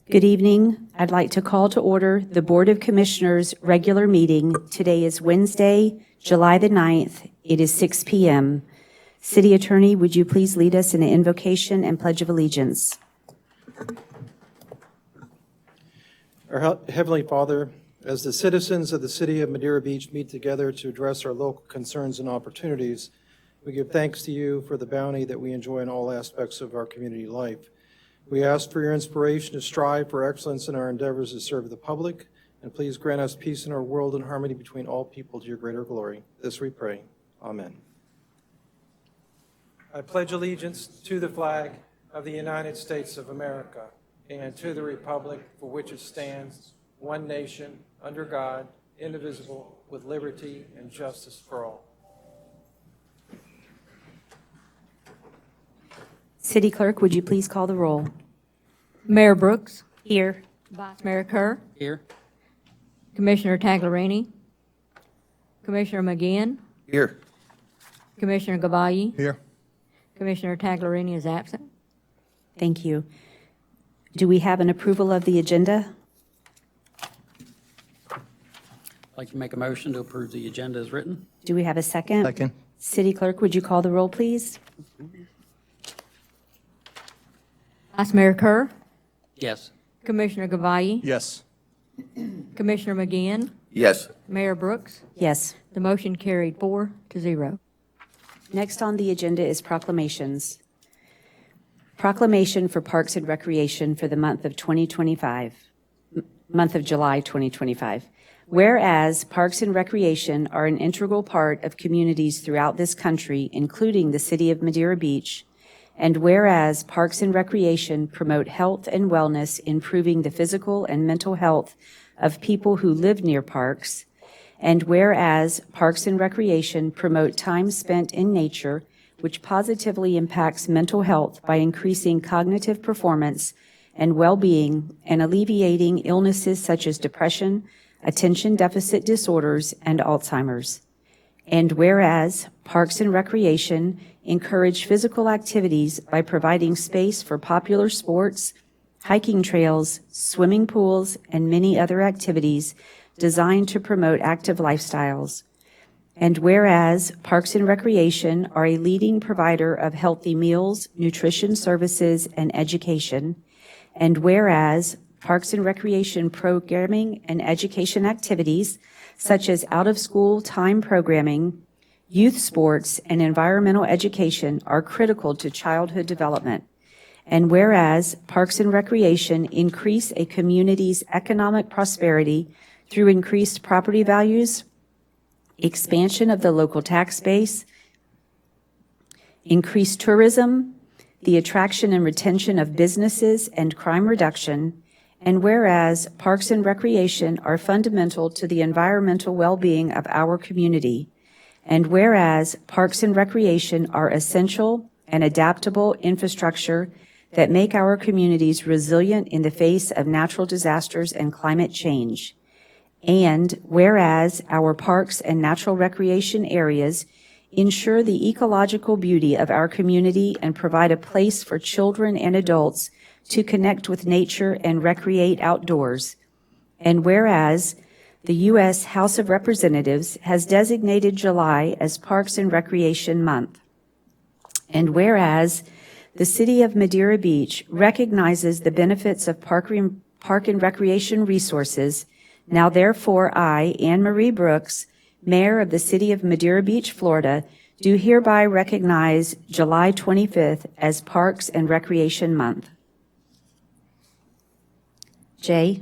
Good evening. I'd like to call to order the Board of Commissioners' regular meeting. Today is Wednesday, July the 9th. It is 6 p.m. City Attorney, would you please lead us in an invocation and pledge of allegiance? Our Heavenly Father, as the citizens of the city of Madeira Beach meet together to address our local concerns and opportunities, we give thanks to you for the bounty that we enjoy in all aspects of our community life. We ask for your inspiration to strive for excellence in our endeavors to serve the public, and please grant us peace in our world and harmony between all people to your greater glory. This we pray. Amen. I pledge allegiance to the flag of the United States of America and to the republic for which it stands, one nation, under God, indivisible, with liberty and justice for all. City Clerk, would you please call the roll? Mayor Brooks. Here. Vice Mayor Kerr. Here. Commissioner Tagliarini. Commissioner McGinn. Here. Commissioner Gavayi. Here. Commissioner Tagliarini is absent. Thank you. Do we have an approval of the agenda? I'd like to make a motion to approve the agenda as written. Do we have a second? Second. City Clerk, would you call the roll, please? Vice Mayor Kerr. Yes. Commissioner Gavayi. Yes. Commissioner McGinn. Yes. Mayor Brooks. Yes. The motion carried 4-0. Next on the agenda is proclamations. Proclamation for Parks and Recreation for the month of July 2025. Whereas Parks and Recreation are an integral part of communities throughout this country, including the city of Madeira Beach, and whereas Parks and Recreation promote health and wellness, improving the physical and mental health of people who live near parks, and whereas Parks and Recreation promote time spent in nature, which positively impacts mental health by increasing cognitive performance and well-being and alleviating illnesses such as depression, attention deficit disorders, and Alzheimer's. And whereas Parks and Recreation encourage physical activities by providing space for popular sports, hiking trails, swimming pools, and many other activities designed to promote active lifestyles. And whereas Parks and Recreation are a leading provider of healthy meals, nutrition services, and education. And whereas Parks and Recreation programming and education activities such as out-of-school time programming, youth sports, and environmental education are critical to childhood development. And whereas Parks and Recreation increase a community's economic prosperity through increased property values, expansion of the local tax base, increased tourism, the attraction and retention of businesses, and crime reduction. And whereas Parks and Recreation are fundamental to the environmental well-being of our community. And whereas Parks and Recreation are essential and adaptable infrastructure that make our communities resilient in the face of natural disasters and climate change. And whereas our parks and natural recreation areas ensure the ecological beauty of our community and provide a place for children and adults to connect with nature and recreate outdoors. And whereas the U.S. House of Representatives has designated July as Parks and Recreation Month. And whereas the city of Madeira Beach recognizes the benefits of park and recreation resources, now therefore I, Anne Marie Brooks, Mayor of the city of Madeira Beach, Florida, do hereby recognize July 25th as Parks and Recreation Month. Jay?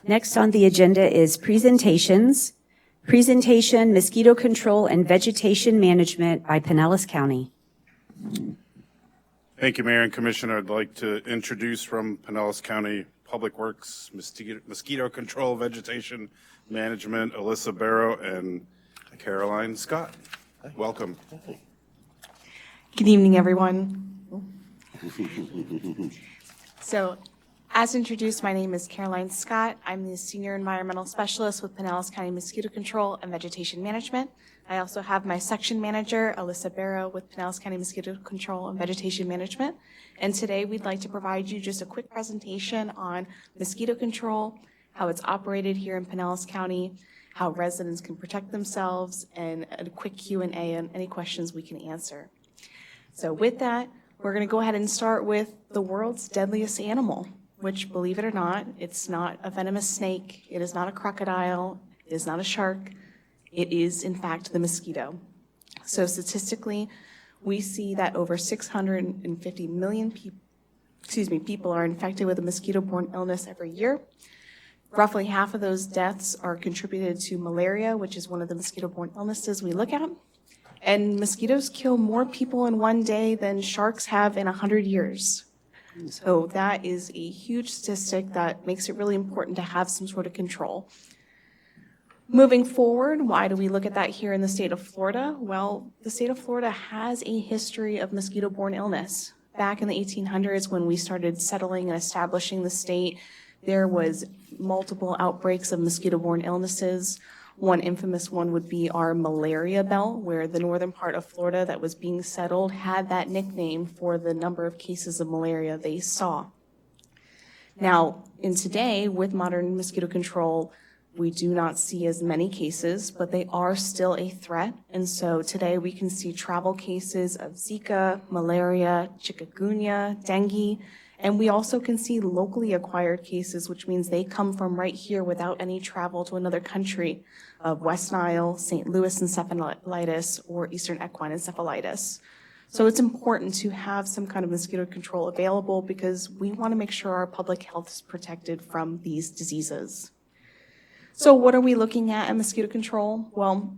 Next on the agenda is presentations. Presentation, Mosquito Control and Vegetation Management by Pinellas County. Thank you, Mayor and Commissioner. I'd like to introduce from Pinellas County Public Works, Mosquito Control, Vegetation Management, Alyssa Barrow and Caroline Scott. Welcome. Good evening, everyone. So, as introduced, my name is Caroline Scott. I'm the Senior Environmental Specialist with Pinellas County Mosquito Control and Vegetation Management. I also have my section manager, Alyssa Barrow, with Pinellas County Mosquito Control and Vegetation Management. And today we'd like to provide you just a quick presentation on mosquito control, how it's operated here in Pinellas County, how residents can protect themselves, and a quick Q&A on any questions we can answer. So with that, we're going to go ahead and start with the world's deadliest animal, which, believe it or not, it's not a venomous snake, it is not a crocodile, it is not a shark, it is, in fact, the mosquito. So statistically, we see that over 650 million people are infected with a mosquito-borne illness every year. Roughly half of those deaths are contributed to malaria, which is one of the mosquito-borne illnesses we look at. And mosquitoes kill more people in one day than sharks have in 100 years. So that is a huge statistic that makes it really important to have some sort of control. Moving forward, why do we look at that here in the state of Florida? Well, the state of Florida has a history of mosquito-borne illness. Back in the 1800s, when we started settling and establishing the state, there was multiple outbreaks of mosquito-borne illnesses. One infamous one would be our malaria belt, where the northern part of Florida that was being settled had that nickname for the number of cases of malaria they saw. Now, in today, with modern mosquito control, we do not see as many cases, but they are still a threat. And so today we can see travel cases of Zika, malaria, chikungunya, dengue, and we also can see locally acquired cases, which means they come from right here without any travel to another country, of West Nile, St. Louis encephalitis, or Eastern equine encephalitis. So it's important to have some kind of mosquito control available because we want to make sure our public health is protected from these diseases. So what are we looking at mosquito control? Well,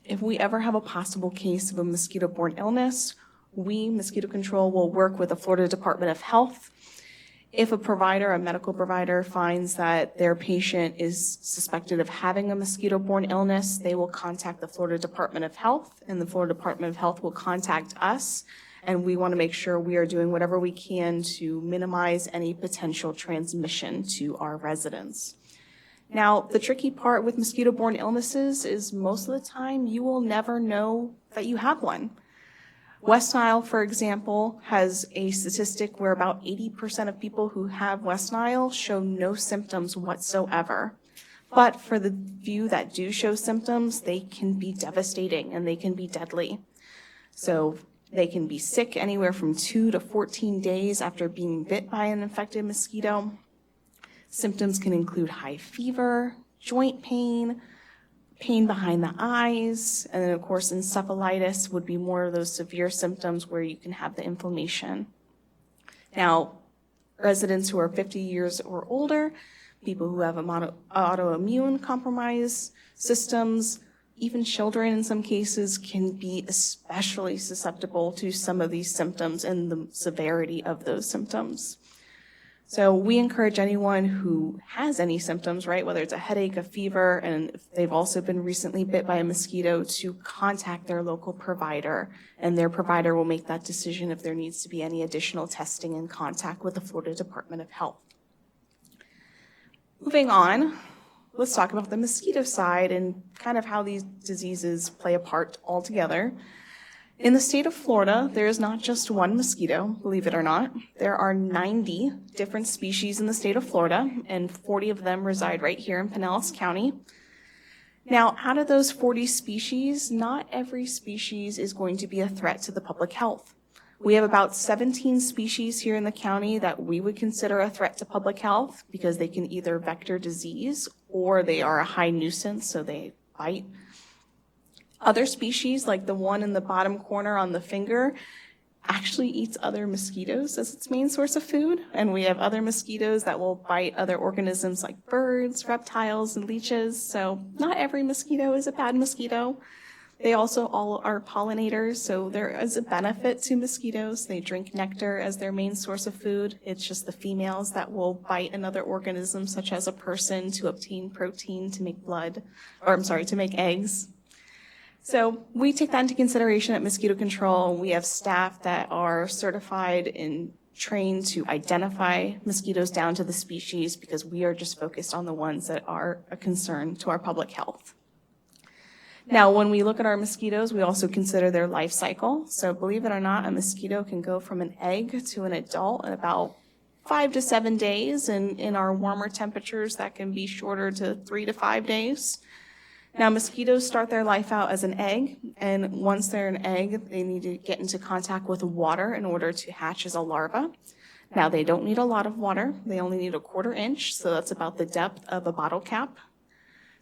if we ever have a possible case of a mosquito-borne illness, we, mosquito control, will work with the Florida Department of Health. If a provider, a medical provider, finds that their patient is suspected of having a mosquito-borne illness, they will contact the Florida Department of Health, and the Florida Department of Health will contact us, and we want to make sure we are doing whatever we can to minimize any potential transmission to our residents. Now, the tricky part with mosquito-borne illnesses is most of the time you will never know that you have one. West Nile, for example, has a statistic where about 80% of people who have West Nile show no symptoms whatsoever. But for the few that do show symptoms, they can be devastating and they can be deadly. So they can be sick anywhere from 2 to 14 days after being bit by an infected mosquito. Symptoms can include high fever, joint pain, pain behind the eyes, and then of course encephalitis would be more of those severe symptoms where you can have the inflammation. Now, residents who are 50 years or older, people who have autoimmune compromise systems, even children in some cases can be especially susceptible to some of these symptoms and the severity of those symptoms. So we encourage anyone who has any symptoms, right, whether it's a headache, a fever, and if they've also been recently bit by a mosquito, to contact their local provider, and their provider will make that decision if there needs to be any additional testing and contact with the Florida Department of Health. Moving on, let's talk about the mosquito side and kind of how these diseases play a part altogether. In the state of Florida, there is not just one mosquito, believe it or not. There are 90 different species in the state of Florida, and 40 of them reside right here in Pinellas County. Now, out of those 40 species, not every species is going to be a threat to the public health. We have about 17 species here in the county that we would consider a threat to public health because they can either vector disease or they are a high nuisance, so they bite. Other species, like the one in the bottom corner on the finger, actually eats other mosquitoes as its main source of food. And we have other mosquitoes that will bite other organisms like birds, reptiles, and leeches. So not every mosquito is a bad mosquito. They also all are pollinators, so there is a benefit to mosquitoes. They drink nectar as their main source of food. It's just the females that will bite another organism, such as a person, to obtain protein to make to make eggs. So we take that into consideration at Mosquito Control. We have staff that are certified and trained to identify mosquitoes down to the species because we are just focused on the ones that are a concern to our public health. Now, when we look at our mosquitoes, we also consider their life cycle. So believe it or not, a mosquito can go from an egg to an adult in about 5 to 7 days. And in our warmer temperatures, that can be shorter to 3 to 5 days. Now, mosquitoes start their life out as an egg, and once they're an egg, they need to get into contact with water in order to hatch as a larva. Now, they don't need a lot of water. They only need a 1/4 inch, so that's about the depth of a bottle cap.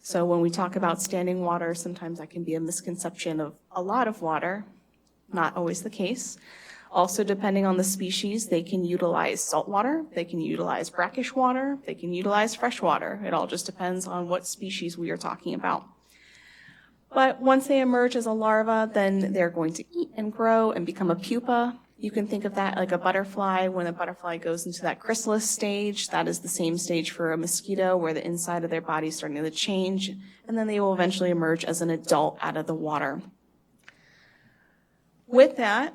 So when we talk about standing water, sometimes that can be a misconception of a lot of water. Not always the case. Also, depending on the species, they can utilize salt water, they can utilize brackish water, they can utilize fresh water. It all just depends on what species we are talking about. But once they emerge as a larva, then they're going to eat and grow and become a pupa. You can think of that like a butterfly. When a butterfly goes into that chrysalis stage, that is the same stage for a mosquito where the inside of their body is starting to change, and then they will eventually emerge as an adult out of the water. With that,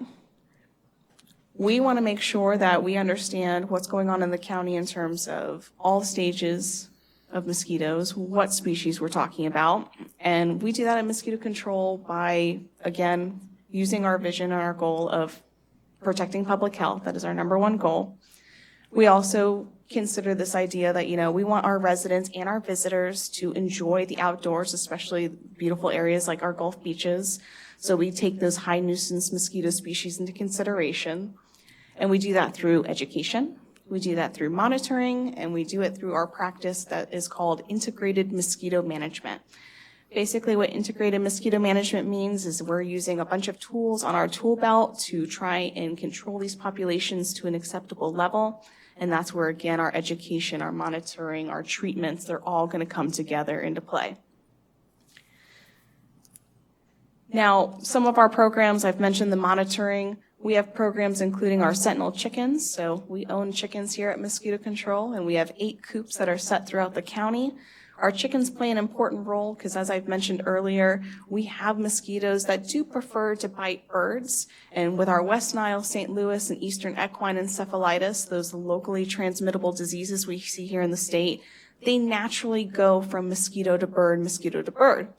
we want to make sure that we understand what's going on in the county in terms of all stages of mosquitoes, what species we're talking about. And we do that in mosquito control by, again, using our vision and our goal of protecting public health. That is our number one goal. We also consider this idea that, we want our residents and our visitors to enjoy the outdoors, especially beautiful areas like our Gulf beaches. So we take those high nuisance mosquito species into consideration. And we do that through education. We do that through monitoring, and we do it through our practice that is called integrated mosquito management. Basically, what integrated mosquito management means is we're using a bunch of tools on our tool belt to try and control these populations to an acceptable level. And that's where, again, our education, our monitoring, our treatments, they're all going to come together into play. Now, some of our programs, I've mentioned the monitoring. We have programs including our Sentinel chickens. So we own chickens here at Mosquito Control, and we have 8 coops that are set throughout the county. Our chickens play an important role because, as I've mentioned earlier, we have mosquitoes that do prefer to bite birds. And with our West Nile, St. Louis, and Eastern equine encephalitis, those locally transmittable diseases we see here in the state, they naturally go from mosquito to bird, mosquito to bird.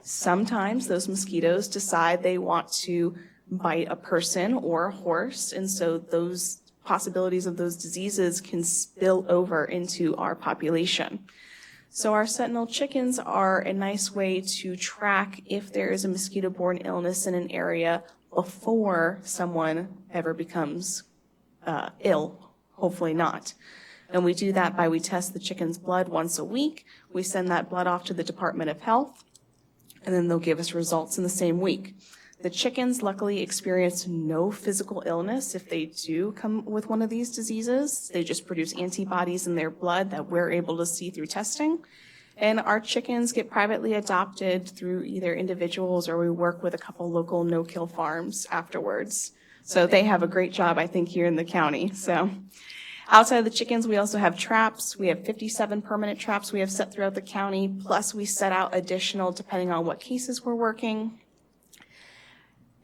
Sometimes those mosquitoes decide they want to bite a person or a horse, and so those possibilities of those diseases can spill over into our population. So our Sentinel chickens are a nice way to track if there is a mosquito-borne illness in an area before someone ever becomes ill, hopefully not. And we do that by we test the chicken's blood once a week. We send that blood off to the Department of Health, and then they'll give us results in the same week. The chickens luckily experience no physical illness if they do come with one of these diseases. They just produce antibodies in their blood that we're able to see through testing. And our chickens get privately adopted through either individuals or we work with a couple local no-kill farms afterwards. So they have a great job, I think, here in the county. So outside of the chickens, we also have traps. We have 57 permanent traps we have set throughout the county, plus we set out additional depending on what cases we're working.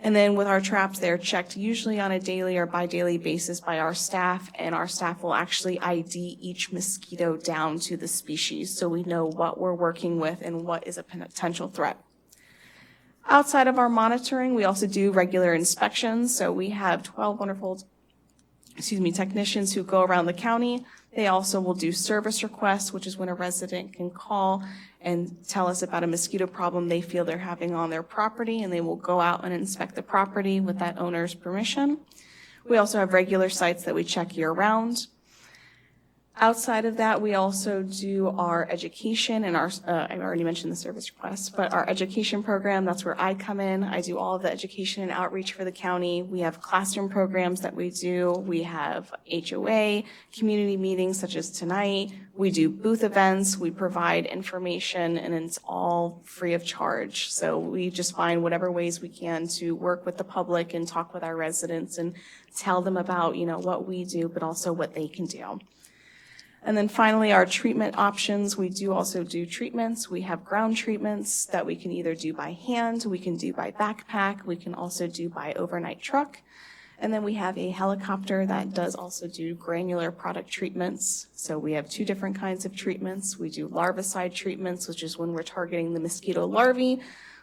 And then with our traps, they're checked usually on a daily or bi-daily basis by our staff, and our staff will actually ID each mosquito down to the species so we know what we're working with and what is a potential threat. Outside of our monitoring, we also do regular inspections. So we have 12 wonderful technicians who go around the county. They also will do service requests, which is when a resident can call and tell us about a mosquito problem they feel they're having on their property, and they will go out and inspect the property with that owner's permission. We also have regular sites that we check year-round. Outside of that, we also do our education and I already mentioned the service requests, but our education program, that's where I come in. I do all of the education and outreach for the county. We have classroom programs that we do. We have HOA, community meetings such as tonight. We do booth events. We provide information, and it's all free of charge. So we just find whatever ways we can to work with the public and talk with our residents and tell them about, what we do, but also what they can do. And then finally, our treatment options. We do also do treatments. We have ground treatments that we can either do by hand, we can do by backpack, we can also do by overnight truck. And then we have a helicopter that does also do granular product treatments. So we have two different kinds of treatments. We do larvicide treatments, which is when we're targeting the mosquito larvae,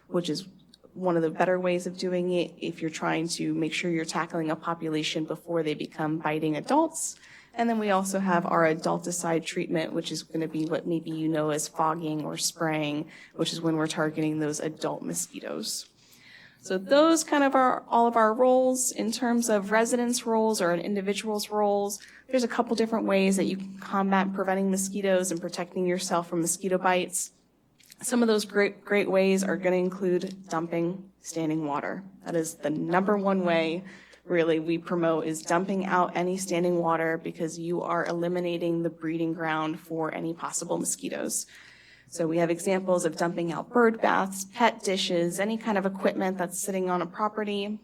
which is one of the better ways of doing it if you're trying to make sure you're tackling a population before they become biting adults. And then we also have our adulticide treatment, which is going to be what maybe you know as fogging or spraying, which is when we're targeting those adult mosquitoes. So those kind of are all of our roles. In terms of residents' roles or an individual's roles, there's a couple different ways that you can combat preventing mosquitoes and protecting yourself from mosquito bites. Some of those great ways are going to include dumping standing water. That is the number one way really we promote, is dumping out any standing water, because you are eliminating the breeding ground for any possible mosquitoes. So we have examples of dumping out bird baths, pet dishes, any kind of equipment that's sitting on a property.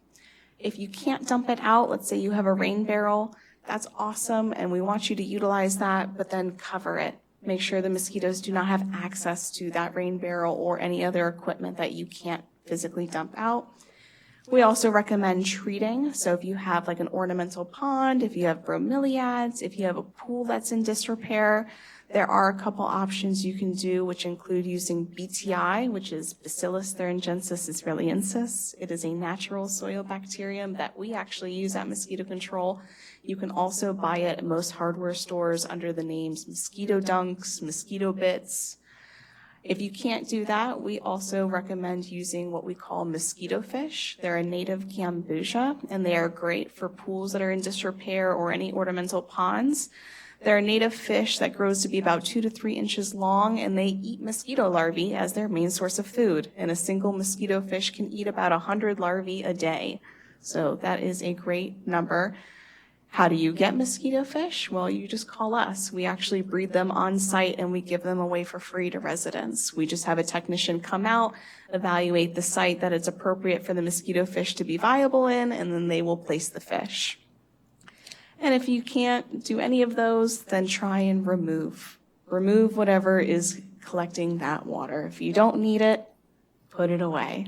If you can't dump it out, let's say you have a rain barrel, that's awesome, and we want you to utilize that, but then cover it. Make sure the mosquitoes do not have access to that rain barrel or any other equipment that you can't physically dump out. We also recommend treating. So if you have like an ornamental pond, if you have bromeliads, if you have a pool that's in disrepair, there are a couple options you can do, which include using BTI, which is Bacillus thuringiensis israeliensis. It is a natural soil bacterium that we actually use at Mosquito Control. You can also buy it at most hardware stores under the names mosquito dunks, mosquito bits. If you can't do that, we also recommend using what we call mosquito fish. They're a native Cambodia, and they are great for pools that are in disrepair or any ornamental ponds. They're a native fish that grows to be about 2 to 3 inches long, and they eat mosquito larvae as their main source of food. And a single mosquito fish can eat about 100 larvae a day. So that is a great number. How do you get mosquito fish? Well, you just call us. We actually breed them on site, and we give them away for free to residents. We just have a technician come out, evaluate the site that it's appropriate for the mosquito fish to be viable in, and then they will place the fish. And if you can't do any of those, then try and remove whatever is collecting that water. If you don't need it, put it away.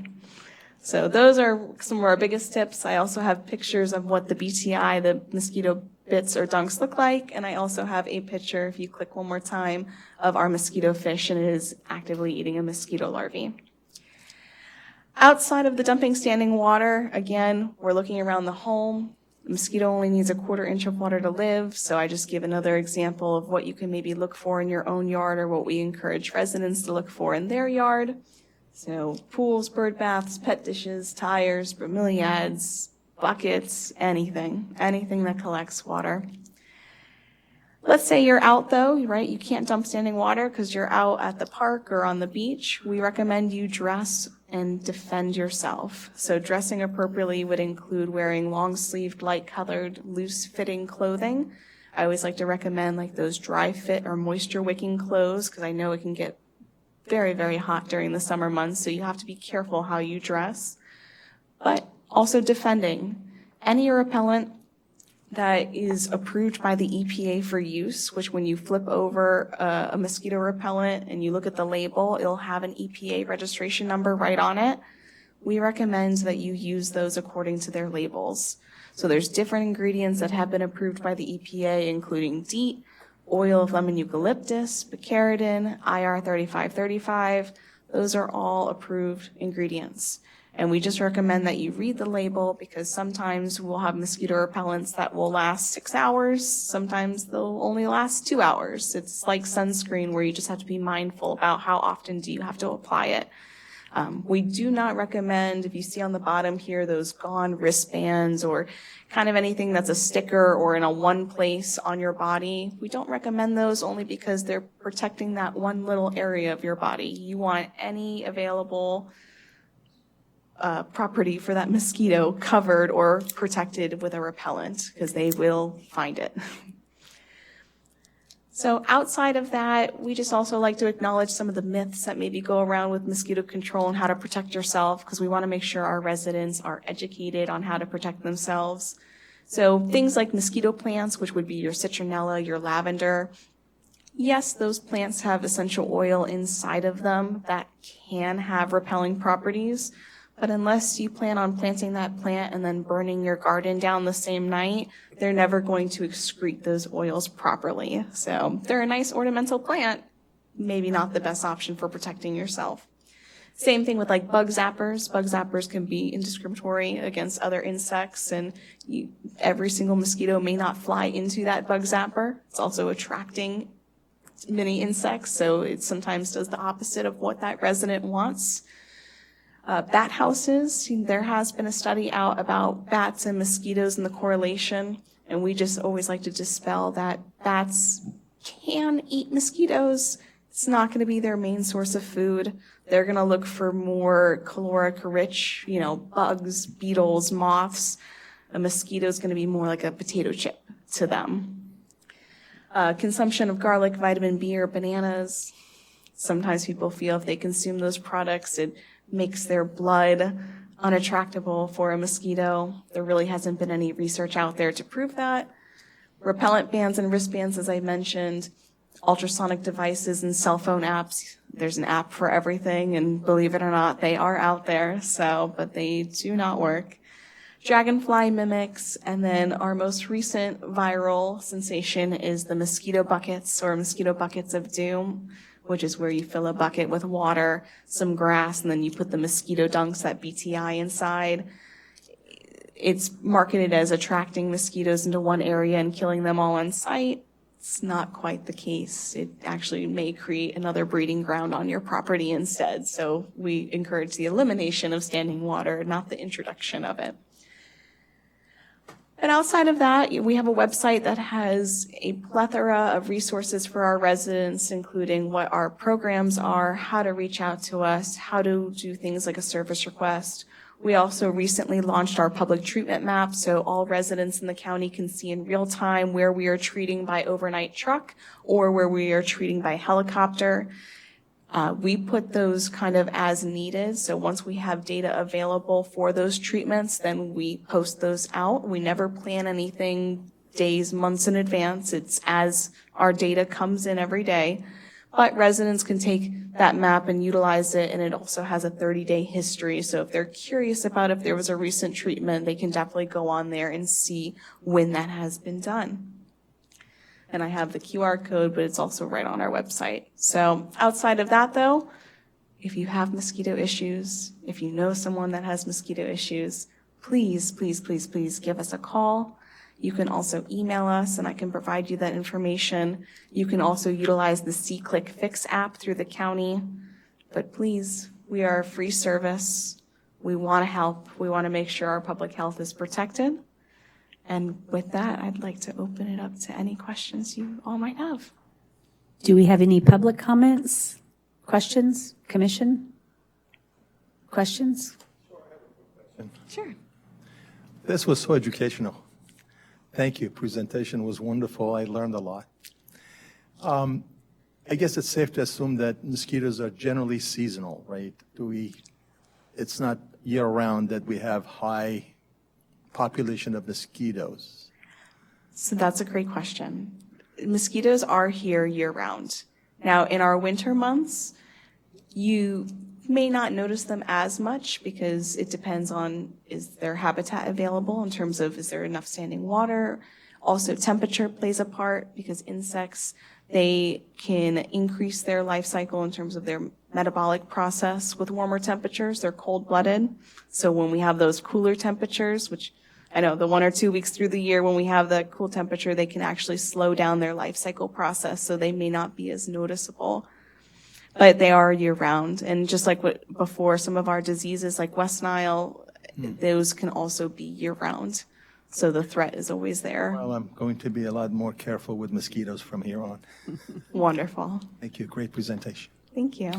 So those are some of our biggest tips. I also have pictures of what the BTI, the mosquito bits or dunks, look like. And I also have a picture, if you click one more time, of our mosquito fish, and it is actively eating a mosquito larvae. Outside of the dumping standing water, again, we're looking around the home. The mosquito only needs a 1/4 inch of water to live. So I just give another example of what you can maybe look for in your own yard, or what we encourage residents to look for in their yard. So pools, bird baths, pet dishes, tires, bromeliads, buckets, anything that collects water. Let's say you're out though, right? You can't dump standing water because you're out at the park or on the beach. We recommend you dress and defend yourself. So dressing appropriately would include wearing long-sleeved, light-colored, loose-fitting clothing. I always like to recommend like those dry fit or moisture-wicking clothes, because I know it can get very, very hot during the summer months, so you have to be careful how you dress. But also defending. Any repellent that is approved by the EPA for use, which when you flip over a mosquito repellent and you look at the label, it'll have an EPA registration number right on it. We recommend that you use those according to their labels. So there's different ingredients that have been approved by the EPA, including DEET, oil of lemon eucalyptus, picaridin, IR 3535. Those are all approved ingredients. And we just recommend that you read the label, because sometimes we'll have mosquito repellents that will last 6 hours. Sometimes they'll only last 2 hours. It's like sunscreen, where you just have to be mindful about how often do you have to apply it. We do not recommend, if you see on the bottom here, those gone wristbands or kind of anything that's a sticker or in a one place on your body. We don't recommend those only because they're protecting that one little area of your body. You want any available property for that mosquito covered or protected with a repellent because they will find it. So outside of that, we just also like to acknowledge some of the myths that maybe go around with mosquito control and how to protect yourself, because we want to make sure our residents are educated on how to protect themselves. So things like mosquito plants, which would be your citronella, your lavender. Yes, those plants have essential oil inside of them that can have repelling properties, but unless you plan on planting that plant and then burning your garden down the same night, they're never going to excrete those oils properly. So they're a nice ornamental plant, maybe not the best option for protecting yourself. Same thing with like bug zappers. Bug zappers can be indiscriminatory against other insects, and every single mosquito may not fly into that bug zapper. It's also attracting many insects, so it sometimes does the opposite of what that resident wants. Bat houses, there has been a study out about bats and mosquitoes and the correlation, and we just always like to dispel that bats can eat mosquitoes. It's not going to be their main source of food. They're going to look for more caloric-rich, bugs, beetles, moths. A mosquito is going to be more like a potato chip to them. Consumption of garlic, vitamin B, or bananas. Sometimes people feel if they consume those products, it makes their blood unattractable for a mosquito. There really hasn't been any research out there to prove that. Repellent bands and wristbands, as I mentioned, ultrasonic devices and cell phone apps. There's an app for everything, and believe it or not, they are out there, but they do not work. Dragonfly mimics, and then our most recent viral sensation is the mosquito buckets or mosquito buckets of doom, which is where you fill a bucket with water, some grass, and then you put the mosquito dunks, that BTI, inside. It's marketed as attracting mosquitoes into one area and killing them all on site. It's not quite the case. It actually may create another breeding ground on your property instead. So we encourage the elimination of standing water, not the introduction of it. And outside of that, we have a website that has a plethora of resources for our residents, including what our programs are, how to reach out to us, how to do things like a service request. We also recently launched our public treatment map, so all residents in the county can see in real time where we are treating by overnight truck or where we are treating by helicopter. We put those kind of as needed. So once we have data available for those treatments, then we post those out. We never plan anything days, months in advance. It's as our data comes in every day. But residents can take that map and utilize it, and it also has a 30-day history. So if they're curious about if there was a recent treatment, they can definitely go on there and see when that has been done. And I have the QR code, but it's also right on our website. So outside of that, though, if you have mosquito issues, if you know someone that has mosquito issues, please, please, please, please give us a call. You can also email us, and I can provide you that information. You can also utilize the C-Click Fix app through the county. But please, we are a free service. We want to help. We want to make sure our public health is protected. And with that, I'd like to open it up to any questions you all might have. Do we have any public comments, questions, commission? Questions? Sure. This was so educational. Thank you. Presentation was wonderful. I learned a lot. I guess it's safe to assume that mosquitoes are generally seasonal, right? It's not year-round that we have high population of mosquitoes. So that's a great question. Mosquitoes are here year-round. Now, in our winter months, you may not notice them as much because it depends on is their habitat available in terms of is there enough standing water. Also, temperature plays a part because insects, they can increase their life cycle in terms of their metabolic process with warmer temperatures. They're cold-blooded. So when we have those cooler temperatures, which I know the 1 or 2 weeks through the year when we have the cool temperature, they can actually slow down their life cycle process, so they may not be as noticeable. but they are year-round. And just like what before, some of our diseases like West Nile, those can also be year-round. So the threat is always there. Well, I'm going to be a lot more careful with mosquitoes from here on. Wonderful. Thank you. Great presentation. Thank you.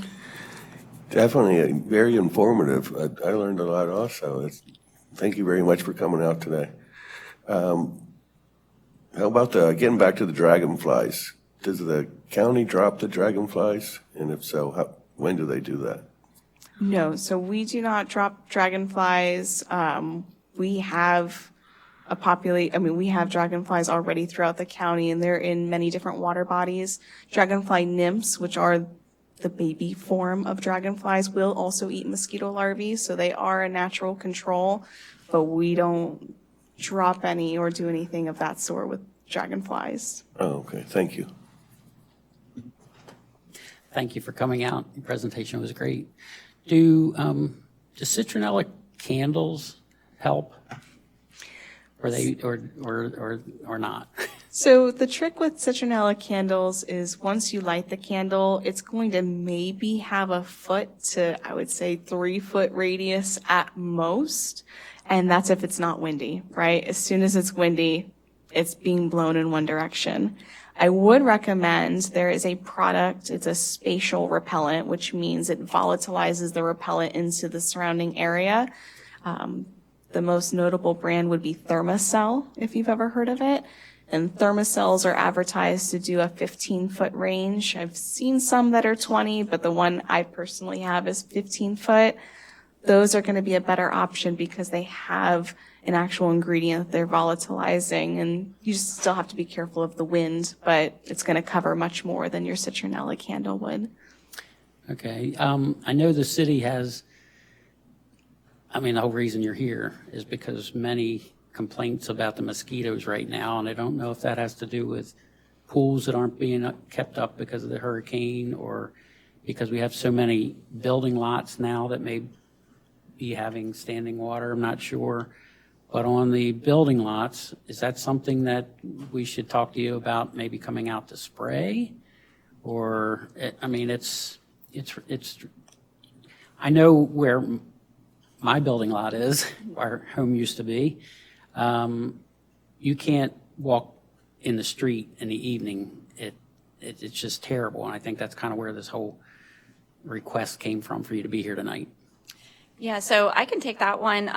Definitely very informative. I learned a lot also. Thank you very much for coming out today. How about getting back to the dragonflies? Does the county drop the dragonflies? And if so, when do they do that? No, so we do not drop dragonflies. We have we have dragonflies already throughout the county, and they're in many different water bodies. Dragonfly nymphs, which are the baby form of dragonflies, will also eat mosquito larvae, so they are a natural control, but we don't drop any or do anything of that sort with dragonflies. Oh, okay. Thank you. Thank you for coming out. Your presentation was great. Do citronella candles help? Or not? So the trick with citronella candles is once you light the candle, it's going to maybe have a foot to, I would say, 3 foot radius at most. And that's if it's not windy, right? As soon as it's windy, it's being blown in one direction. I would recommend there is a product, it's a spatial repellent, which means it volatilizes the repellent into the surrounding area. The most notable brand would be Thermacell, if you've ever heard of it. And Thermacells are advertised to do a 15-foot range. I've seen some that are 20, but the one I personally have is 15 foot. Those are going to be a better option because they have an actual ingredient that they're volatilizing, and you just still have to be careful of the wind, but it's going to cover much more than your citronella candle would. Okay. I know the city has, the whole reason you're here is because many complaints about the mosquitoes right now, and I don't know if that has to do with pools that aren't being kept up because of the hurricane or because we have so many building lots now that may be having standing water. I'm not sure. But on the building lots, is that something that we should talk to you about maybe coming out to spray? Or, it's I know where my building lot is, where home used to be. You can't walk in the street in the evening. It's just terrible. And I think that's kind of where this whole request came from for you to be here tonight. Yeah, so I can take that one.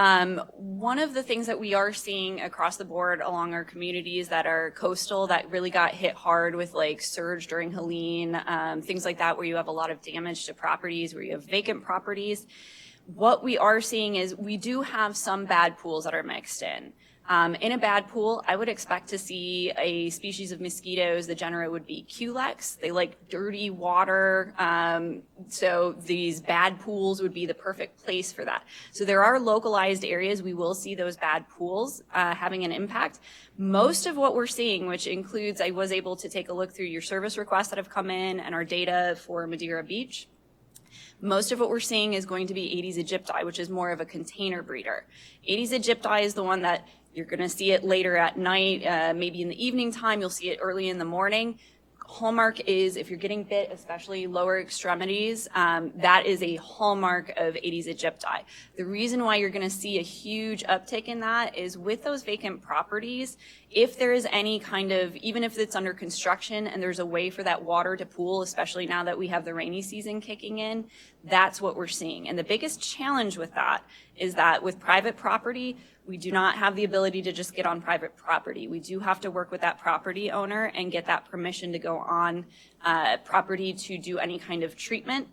One of the things that we are seeing across the board along our communities that are coastal that really got hit hard with like surge during Helene, things like that, where you have a lot of damage to properties, where you have vacant properties. What we are seeing is we do have some bad pools that are mixed in. In a bad pool, I would expect to see a species of mosquitoes. The genera would be Culex. They like dirty water. So these bad pools would be the perfect place for that. So there are localized areas we will see those bad pools having an impact. Most of what we're seeing, which includes, I was able to take a look through your service requests that have come in and our data for Madeira Beach. Most of what we're seeing is going to be Aedes aegypti, which is more of a container breeder. Aedes aegypti is the one that you're going to see it later at night, maybe in the evening time. You'll see it early in the morning. Hallmark is if you're getting bit, especially lower extremities, that is a hallmark of Aedes aegypti. The reason why you're going to see a huge uptick in that is with those vacant properties, if there is any kind of, even if it's under construction and there's a way for that water to pool, especially now that we have the rainy season kicking in, that's what we're seeing. And the biggest challenge with that is that with private property, we do not have the ability to just get on private property. We do have to work with that property owner and get that permission to go on property to do any kind of treatment.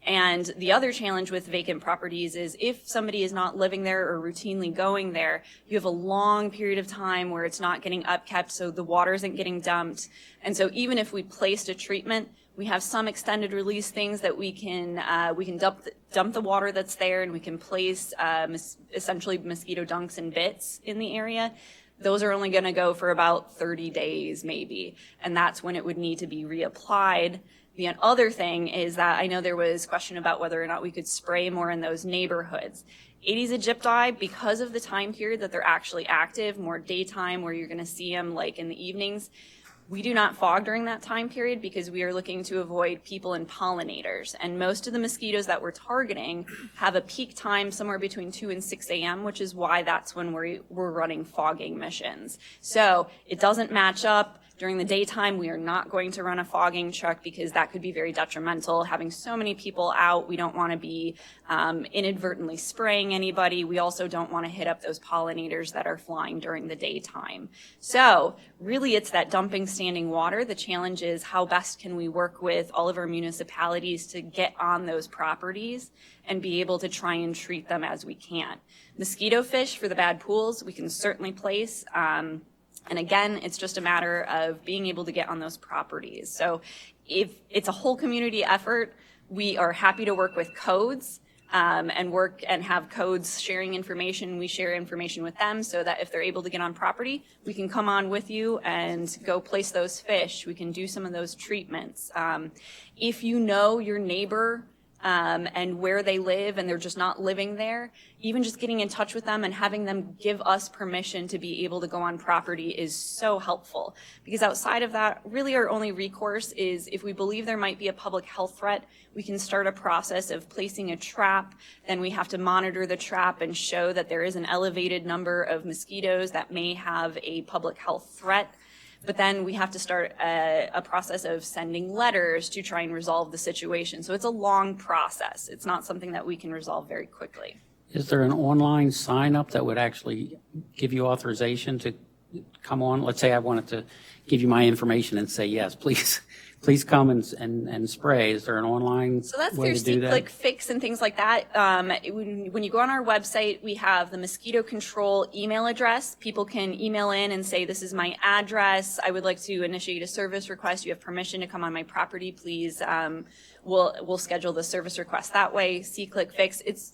And the other challenge with vacant properties is if somebody is not living there or routinely going there, you have a long period of time where it's not getting upkept, so the water isn't getting dumped. And so even if we placed a treatment, we have some extended release things that we can dump the water that's there, and we can place essentially mosquito dunks and bits in the area. Those are only going to go for about 30 days maybe, and that's when it would need to be reapplied. The other thing is that I know there was question about whether or not we could spray more in those neighborhoods. Aedes aegypti, because of the time period that they're actually active, more daytime where you're going to see them like in the evenings, We do not fog during that time period because we are looking to avoid people and pollinators. And most of the mosquitoes that we're targeting have a peak time somewhere between 2 and 6 a.m., which is why that's when we're running fogging missions. So it doesn't match up. During the daytime, we are not going to run a fogging truck because that could be very detrimental. Having so many people out, we don't want to be inadvertently spraying anybody. We also don't want to hit up those pollinators that are flying during the daytime. So really, it's that dumping standing water. The challenge is how best can we work with all of our municipalities to get on those properties and be able to try and treat them as we can. Mosquito fish for the bad pools, we can certainly place. And again, it's just a matter of being able to get on those properties. So if it's a whole community effort, we are happy to work with codes and work and have codes sharing information. We share information with them so that if they're able to get on property, we can come on with you and go place those fish. We can do some of those treatments. If you know your neighbor and where they live and they're just not living there, even just getting in touch with them and having them give us permission to be able to go on property is so helpful. Because outside of that, really our only recourse is if we believe there might be a public health threat, we can start a process of placing a trap. Then we have to monitor the trap and show that there is an elevated number of mosquitoes that may have a public health threat. But then we have to start a process of sending letters to try and resolve the situation. So it's a long process. It's not something that we can resolve very quickly. Is there an online sign up that would actually give you authorization to come on? Let's say I wanted to give you my information and say, yes, please come and spray. Is there an online So that's way through to do that? C-Click Fix and things like that. When you go on our website, we have the mosquito control email address. People can email in and say, this is my address. I would like to initiate a service request. You have permission to come on my property, please. We'll schedule the service request that way. C-Click Fix. It's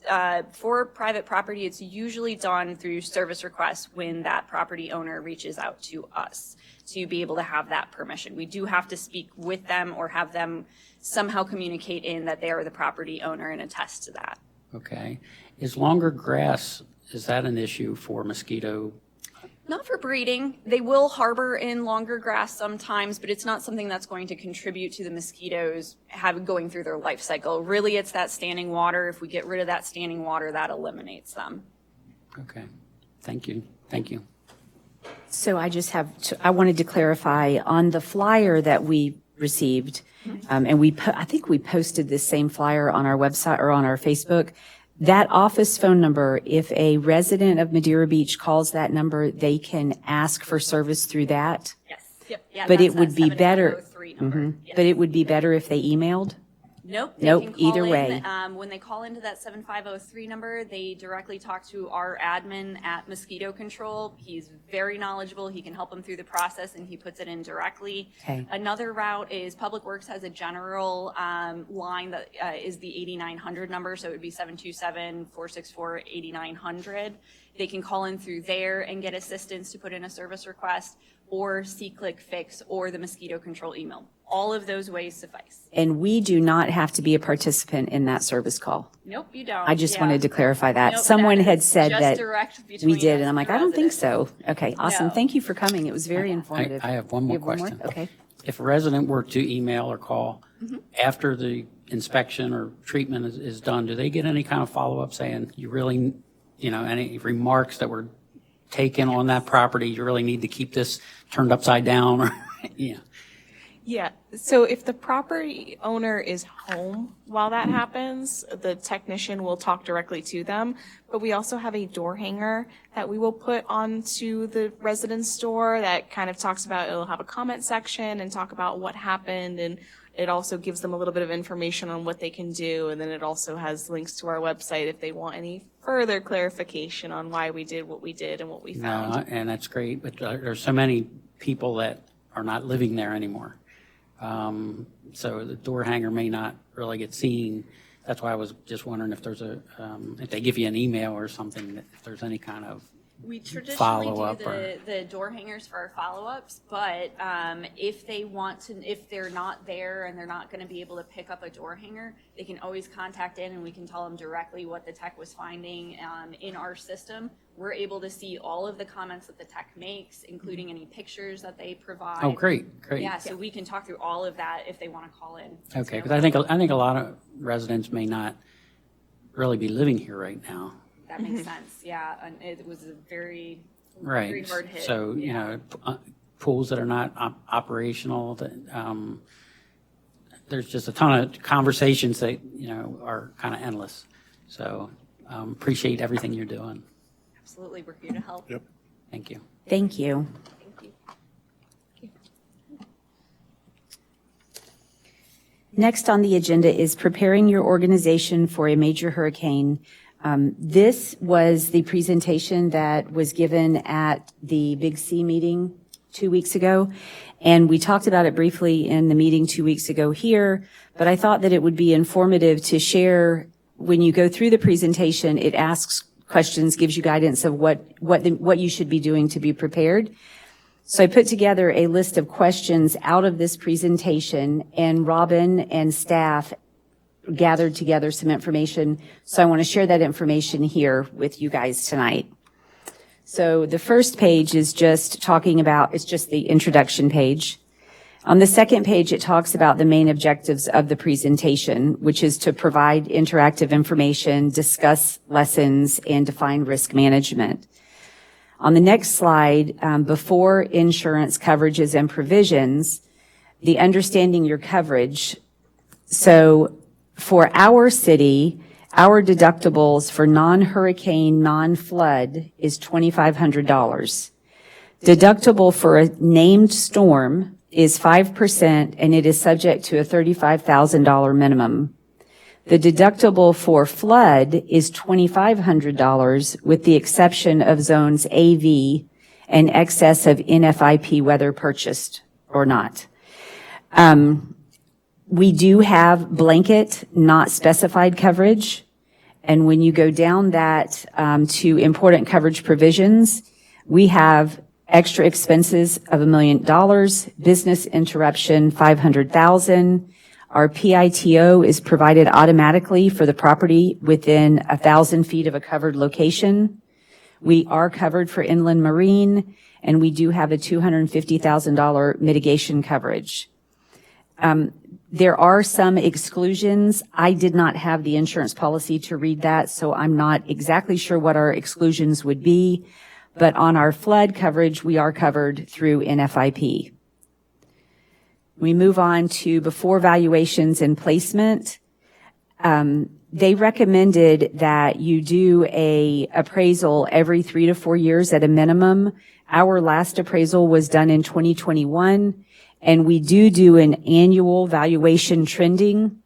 for private property. It's usually done through service requests when that property owner reaches out to us to be able to have that permission. We do have to speak with them or have them somehow communicate in that they are the property owner and attest to that. Okay. Is longer grass, is that an issue for mosquito? Not for breeding. They will harbor in longer grass sometimes, but it's not something that's going to contribute to the mosquitoes going through their life cycle. Really, it's that standing water. If we get rid of that standing water, that eliminates them. Okay. Thank you. Thank you. So I wanted to clarify on the flyer that we received, and I think we posted this same flyer on our website or on our Facebook. That office phone number, if a resident of Madeira Beach calls that number, they can ask for service through that. Yes. Yep. Yeah, But that's it would that be better. 7503 number. Yes. But it would be better if they emailed. Nope. Nope, They can call either in, way. when they call into that 7503 number, they directly talk to our admin at Mosquito Control. He's very knowledgeable. He can help them through the process, and he puts it in directly. Okay. Another route is Public Works has a general line that is the 8900 number, so it would be 727-464-8900. They can call in through there and get assistance to put in a service request, or C-Click Fix, or the Mosquito Control email. All of those ways suffice. And we do not have to be a participant in that service call. Nope, you don't. I just Yeah. wanted to clarify that. Nope, Someone that had is said just that direct between we did, us and I'm like, the I don't think residents. so. Okay, awesome. No. Thank you for coming. It was very informative. I have one more You have question. Okay. If a resident were to email or call Mm-hmm. after the inspection or treatment is done, do they get any kind of follow-up saying, you really, any remarks that were taken on that property, you really need to keep this turned upside down, or, Yeah, so if the property owner is home while that happens, the technician will talk directly to them. But we also have a door hanger that we will put onto the residence door that kind of talks about, it'll have a comment section and talk about what happened, and it also gives them a little bit of information on what they can do. And then it also has links to our website if they want any further clarification on why we did what we did and what we found. and that's great, but there's so many people that are not living there anymore. So the door hanger may not really get seen. That's why I was just wondering if there's if they give you an email or something, if there's any kind of We traditionally follow-up do or- the door hangers for our follow-ups, but if they want to, if they're not there and they're not going to be able to pick up a door hanger, they can always contact in and we can tell them directly what the tech was finding in our system. We're able to see all of the comments that the tech makes, including any pictures that they provide. Oh, great. Yeah, so we can talk through all of that if they want to call in. Okay, because I think a lot of residents may not really be living here right now. That makes sense, yeah, and it was a very Right. hard hit. So, you know, pools that are not operational, that, there's just a ton of conversations that, you know, are kind of endless. So appreciate everything you're doing. Absolutely, we're here to help. Yep. Thank you. Thank you. Thank you. Next on the agenda is preparing your organization for a major hurricane. This was the presentation that was given at the Big C meeting 2 weeks ago, and we talked about it briefly in the meeting 2 weeks ago here, but I thought that it would be informative to share. When you go through the presentation, it asks questions, gives you guidance of what you should be doing to be prepared. So I put together a list of questions out of this presentation, and Robin and staff gathered together some information. So I want to share that information here with you guys tonight. So the first page is just talking about, it's just the introduction page. On the second page, it talks about the main objectives of the presentation, which is to provide interactive information, discuss lessons, and define risk management. On the next slide, before insurance coverages and provisions, the understanding your coverage. So for our city, our deductibles for non-hurricane, non-flood is $2,500. Deductible for a named storm is 5%, and it is subject to a $35,000 minimum. The deductible for flood is $2,500 with the exception of zones AV and excess of NFIP, whether purchased or not. We do have blanket, not specified coverage. And when you go down that to important coverage provisions, we have extra expenses of $1 million, business interruption, $500,000. Our PITO is provided automatically for the property within 1,000 feet of a covered location. We are covered for inland marine, and we do have a $250,000 mitigation coverage. There are some exclusions. I did not have the insurance policy to read that, so I'm not exactly sure what our exclusions would be. But on our flood coverage, we are covered through NFIP. We move on to before valuations and placement. They recommended that you do a appraisal every 3 to 4 years at a minimum. Our last appraisal was done in 2021, and we do an annual valuation trending.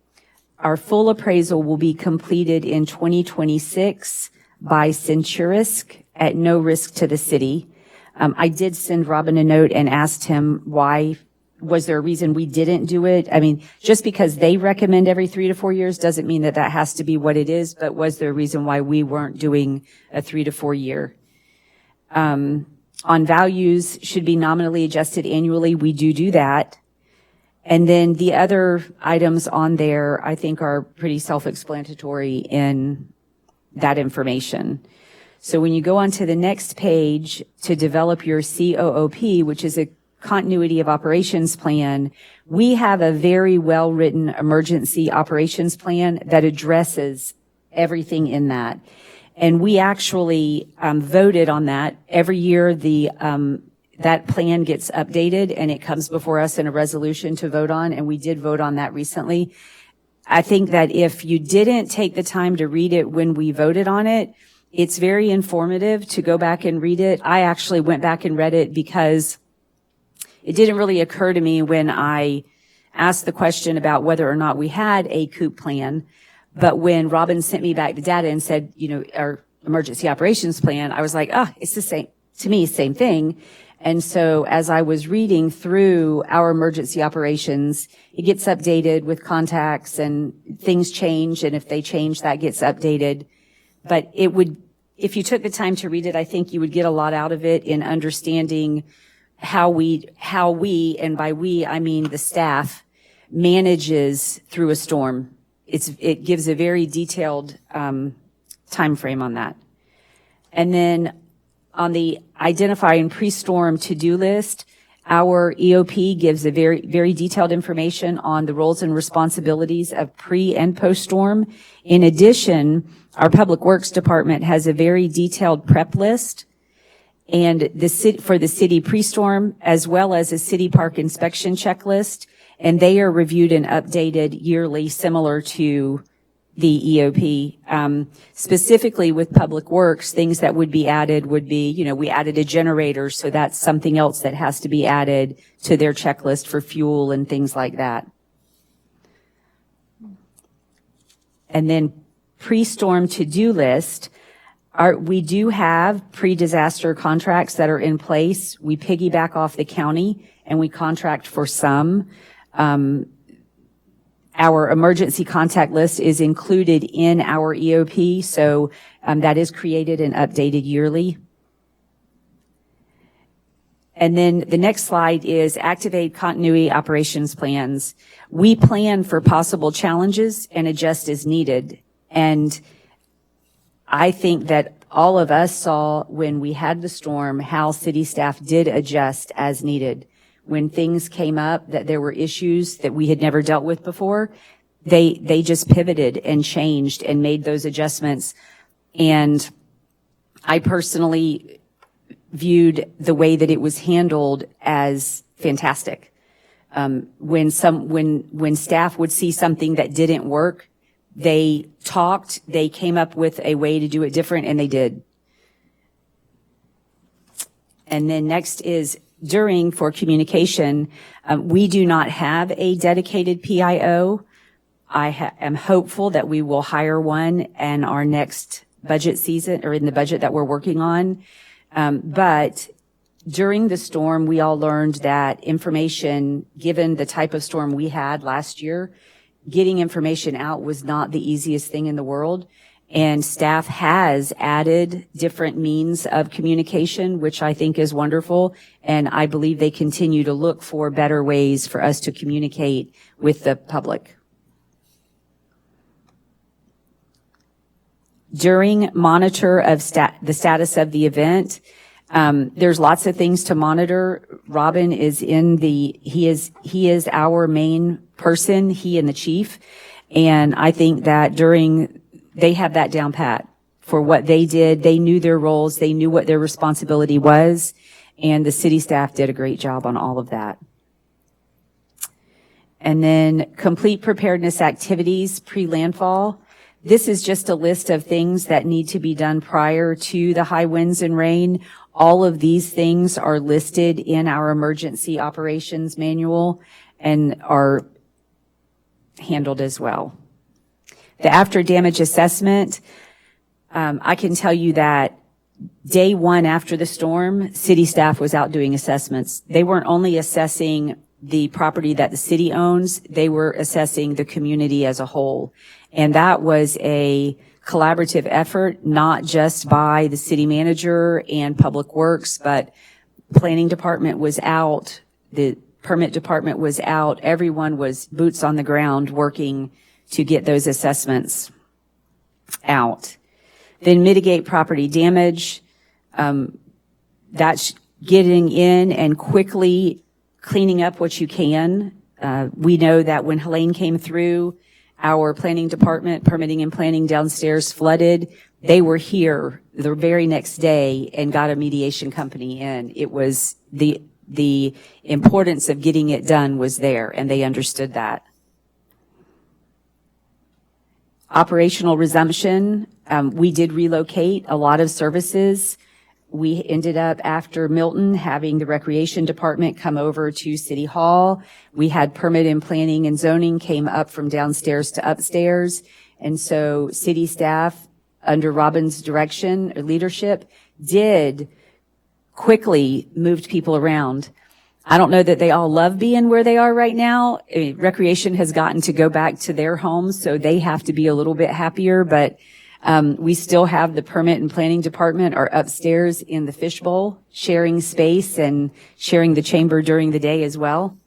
Our full appraisal will be completed in 2026 by Centurisk at no risk to the city. I did send Robin a note and asked him why. Was there a reason we didn't do it? I mean, just because they recommend every 3 to 4 years doesn't mean that that has to be what it is, but was there a reason why we weren't doing a 3 to 4 year? On values should be nominally adjusted annually. We do that. And then the other items on there, I think, are pretty self-explanatory in that information. So when you go on to the next page to develop your COOP, which is a continuity of operations plan, we have a very well-written emergency operations plan that addresses everything in that. And we actually voted on that. Every year that plan gets updated and it comes before us in a resolution to vote on, and we did vote on that recently. I think that if you didn't take the time to read it when we voted on it, it's very informative to go back and read it. I actually went back and read it because it didn't really occur to me when I asked the question about whether or not we had a COOP plan. But when Robin sent me back the data and said, you know, our emergency operations plan, I was like, it's the same, to me, same thing. And so as I was reading through our emergency operations, it gets updated with contacts and things change. And if they change, that gets updated. But if you took the time to read it, I think you would get a lot out of it in understanding how we, and by we, I mean the staff, manages through a storm. It gives a very detailed time frame on that. And then on the identify and pre-storm to-do list, our EOP gives a very, very detailed information on the roles and responsibilities of pre and post-storm. In addition, our Public Works Department has a very detailed prep list and for the city pre-storm, as well as a city park inspection checklist, and they are reviewed and updated yearly, similar to the EOP. Specifically with Public Works, things that would be added would be, we added a generator, so that's something else that has to be added to their checklist for fuel and things like that. And then pre-storm to-do list, we do have pre-disaster contracts that are in place. We piggyback off the county and we contract for some. Our emergency contact list is included in our EOP, so that is created and updated yearly. And then the next slide is activate continuity operations plans. We plan for possible challenges and adjust as needed. And I think that all of us saw when we had the storm how city staff did adjust as needed. When things came up that there were issues that we had never dealt with before, they just pivoted and changed and made those adjustments. And I personally viewed the way that it was handled as fantastic. When staff would see something that didn't work, they talked, they came up with a way to do it different, and they did. And then next is for communication, we do not have a dedicated PIO. I am hopeful that we will hire one in our next budget season, or in the budget that we're working on. But during the storm, we all learned that information, given the type of storm we had last year, getting information out was not the easiest thing in the world. And staff has added different means of communication, which I think is wonderful. And I believe they continue to look for better ways for us to communicate with the public. During monitor of the status of the event, there's lots of things to monitor. Robin is he is our main person, he and the chief. And I think that they have that down pat for what they did. They knew their roles. They knew what their responsibility was. And the city staff did a great job on all of that. And then complete preparedness activities pre-landfall. This is just a list of things that need to be done prior to the high winds and rain. All of these things are listed in our emergency operations manual and are handled as well. The after damage assessment, I can tell you that day one after the storm, city staff was out doing assessments. They weren't only assessing the property that the city owns, they were assessing the community as a whole. And that was a collaborative effort, not just by the city manager and Public Works, but planning department was out, the permit department was out, everyone was boots on the ground working to get those assessments out. Then mitigate property damage. That's getting in and quickly cleaning up what you can. We know that when Helene came through, our planning department, permitting and planning downstairs flooded. They were here the very next day and got a mediation company in. It was the importance of getting it done was there, and they understood that. Operational resumption, we did relocate a lot of services. We ended up, after Milton, having the recreation department come over to City Hall. We had permit and planning and zoning came up from downstairs to upstairs. And so city staff, under Robin's direction or leadership, did quickly moved people around. I don't know that they all love being where they are right now. Recreation has gotten to go back to their homes, so they have to be a little bit happier, but We still have the permit and planning department are upstairs in the fishbowl, sharing space and sharing the chamber during the day as well.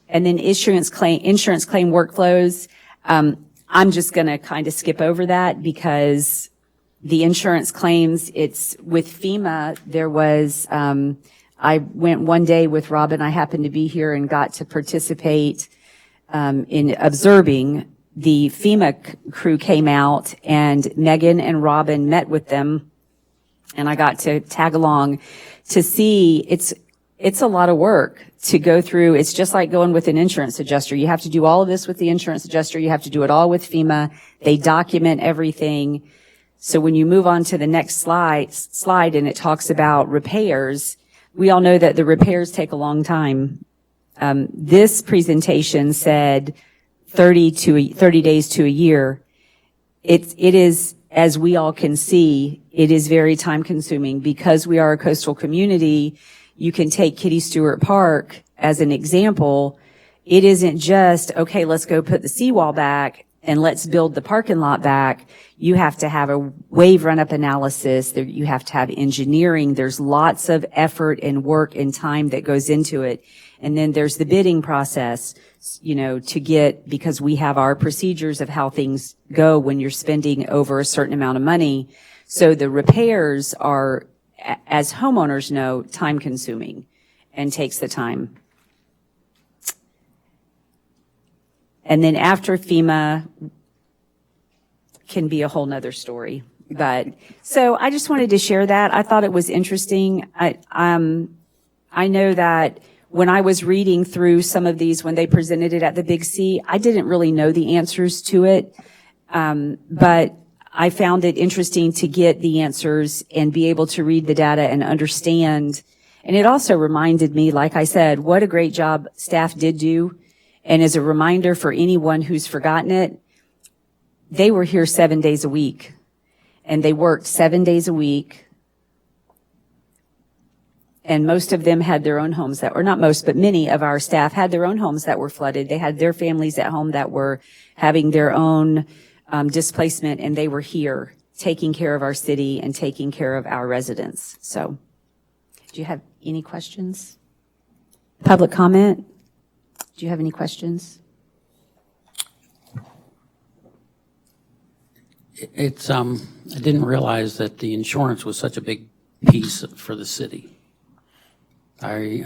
And then insurance claim workflows. I'm just going to kind of skip over that because the insurance claims, it's with FEMA. There was, I went one day with Robin. I happened to be here and got to participate in observing. The FEMA crew came out, and Megan and Robin met with them, and I got to tag along to see. It's a lot of work to go through. It's just like going with an insurance adjuster. You have to do all of this with the insurance adjuster. You have to do it all with FEMA. They document everything. So when you move on to the next slide and it talks about repairs, we all know that the repairs take a long time. This presentation said 30 days to a year. It is, as we all can see, it is very time consuming because we are a coastal community. You can take Kitty Stewart Park as an example. It isn't just, okay, let's go put the seawall back and let's build the parking lot back. You have to have a wave run-up analysis. You have to have engineering. There's lots of effort and work and time that goes into it. And then there's the bidding process, to get, because we have our procedures of how things go when you're spending over a certain amount of money. So the repairs are, as homeowners know, time consuming and takes the time. And then after FEMA can be a whole nother story. But so I just wanted to share that. I thought it was interesting. I know that when I was reading through some of these, when they presented it at the Big C, I didn't really know the answers to it. But I found it interesting to get the answers and be able to read the data and understand. And it also reminded me, like I said, what a great job staff did do. And as a reminder for anyone who's forgotten it, they were here 7 days a week. And they worked 7 days a week. And most of them had their own homes or not most, but many of our staff had their own homes that were flooded. They had their families at home that were having their own displacement, and they were here taking care of our city and taking care of our residents. So, do you have any questions? Public comment? Do you have any questions? It's I didn't realize that the insurance was such a big piece for the city. I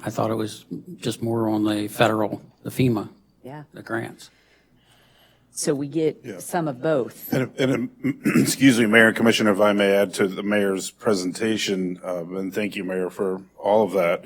thought it was just more on the federal, the FEMA, the grants. So we get some of both. And excuse me, Mayor and Commissioner, if I may add to the mayor's presentation, and thank you, Mayor, for all of that.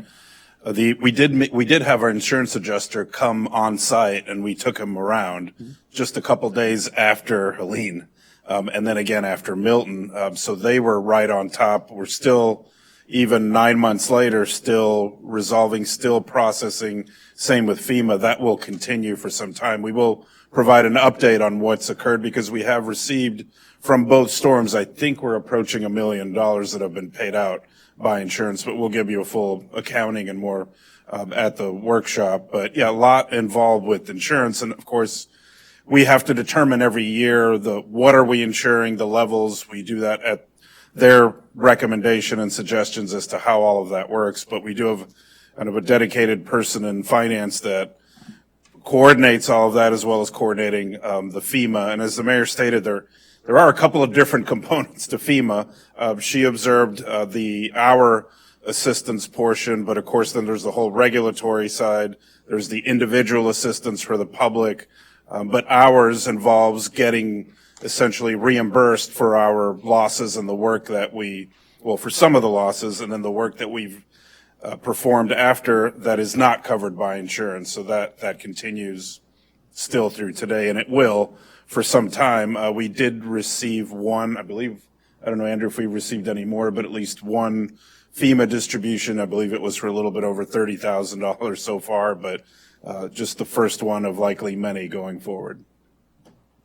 We did have our insurance adjuster come on site, and we took him around just a couple days after Helene, and then again after Milton. So they were right on top. We're still, even 9 months later, still resolving, still processing. Same with FEMA. That will continue for some time. We will provide an update on what's occurred because we have received from both storms, I think we're approaching $1 million that have been paid out by insurance, but we'll give you a full accounting and more at the workshop. But yeah, a lot involved with insurance. And of course, we have to determine every year what are we insuring, the levels. We do that at their recommendation and suggestions as to how all of that works. But we do have kind of a dedicated person in finance that coordinates all of that, as well as coordinating the FEMA. And as the mayor stated, there are a couple of different components to FEMA. She observed our assistance portion, but of course then there's the whole regulatory side. There's the individual assistance for the public, but ours involves getting essentially reimbursed for our losses and the work that for some of the losses, and then the work that we've performed after that is not covered by insurance. So that continues still through today, and it will for some time. We did receive one, I believe, I don't know, Andrew, if we received any more, but at least one FEMA distribution. I believe it was for a little bit over $30,000 so far, but just the first one of likely many going forward.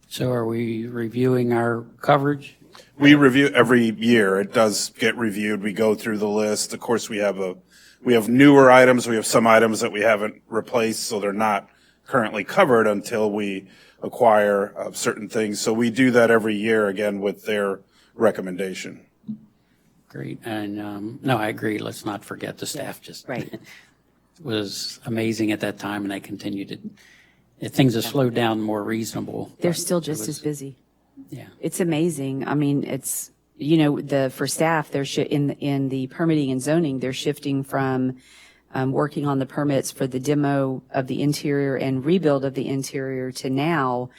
So are we reviewing our coverage? We review every year. It does get reviewed. We go through the list. Of course, we have newer items. We have some items that we haven't replaced, so they're not currently covered until we acquire certain things. So we do that every year, again, with their recommendation. Great. And, no, I agree. Let's not forget the staff just Right. was amazing at that time, and they continue to, if things have slowed down, more reasonable. They're but still it just was- as busy. Yeah. It's amazing. I mean, it's, for staff, they're in the permitting and zoning, they're shifting from working on the permits for the demo of the interior and rebuild of the interior to now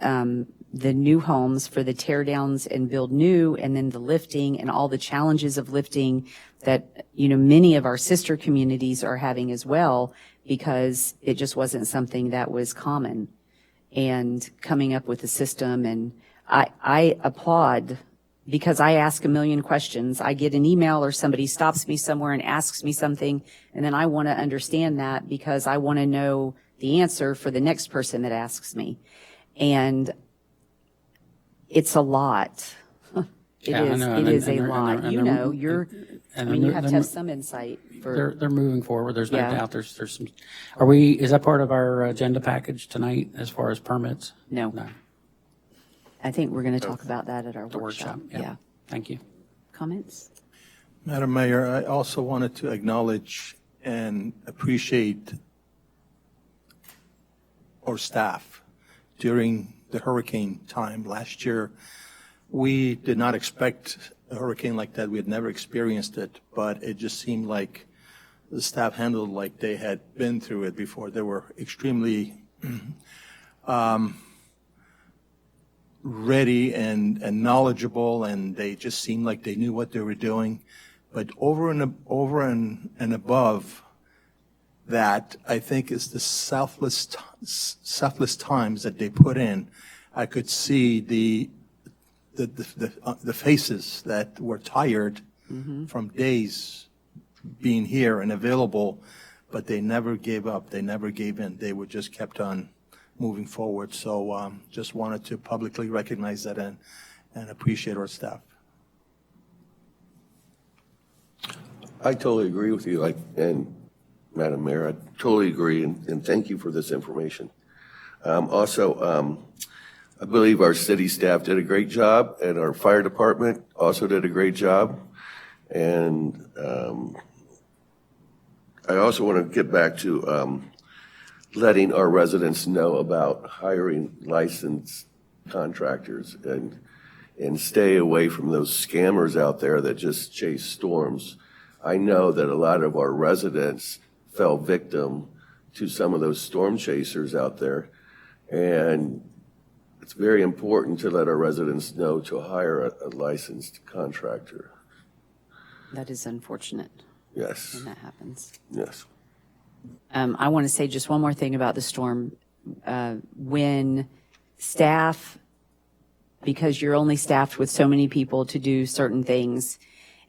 the new homes for the tear downs and build new, and then the lifting and all the challenges of lifting that, many of our sister communities are having as well, because it just wasn't something that was common. And coming up with a system, and I applaud, because I ask a million questions. I get an email or somebody stops me somewhere and asks me something, and then I want to understand that because I want to know the answer for the next person that asks me. And it's a lot. It Yeah, I is. know, It and is they're- a and lot. they're- and they're- You're. and I mean, you they're- have to have some insight for. They're moving forward. There's no Yeah. doubt. There's some, is that part of our agenda package tonight as far as permits? No. No, I think we're going to talk about that at our the workshop. Yeah. Thank you. Comments? Madam Mayor, I also wanted to acknowledge and appreciate our staff during the hurricane time last year. We did not expect a hurricane like that. We had never experienced it, but it just seemed like the staff handled it like they had been through it before. They were extremely ready and knowledgeable, and they just seemed like they knew what they were doing. But over and above that, I think is the selfless times that they put in. I could see the faces that were tired from days being here and available, but they never gave up. They never gave in. They would just kept on moving forward. So just wanted to publicly recognize that and appreciate our staff. I totally agree with you, and Madam Mayor, I totally agree, and thank you for this information. Also, I believe our city staff did a great job, and our fire department also did a great job. And I also want to get back to letting our residents know about hiring licensed contractors and stay away from those scammers out there that just chase storms. I know that a lot of our residents fell victim to some of those storm chasers out there, and it's very important to let our residents know to hire a licensed contractor. That is unfortunate Yes, when that happens. yes. I want to say just one more thing about the storm. When staff, because you're only staffed with so many people to do certain things,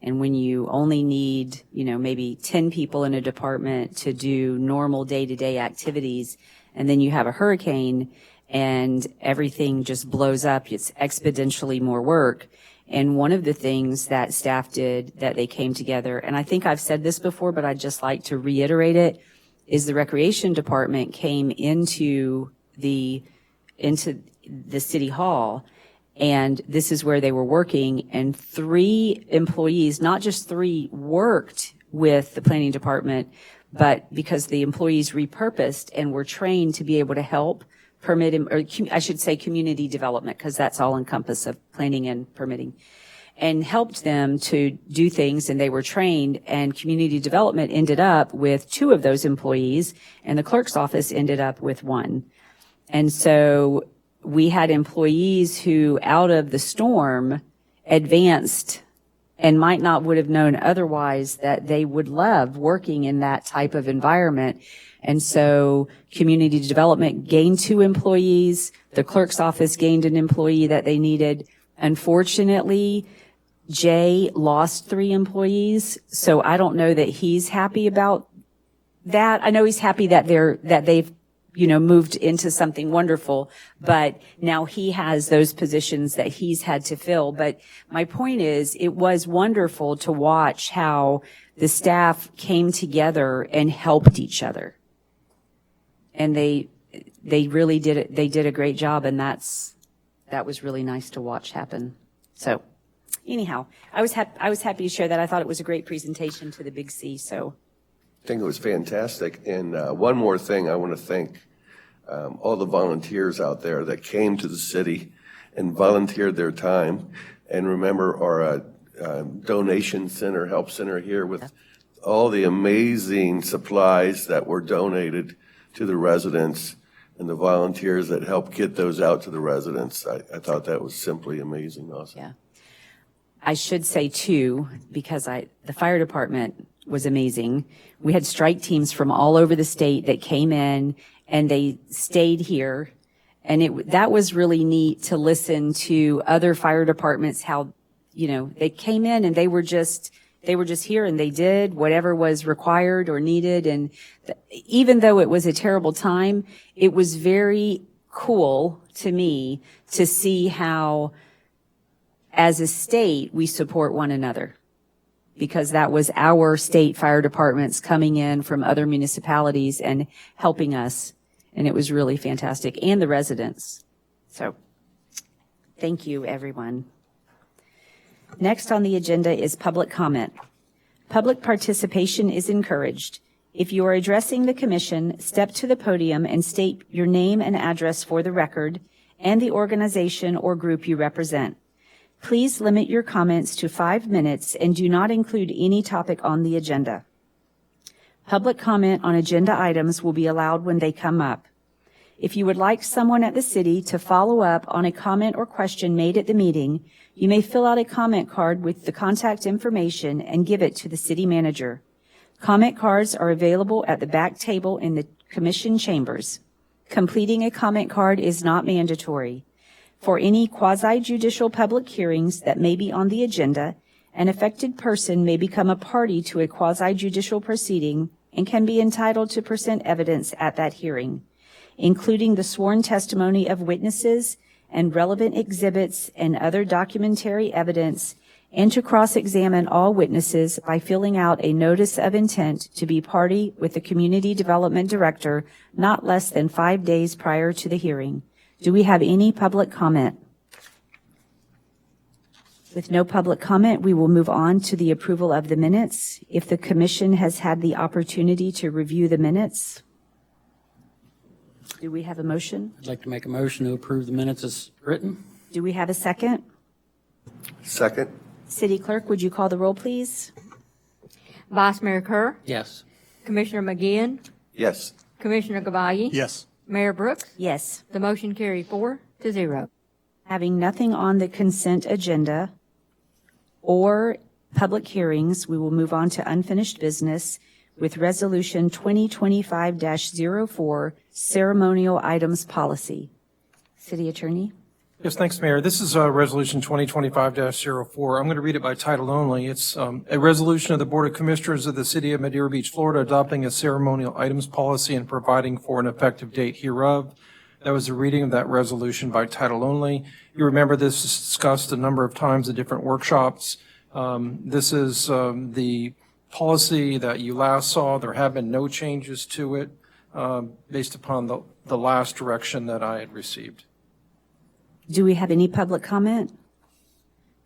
and when you only need, maybe 10 people in a department to do normal day-to-day activities, and then you have a hurricane and everything just blows up, it's exponentially more work. And one of the things that staff did that they came together, and I think I've said this before, but I'd just like to reiterate it, is the recreation department came into the city hall, and this is where they were working, and 3 employees, not just 3, worked with the planning department, but because the employees repurposed and were trained to be able to help permit, or I should say community development, because that's all encompass of planning and permitting, and helped them to do things, and they were trained, and community development ended up with 2 of those employees, and the clerk's office ended up with 1. And so we had employees who, out of the storm, advanced and might not would have known otherwise that they would love working in that type of environment. And so community development gained 2 employees. The clerk's office gained an employee that they needed. Unfortunately, Jay lost 3 employees. So I don't know that he's happy about that. I know he's happy that they've moved into something wonderful, but now he has those positions that he's had to fill. But my point is, it was wonderful to watch how the staff came together and helped each other. And they really did it. They did a great job, and that was really nice to watch happen. So anyhow, I was happy to share that. I thought it was a great presentation to the Big C. So I think it was fantastic. And one more thing, I want to thank all the volunteers out there that came to the city and volunteered their time. And remember our donation center, help center here with all the amazing supplies that were donated to the residents and the volunteers that helped get those out to the residents. I thought that was simply amazing also. yeah. I should say too, because the fire department was amazing. We had strike teams from all over the state that came in and they stayed here. And that was really neat to listen to other fire departments, how, they came in and they were just here and they did whatever was required or needed. And even though it was a terrible time, it was very cool to me to see how, as a state, we support one another, because that was our state fire departments coming in from other municipalities and helping us. And it was really fantastic, and the residents. So thank you, everyone. Next on the agenda is public comment. Public participation is encouraged. If you are addressing the commission, step to the podium and state your name and address for the record and the organization or group you represent. Please limit your comments to 5 minutes and do not include any topic on the agenda. Public comment on agenda items will be allowed when they come up. If you would like someone at the city to follow up on a comment or question made at the meeting, you may fill out a comment card with the contact information and give it to the city manager. Comment cards are available at the back table in the commission chambers. Completing a comment card is not mandatory. For any quasi-judicial public hearings that may be on the agenda, an affected person may become a party to a quasi-judicial proceeding and can be entitled to present evidence at that hearing, including the sworn testimony of witnesses and relevant exhibits and other documentary evidence, and to cross-examine all witnesses by filling out a notice of intent to be party with the Community Development Director not less than 5 days prior to the hearing. Do we have any public comment? With no public comment, we will move on to the approval of the minutes. If the commission has had the opportunity to review the minutes, do we have a motion? I'd like to make a motion to approve the minutes as written. Do we have a second? Second? City Clerk, would you call the roll, please? Vice Mayor Kerr, Yes. Commissioner McGinn, Yes. Commissioner Gavayi, Yes. Mayor Brooks. Yes. The motion carried 4-0. Having nothing on the consent agenda or public hearings, we will move on to unfinished business with Resolution 2025-04, Ceremonial Items Policy. City Attorney? Yes, thanks, Mayor. This is Resolution 2025-04. I'm going to read it by title only. It's a resolution of the Board of Commissioners of the City of Madeira Beach, Florida, adopting a ceremonial items policy and providing for an effective date hereof. That was a reading of that resolution by title only. You remember this is discussed a number of times at different workshops. This is the policy that you last saw. There have been no changes to it based upon the last direction that I had received. Do we have any public comment?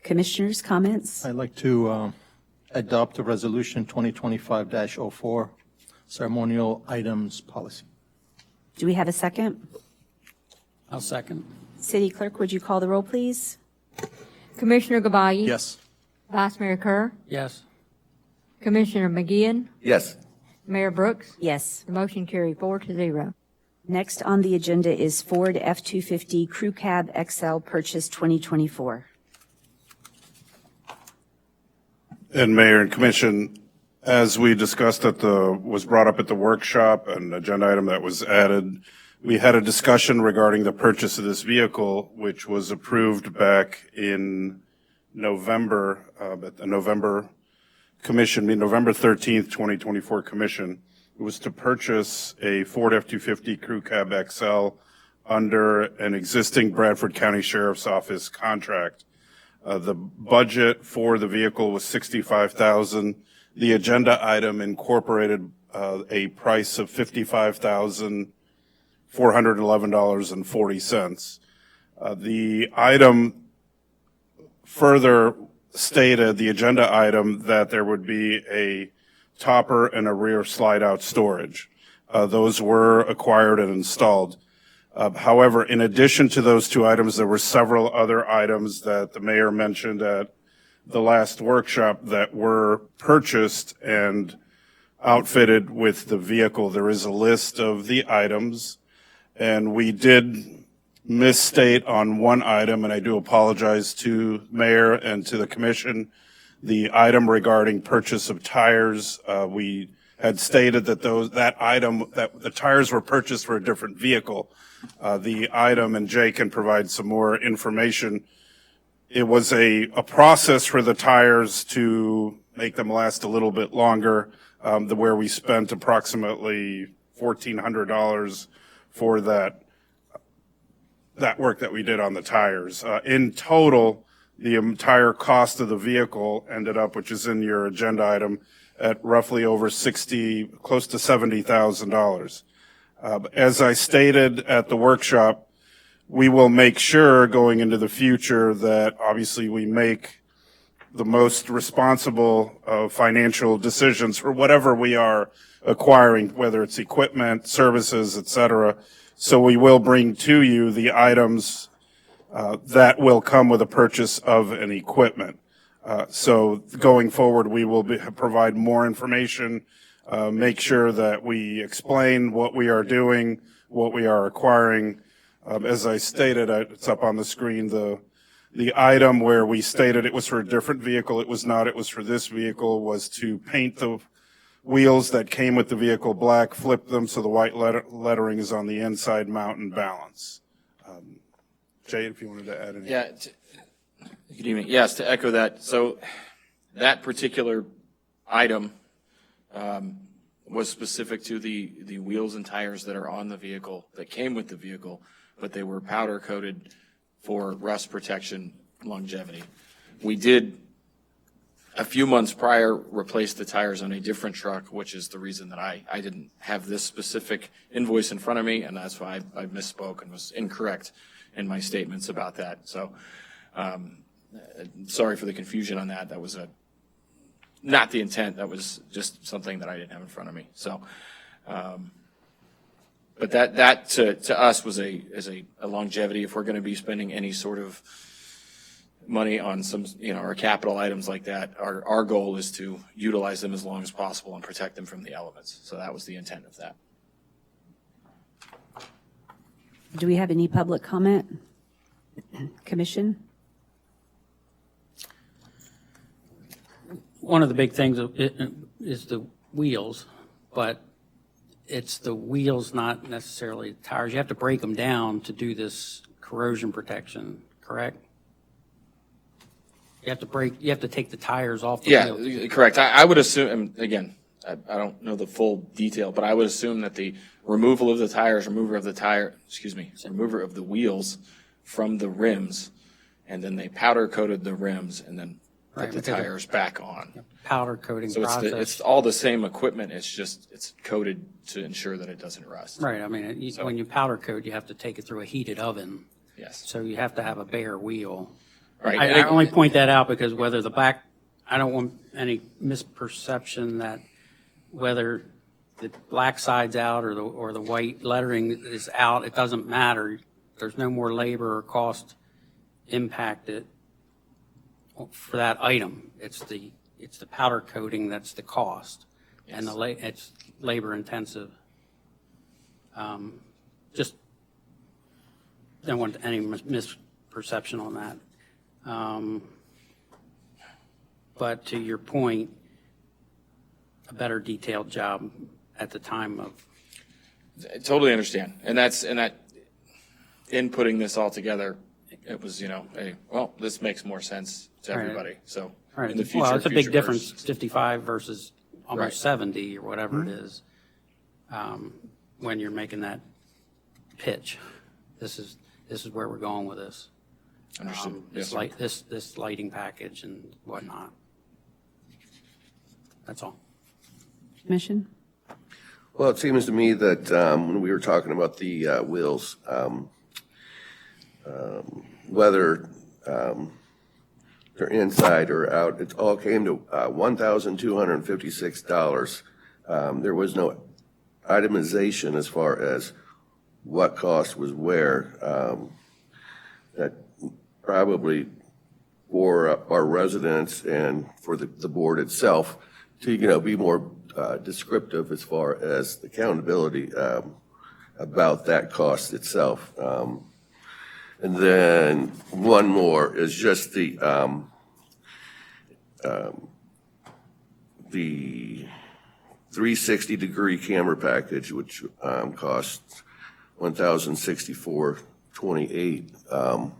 Commissioners' comments? I'd like to adopt the resolution 2025-04, ceremonial items policy. Do we have a second? I'll second. City Clerk, would you call the roll, please? Commissioner Gavayi. Yes. Vice Mayor Kerr, Yes. Commissioner McGinn, Yes. Mayor Brooks. Yes. The motion carried 4-0. Next on the agenda is Ford F-250 Crew Cab XL Purchase 2024. And Mayor and Commission, as we discussed was brought up at the workshop, an agenda item that was added, we had a discussion regarding the purchase of this vehicle, which was approved back in November, at the November commission, November 13th, 2024 commission. It was to purchase a Ford F-250 Crew Cab XL under an existing Bradford County Sheriff's Office contract. The budget for the vehicle was $65,000. The agenda item incorporated a price of $55,000 $411.40. The item further stated, the agenda item, that there would be a topper and a rear slide-out storage. Those were acquired and installed. However, in addition to those two items, there were several other items that the mayor mentioned at the last workshop that were purchased and outfitted with the vehicle. There is a list of the items, and we did misstate on one item, and I do apologize to Mayor and to the commission. The item regarding purchase of tires, we had stated that the tires were purchased for a different vehicle. The item, and Jay can provide some more information, it was a process for the tires to make them last a little bit longer, where we spent approximately $1,400 for that work that we did on the tires. In total, the entire cost of the vehicle ended up, which is in your agenda item, at roughly over close to $70,000. As I stated at the workshop, we will make sure going into the future that obviously we make the most responsible financial decisions for whatever we are acquiring, whether it's equipment, services, et cetera. So we will bring to you the items that will come with a purchase of an equipment. So going forward, we will provide more information, make sure that we explain what we are doing, what we are acquiring. As I stated, it's up on the screen, the item where we stated it was for a different vehicle, it was not, it was for this vehicle, was to paint the wheels that came with the vehicle black, flip them so the white lettering is on the inside, mount and balance. Jay, if you wanted to add anything. Yeah, good evening. Yes, to echo that. So that particular item was specific to the wheels and tires that are on the vehicle, that came with the vehicle, but they were powder coated for rust protection, longevity. We did, a few months prior, replace the tires on a different truck, which is the reason that I didn't have this specific invoice in front of me, and that's why I misspoke and was incorrect in my statements about that. So sorry for the confusion on that. That was not the intent. That was just something that I didn't have in front of me. So, but that to us was a longevity. If we're going to be spending any sort of money on some, our capital items like that, our goal is to utilize them as long as possible and protect them from the elements. So that was the intent of that. Do we have any public comment? Commission? One of the big things is the wheels, but it's the wheels, not necessarily the tires. You have to break them down to do this corrosion protection, correct? You have to take the tires off the wheels. Yeah, correct. I would assume, and again, I don't know the full detail, but I would assume that the removal of the tires, remover of the wheels from the rims, and then they powder coated the rims and then put the tires back on. Powder coating So process. it's all the same equipment. It's coated to ensure that it doesn't rust. Right. I mean, when you powder coat, you have to take it through a heated oven. Yes. So you have to have a bare wheel. Right. I only point that out because whether I don't want any misperception that whether the black side's out or the white lettering is out, it doesn't matter. There's no more labor or cost impacted for that item. It's the powder coating that's the cost, yes. And it's labor intensive. Just don't want any misperception on that. But to your point, a better detailed job at the time of. I totally understand, and that in putting this all together, it was this makes more sense to everybody. So in the future, it's a big difference, versions. 55 versus almost Right. 70 or whatever it is, when you're making that pitch. This is where we're going with this. Understood. Yes, sir. This lighting package and whatnot. That's all. Commission? Well, it seems to me that when we were talking about the wheels, whether they're inside or out, it all came to $1,256. There was no itemization as far as what cost was where. That probably for our residents and for the board itself to, be more descriptive as far as accountability about that cost itself. And then one more is just the 360-degree camera package, which costs $1,064.28.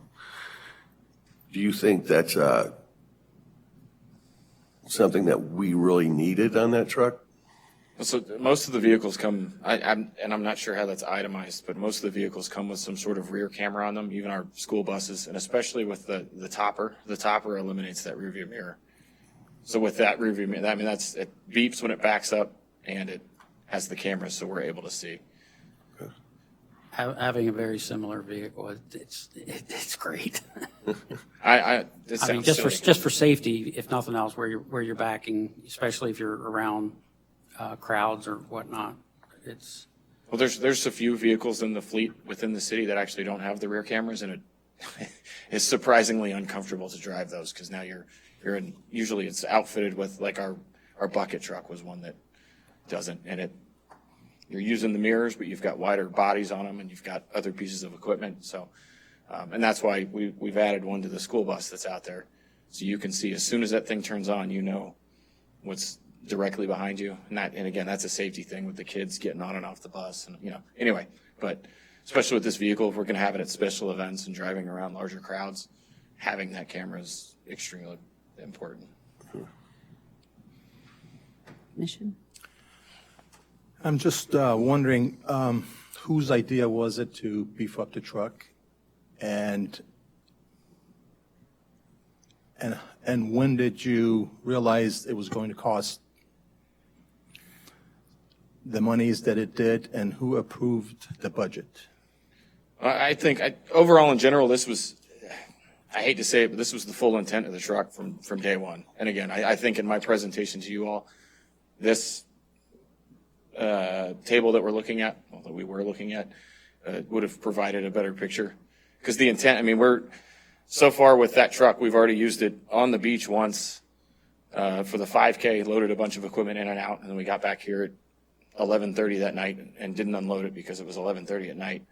Do you think that's something that we really needed on that truck? So most of the vehicles come, and I'm not sure how that's itemized, but most of the vehicles come with some sort of rear camera on them, even our school buses, and especially with the topper. The topper eliminates that rear view mirror. So with that rear view mirror, it beeps when it backs up, and it has the camera, so we're able to see. Having a very similar vehicle, it's great. It sounds silly. just for safety, if nothing else, where you're backing, especially if you're around crowds or whatnot. Well, there's a few vehicles in the fleet within the city that actually don't have the rear cameras, and it's surprisingly uncomfortable to drive those because now you're in. Usually, it's outfitted with like our bucket truck was one that doesn't, and you're using the mirrors, but you've got wider bodies on them, and you've got other pieces of equipment. So, and that's why we've added one to the school bus that's out there, so you can see as soon as that thing turns on, you know what's directly behind you. And again, that's a safety thing with the kids getting on and off the bus. And, anyway, but especially with this vehicle, if we're going to have it at special events and driving around larger crowds, having that camera is extremely important. Mission? I'm just wondering, whose idea was it to beef up the truck? And when did you realize it was going to cost the monies that it did, and who approved the budget? I think overall in general, this was, I hate to say it, but this was the full intent of the truck from day one. And again, I think in my presentation to you all, this table that we're looking at, well, that we were looking at, would have provided a better picture. Because the intent, so far with that truck, we've already used it on the beach once for the 5K, loaded a bunch of equipment in and out, and then we got back here at 11:30 that night and didn't unload it because it was 11:30 at night.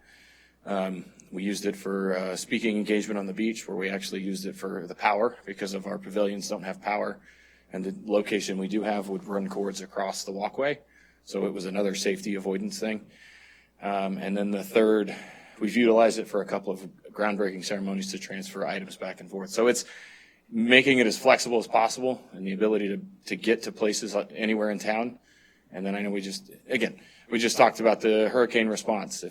We used it for speaking engagement on the beach, where we actually used it for the power because of our pavilions don't have power, and the location we do have would run cords across the walkway. So it was another safety avoidance thing. And then the third, we've utilized it for a couple of groundbreaking ceremonies to transfer items back and forth. So it's making it as flexible as possible and the ability to get to places anywhere in town. And then I know we just talked about the hurricane response.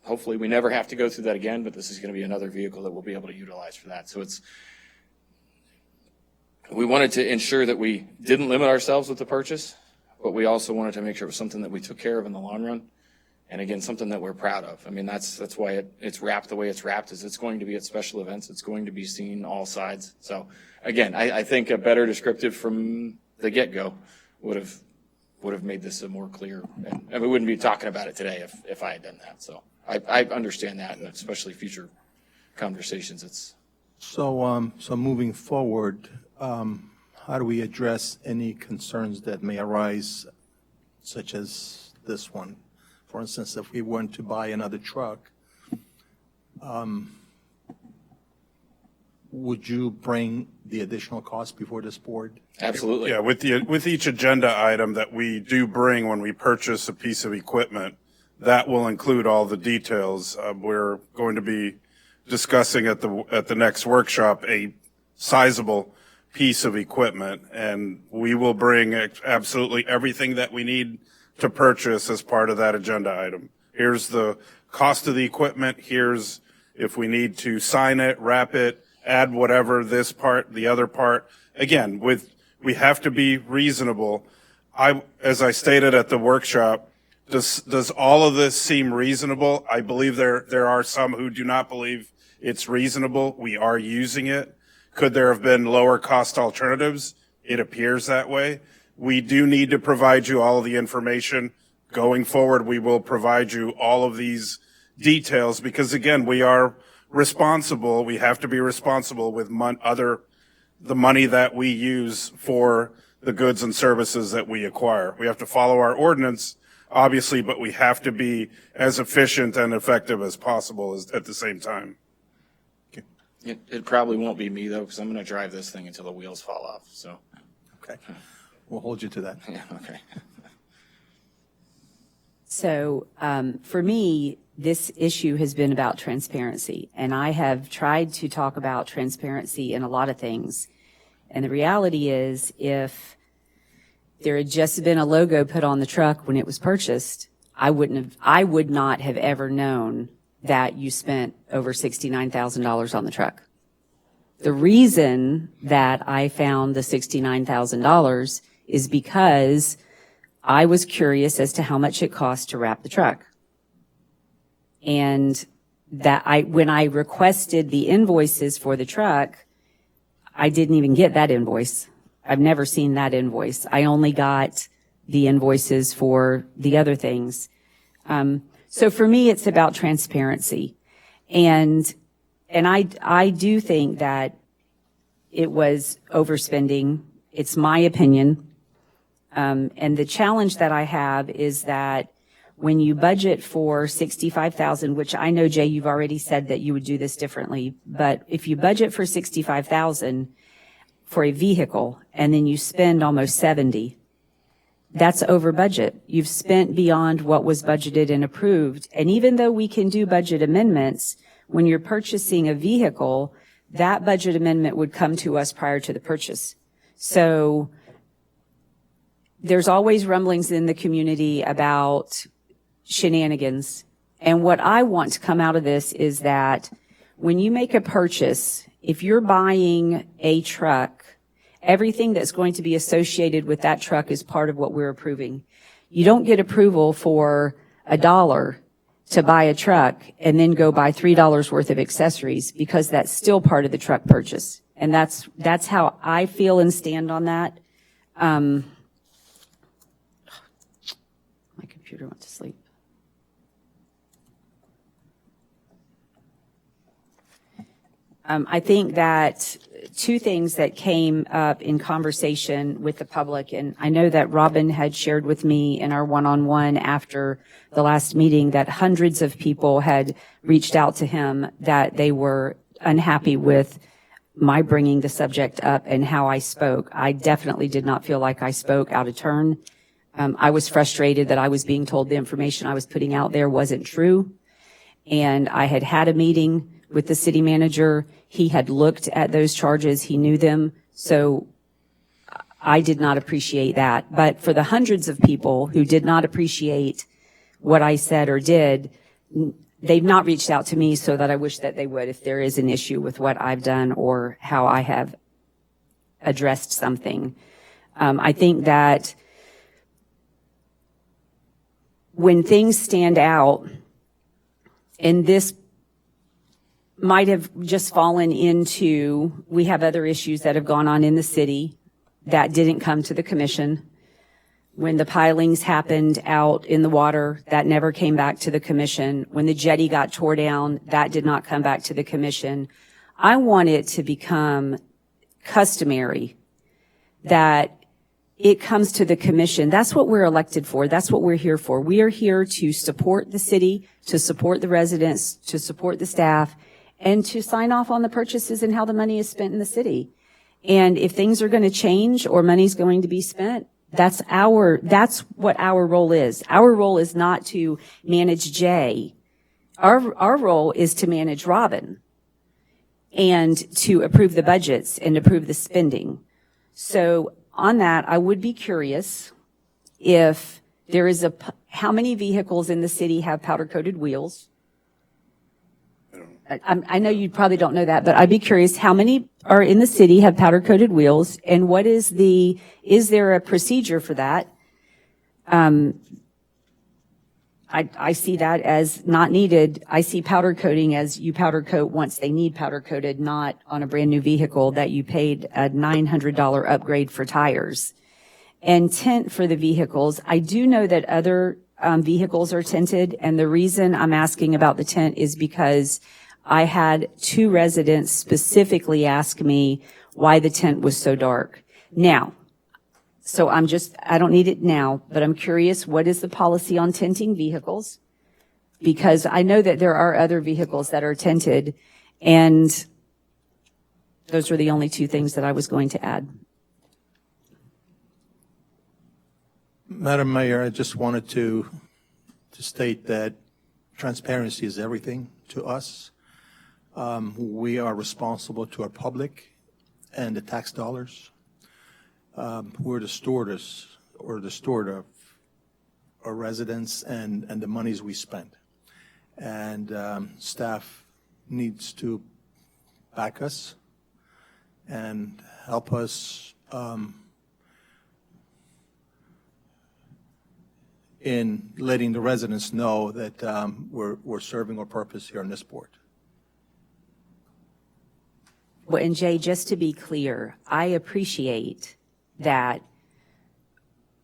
Hopefully we never have to go through that again, but this is going to be another vehicle that we'll be able to utilize for that. So we wanted to ensure that we didn't limit ourselves with the purchase, but we also wanted to make sure it was something that we took care of in the long run. And again, something that we're proud of. That's why it's wrapped the way it's wrapped, is it's going to be at special events. It's going to be seen all sides. So again, I think a better descriptive from the get-go would have made this a more clear, and we wouldn't be talking about it today if I had done that. So I understand that, and especially future conversations. So moving forward, how do we address any concerns that may arise, such as this one? For instance, if we weren't to buy another truck, would you bring the additional cost before this board? Absolutely. Yeah, with each agenda item that we do bring when we purchase a piece of equipment, that will include all the details. We're going to be discussing at the next workshop a sizable piece of equipment, and we will bring absolutely everything that we need to purchase as part of that agenda item. Here's the cost of the equipment. Here's if we need to sign it, wrap it, add whatever, this part, the other part. Again, we have to be reasonable. As I stated at the workshop, Does all of this seem reasonable? I believe there are some who do not believe it's reasonable. We are using it. Could there have been lower cost alternatives? It appears that way. We do need to provide you all of the information. Going forward, we will provide you all of these details because, again, we are responsible. We have to be responsible with the money that we use for the goods and services that we acquire. We have to follow our ordinance, obviously, but we have to be as efficient and effective as possible at the same time. It probably won't be me, though, because I'm going to drive this thing until the wheels fall off, so. Okay. We'll hold you to that. Yeah, okay. So for me, this issue has been about transparency, and I have tried to talk about transparency in a lot of things. And the reality is, if there had just been a logo put on the truck when it was purchased, I would not have ever known that you spent over $69,000 on the truck. The reason that I found the $69,000 is because I was curious as to how much it cost to wrap the truck. And when I requested the invoices for the truck, I didn't even get that invoice. I've never seen that invoice. I only got the invoices for the other things. So for me, it's about transparency. And I do think that it was overspending. It's my opinion. And the challenge that I have is that when you budget for $65,000, which I know, Jay, you've already said that you would do this differently, but if you budget for $65,000 for a vehicle and then you spend almost $70,000, that's over budget. You've spent beyond what was budgeted and approved. And even though we can do budget amendments, when you're purchasing a vehicle, that budget amendment would come to us prior to the purchase. So there's always rumblings in the community about shenanigans. And what I want to come out of this is that when you make a purchase, if you're buying a truck, everything that's going to be associated with that truck is part of what we're approving. You don't get approval for $1 to buy a truck and then go buy $3 worth of accessories, because that's still part of the truck purchase. And that's how I feel and stand on that. My computer went to sleep. I think that two things that came up in conversation with the public, and I know that Robin had shared with me in our one-on-one after the last meeting that hundreds of people had reached out to him that they were unhappy with my bringing the subject up and how I spoke. I definitely did not feel like I spoke out of turn. I was frustrated that I was being told the information I was putting out there wasn't true. And I had a meeting with the city manager. He had looked at those charges. He knew them. So I did not appreciate that. But for the hundreds of people who did not appreciate what I said or did, they've not reached out to me, so that I wish that they would if there is an issue with what I've done or how I have addressed something. I think that when things stand out, and this might have just fallen into, we have other issues that have gone on in the city that didn't come to the commission. When the pilings happened out in the water, that never came back to the commission. When the jetty got tore down, that did not come back to the commission. I want it to become customary that it comes to the commission. That's what we're elected for. That's what we're here for. We are here to support the city, to support the residents, to support the staff, and to sign off on the purchases and how the money is spent in the city. And if things are going to change or money's going to be spent, that's what our role is. Our role is not to manage Jay. Our role is to manage Robin and to approve the budgets and approve the spending. So on that, I would be curious if there is how many vehicles in the city have powder-coated wheels? I know you probably don't know that, but I'd be curious how many are in the city have powder-coated wheels, and is there a procedure for that? I see that as not needed. I see powder coating as you powder coat once they need powder coated, not on a brand new vehicle that you paid a $900 upgrade for tires. And tint for the vehicles. I do know that other vehicles are tinted, and the reason I'm asking about the tint is because I had 2 residents specifically ask me why the tint was so dark. Now, so I don't need it now, but I'm curious, what is the policy on tinting vehicles? Because I know that there are other vehicles that are tinted, and those were the only 2 things that I was going to add. Madam Mayor, I just wanted to state that transparency is everything to us. We are responsible to our public and the tax dollars. We're the steward of our residents and the monies we spend. And staff needs to back us and help us in letting the residents know that we're serving our purpose here on this board. Well, and Jay, just to be clear, I appreciate that.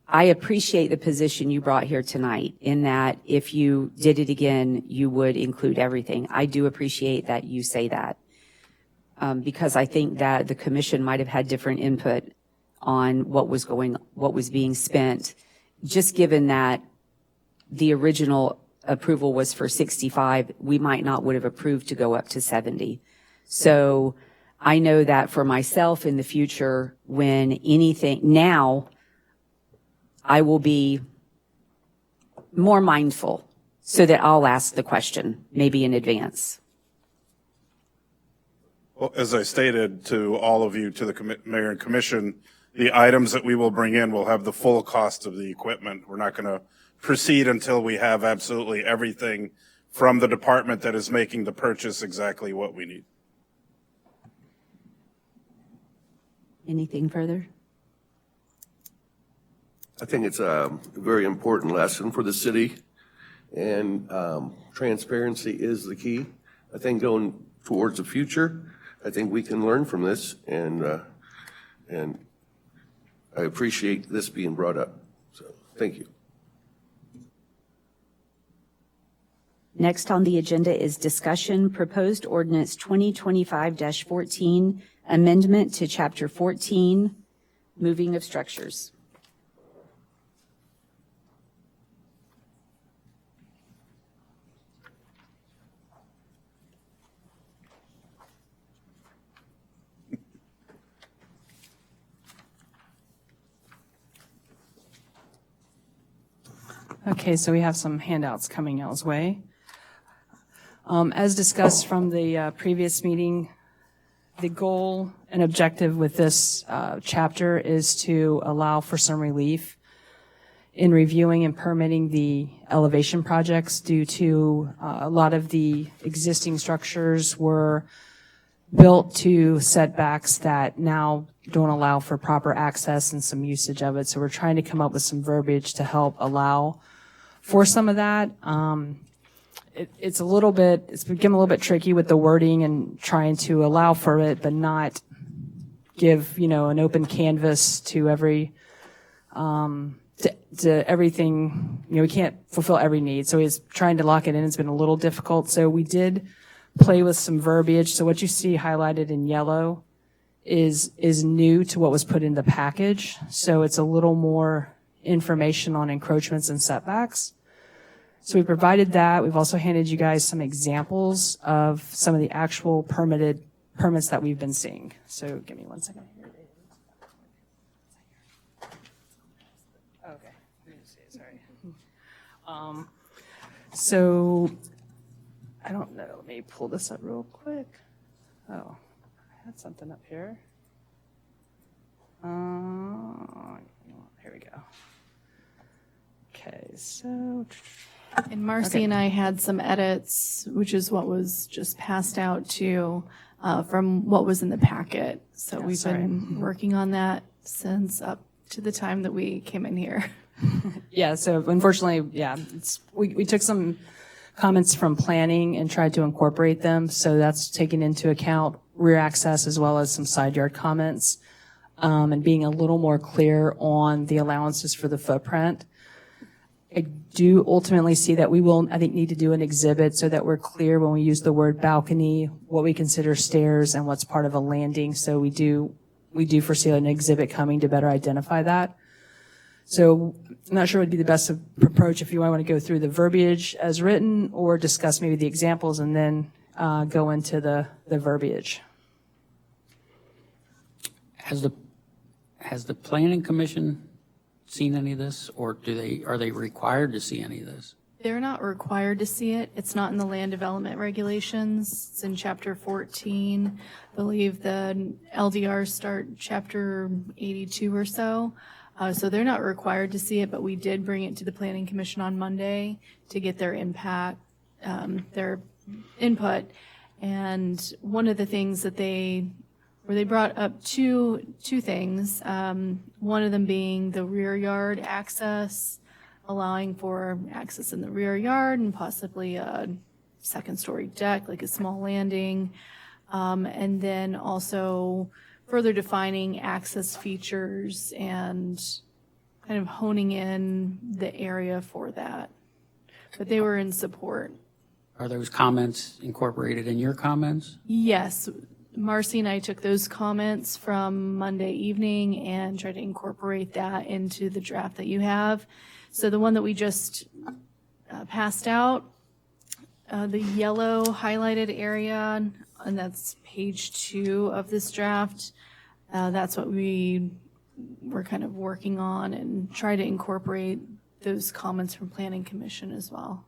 I appreciate the position you brought here tonight in that if you did it again, you would include everything. I do appreciate that you say that because I think that the commission might have had different input on what was being spent, just given that the original approval was for 65, we might not would have approved to go up to 70. So I know that for myself in the future, when anything, now I will be more mindful so that I'll ask the question, maybe in advance. Well, as I stated to all of you, to the mayor and commission, the items that we will bring in will have the full cost of the equipment. We're not going to proceed until we have absolutely everything from the department that is making the purchase exactly what we need. Anything further? I think it's a very important lesson for the city, and transparency is the key. I think going towards the future, I think we can learn from this, and I appreciate this being brought up. So, thank you. Next on the agenda is discussion proposed ordinance 2025-14, amendment to chapter 14, moving of structures. Okay, so we have some handouts coming y'all's way. As discussed from the previous meeting, the goal and objective with this chapter is to allow for some relief in reviewing and permitting the elevation projects due to a lot of the existing structures were built to setbacks that now don't allow for proper access and some usage of it. So we're trying to come up with some verbiage to help allow for some of that. It's become a little bit tricky with the wording and trying to allow for it, but not give, an open canvas to every, to everything. We can't fulfill every need. So he's trying to lock it in. It's been a little difficult. So we did play with some verbiage. So what you see highlighted in yellow is new to what was put in the package. So it's a little more information on encroachments and setbacks. So we provided that. We've also handed you guys some examples of some of the actual permits that we've been seeing. So give me 1 second here. Okay. Sorry. So I don't know. Let me pull this up real quick. Oh, I had something up here. Here we go. Okay, so. And Marcy and I had some edits, which is what was just passed out to from what was in the packet. So we've been working on that since up to the time that we came in here. Yeah, so unfortunately, yeah, we took some comments from planning and tried to incorporate them. So that's taking into account rear access as well as some side yard comments, and being a little more clear on the allowances for the footprint. I do ultimately see that we will, I think, need to do an exhibit so that we're clear when we use the word balcony, what we consider stairs and what's part of a landing. So we do foresee an exhibit coming to better identify that. So I'm not sure what would be the best approach if you want to go through the verbiage as written or discuss maybe the examples and then go into the verbiage. Has the planning commission seen any of this, or are they required to see any of this? They're not required to see it. It's not in the land development regulations. It's in chapter 14. I believe the LDRs start chapter 82 or so. So they're not required to see it, but we did bring it to the planning commission on Monday to get their their input. And one of the things that they brought up two things. One of them being the rear yard access, allowing for access in the rear yard and possibly a second story deck, like a small landing. And then also further defining access features and kind of honing in the area for that. But they were in support. Are those comments incorporated in your comments? Yes. Marcy and I took those comments from Monday evening and tried to incorporate that into the draft that you have. So the one that we just passed out, the yellow highlighted area, and that's page 2 of this draft, that's what we were kind of working on and try to incorporate those comments from Planning Commission as well.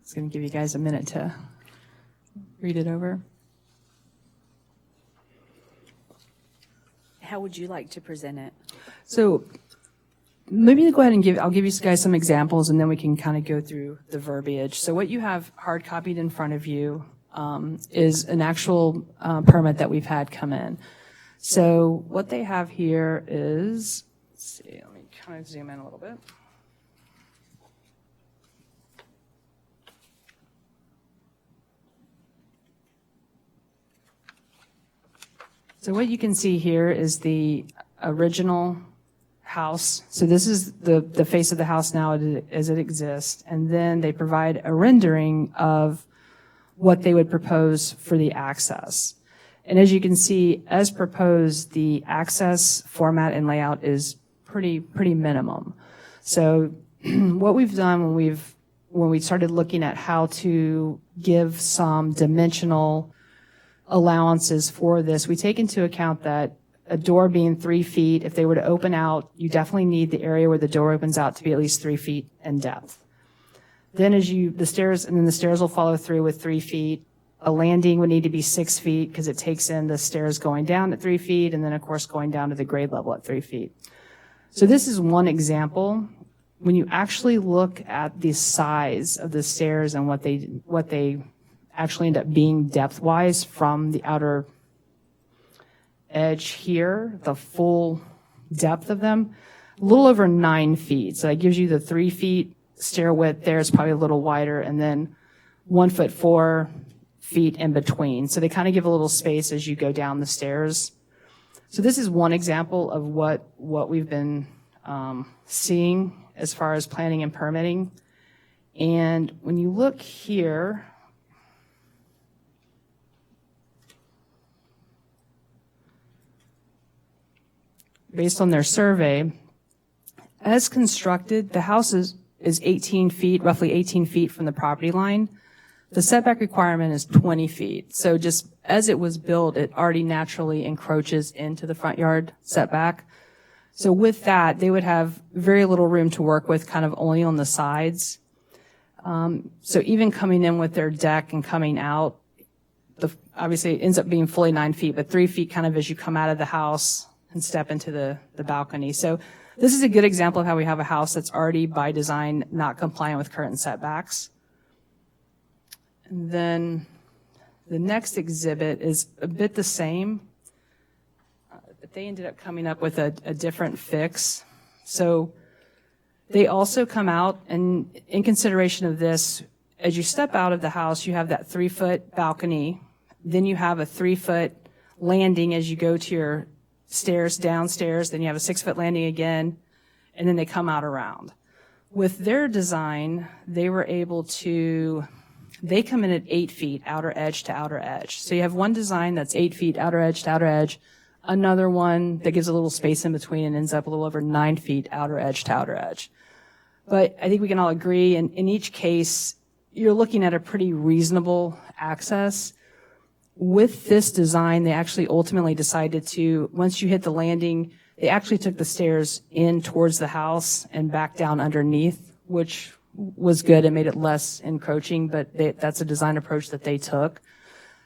It's going to give you guys a minute to read it over. How would you like to present it? So maybe go ahead and I'll give you guys some examples and then we can kind of go through the verbiage. So what you have hard copied in front of you is an actual permit that we've had come in. So what they have here is, let's see, let me kind of zoom in a little bit. So what you can see here is the original house. So this is the face of the house now as it exists. And then they provide a rendering of what they would propose for the access. And as you can see, as proposed, the access format and layout is pretty minimum. So what we've done when we started looking at how to give some dimensional allowances for this, we take into account that a door being 3 feet, if they were to open out, you definitely need the area where the door opens out to be at least 3 feet in depth. Then the stairs will follow through with 3 feet. A landing would need to be 6 feet because it takes in the stairs going down at 3 feet and then of course going down to the grade level at 3 feet. So this is one example. When you actually look at the size of the stairs and what they actually end up being depth-wise from the outer edge here, the full depth of them, a little over 9 feet. So that gives you the 3 feet stair width there. It's probably a little wider, and then 1 foot 4 feet in between. So they kind of give a little space as you go down the stairs. So this is one example of what we've been seeing as far as planning and permitting. And when you look here, based on their survey, as constructed, the house is 18 feet, roughly 18 feet from the property line. The setback requirement is 20 feet. So just as it was built, it already naturally encroaches into the front yard setback. So with that, they would have very little room to work with, kind of only on the sides. So even coming in with their deck and coming out, obviously it ends up being fully 9 feet, but 3 feet kind of as you come out of the house and step into the balcony. So this is a good example of how we have a house that's already by design not compliant with current setbacks. And then The next exhibit is a bit the same, but they ended up coming up with a different fix. So they also come out, and in consideration of this, as you step out of the house, you have that 3-foot balcony. Then you have a 3-foot landing as you go to your stairs downstairs. Then you have a 6-foot landing again, and then they come out around. With their design, they were able to, they come in at 8 feet, outer edge to outer edge. So you have one design that's 8 feet, outer edge to outer edge, another one that gives a little space in between and ends up a little over 9 feet, outer edge to outer edge. But I think we can all agree, in each case, you're looking at a pretty reasonable access. With this design, they actually ultimately decided to, once you hit the landing, they actually took the stairs in towards the house and back down underneath, which was good and made it less encroaching, but that's a design approach that they took.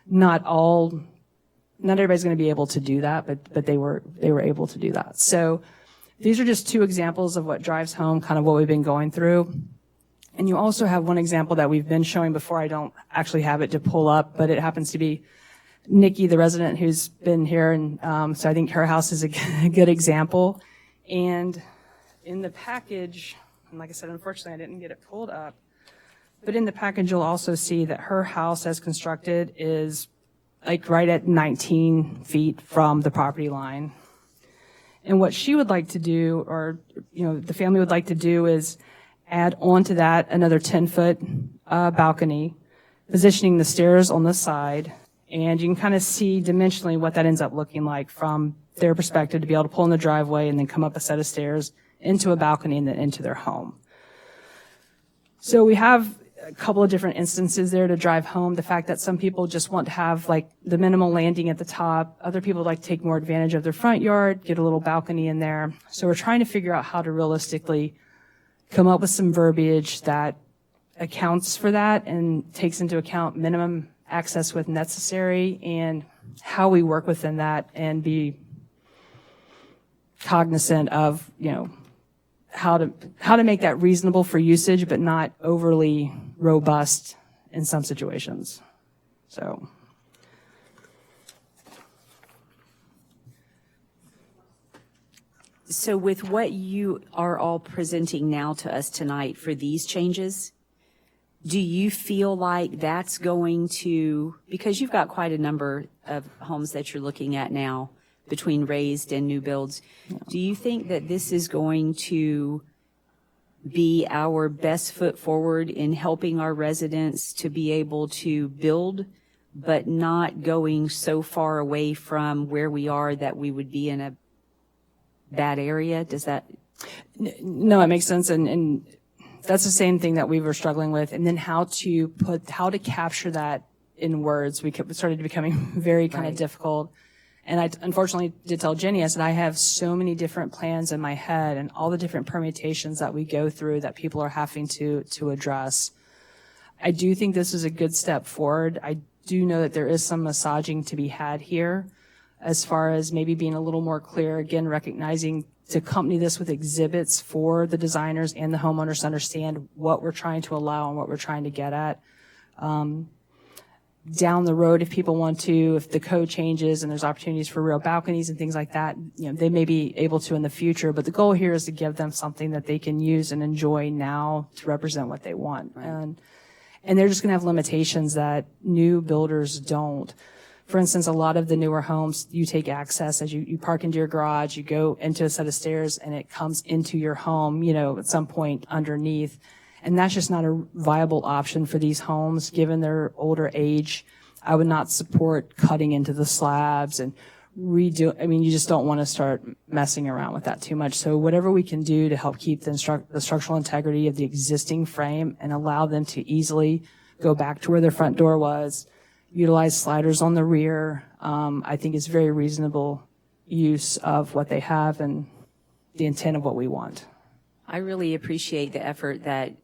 Not everybody's going to be able to do that, but they were able to do that. So these are just 2 examples of what drives home kind of what we've been going through. And you also have one example that we've been showing before. I don't actually have it to pull up, but it happens to be Nikki, the resident who's been here, and so I think her house is a good example. And in the package, and like I said, unfortunately, I didn't get it pulled up, but in the package, you'll also see that her house as constructed is like right at 19 feet from the property line. And what she would like to do, or, the family would like to do, is add onto that another 10-foot balcony, positioning the stairs on the side. And you can kind of see dimensionally what that ends up looking like from their perspective, to be able to pull in the driveway and then come up a set of stairs into a balcony and then into their home. So we have a couple of different instances there to drive home the fact that some people just want to have like the minimal landing at the top. Other people like to take more advantage of their front yard, get a little balcony in there. So we're trying to figure out how to realistically come up with some verbiage that accounts for that and takes into account minimum access with necessary, and how we work within that and be cognizant of, how to make that reasonable for usage, but not overly robust in some situations. So. So with what you are all presenting now to us tonight for these changes, do you feel like that's going to, because you've got quite a number of homes that you're looking at now between raised and new builds, do you think that this is going to be our best foot forward in helping our residents to be able to build, but not going so far away from where we are that we would be in a bad area? Does that? No, it makes sense. And that's the same thing that we were struggling with. And then how to capture that in words, started becoming very kind of difficult. And I unfortunately did tell Jenny, I said, I have so many different plans in my head and all the different permutations that we go through that people are having to address. I do think this is a good step forward. I do know that there is some massaging to be had here as far as maybe being a little more clear, again, recognizing to accompany this with exhibits for the designers and the homeowners to understand what we're trying to allow and what we're trying to get at. Down the road, if people want to, if the code changes and there's opportunities for real balconies and things like that, they may be able to in the future. But the goal here is to give them something that they can use and enjoy now to represent what they want. Right. And they're just going to have limitations that new builders don't. For instance, a lot of the newer homes, you take access as you park into your garage, you go into a set of stairs, and it comes into your home, at some point underneath. And that's just not a viable option for these homes, given their older age. I would not support cutting into the slabs and you just don't want to start messing around with that too much. So whatever we can do to help keep the structural integrity of the existing frame and allow them to easily go back to where their front door was, utilize sliders on the rear, I think is very reasonable use of what they have and the intent of what we want. I really appreciate the effort that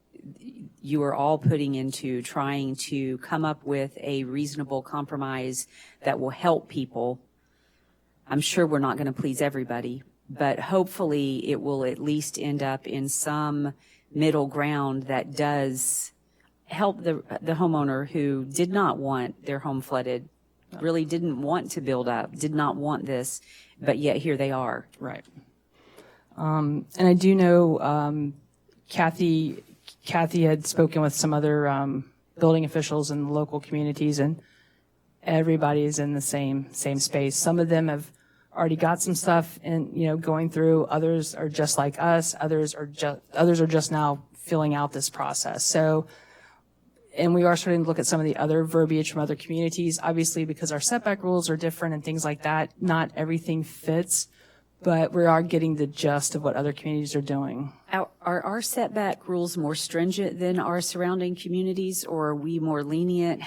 you are all putting into trying to come up with a reasonable compromise that will help people. I'm sure we're not going to please everybody, but hopefully it will at least end up in some middle ground that does help the homeowner who did not want their home flooded, really didn't want to build up, did not want this, but yet here they are. Right. And I do know Kathy had spoken with some other building officials in the local communities, and everybody is in the same space. Some of them have already got some stuff and, going through. Others are just like us. Others are just now filling out this process. So, and we are starting to look at some of the other verbiage from other communities, obviously, because our setback rules are different and things like that. Not everything fits, but we are getting the gist of what other communities are doing. Are our setback rules more stringent than our surrounding communities, or are we more lenient?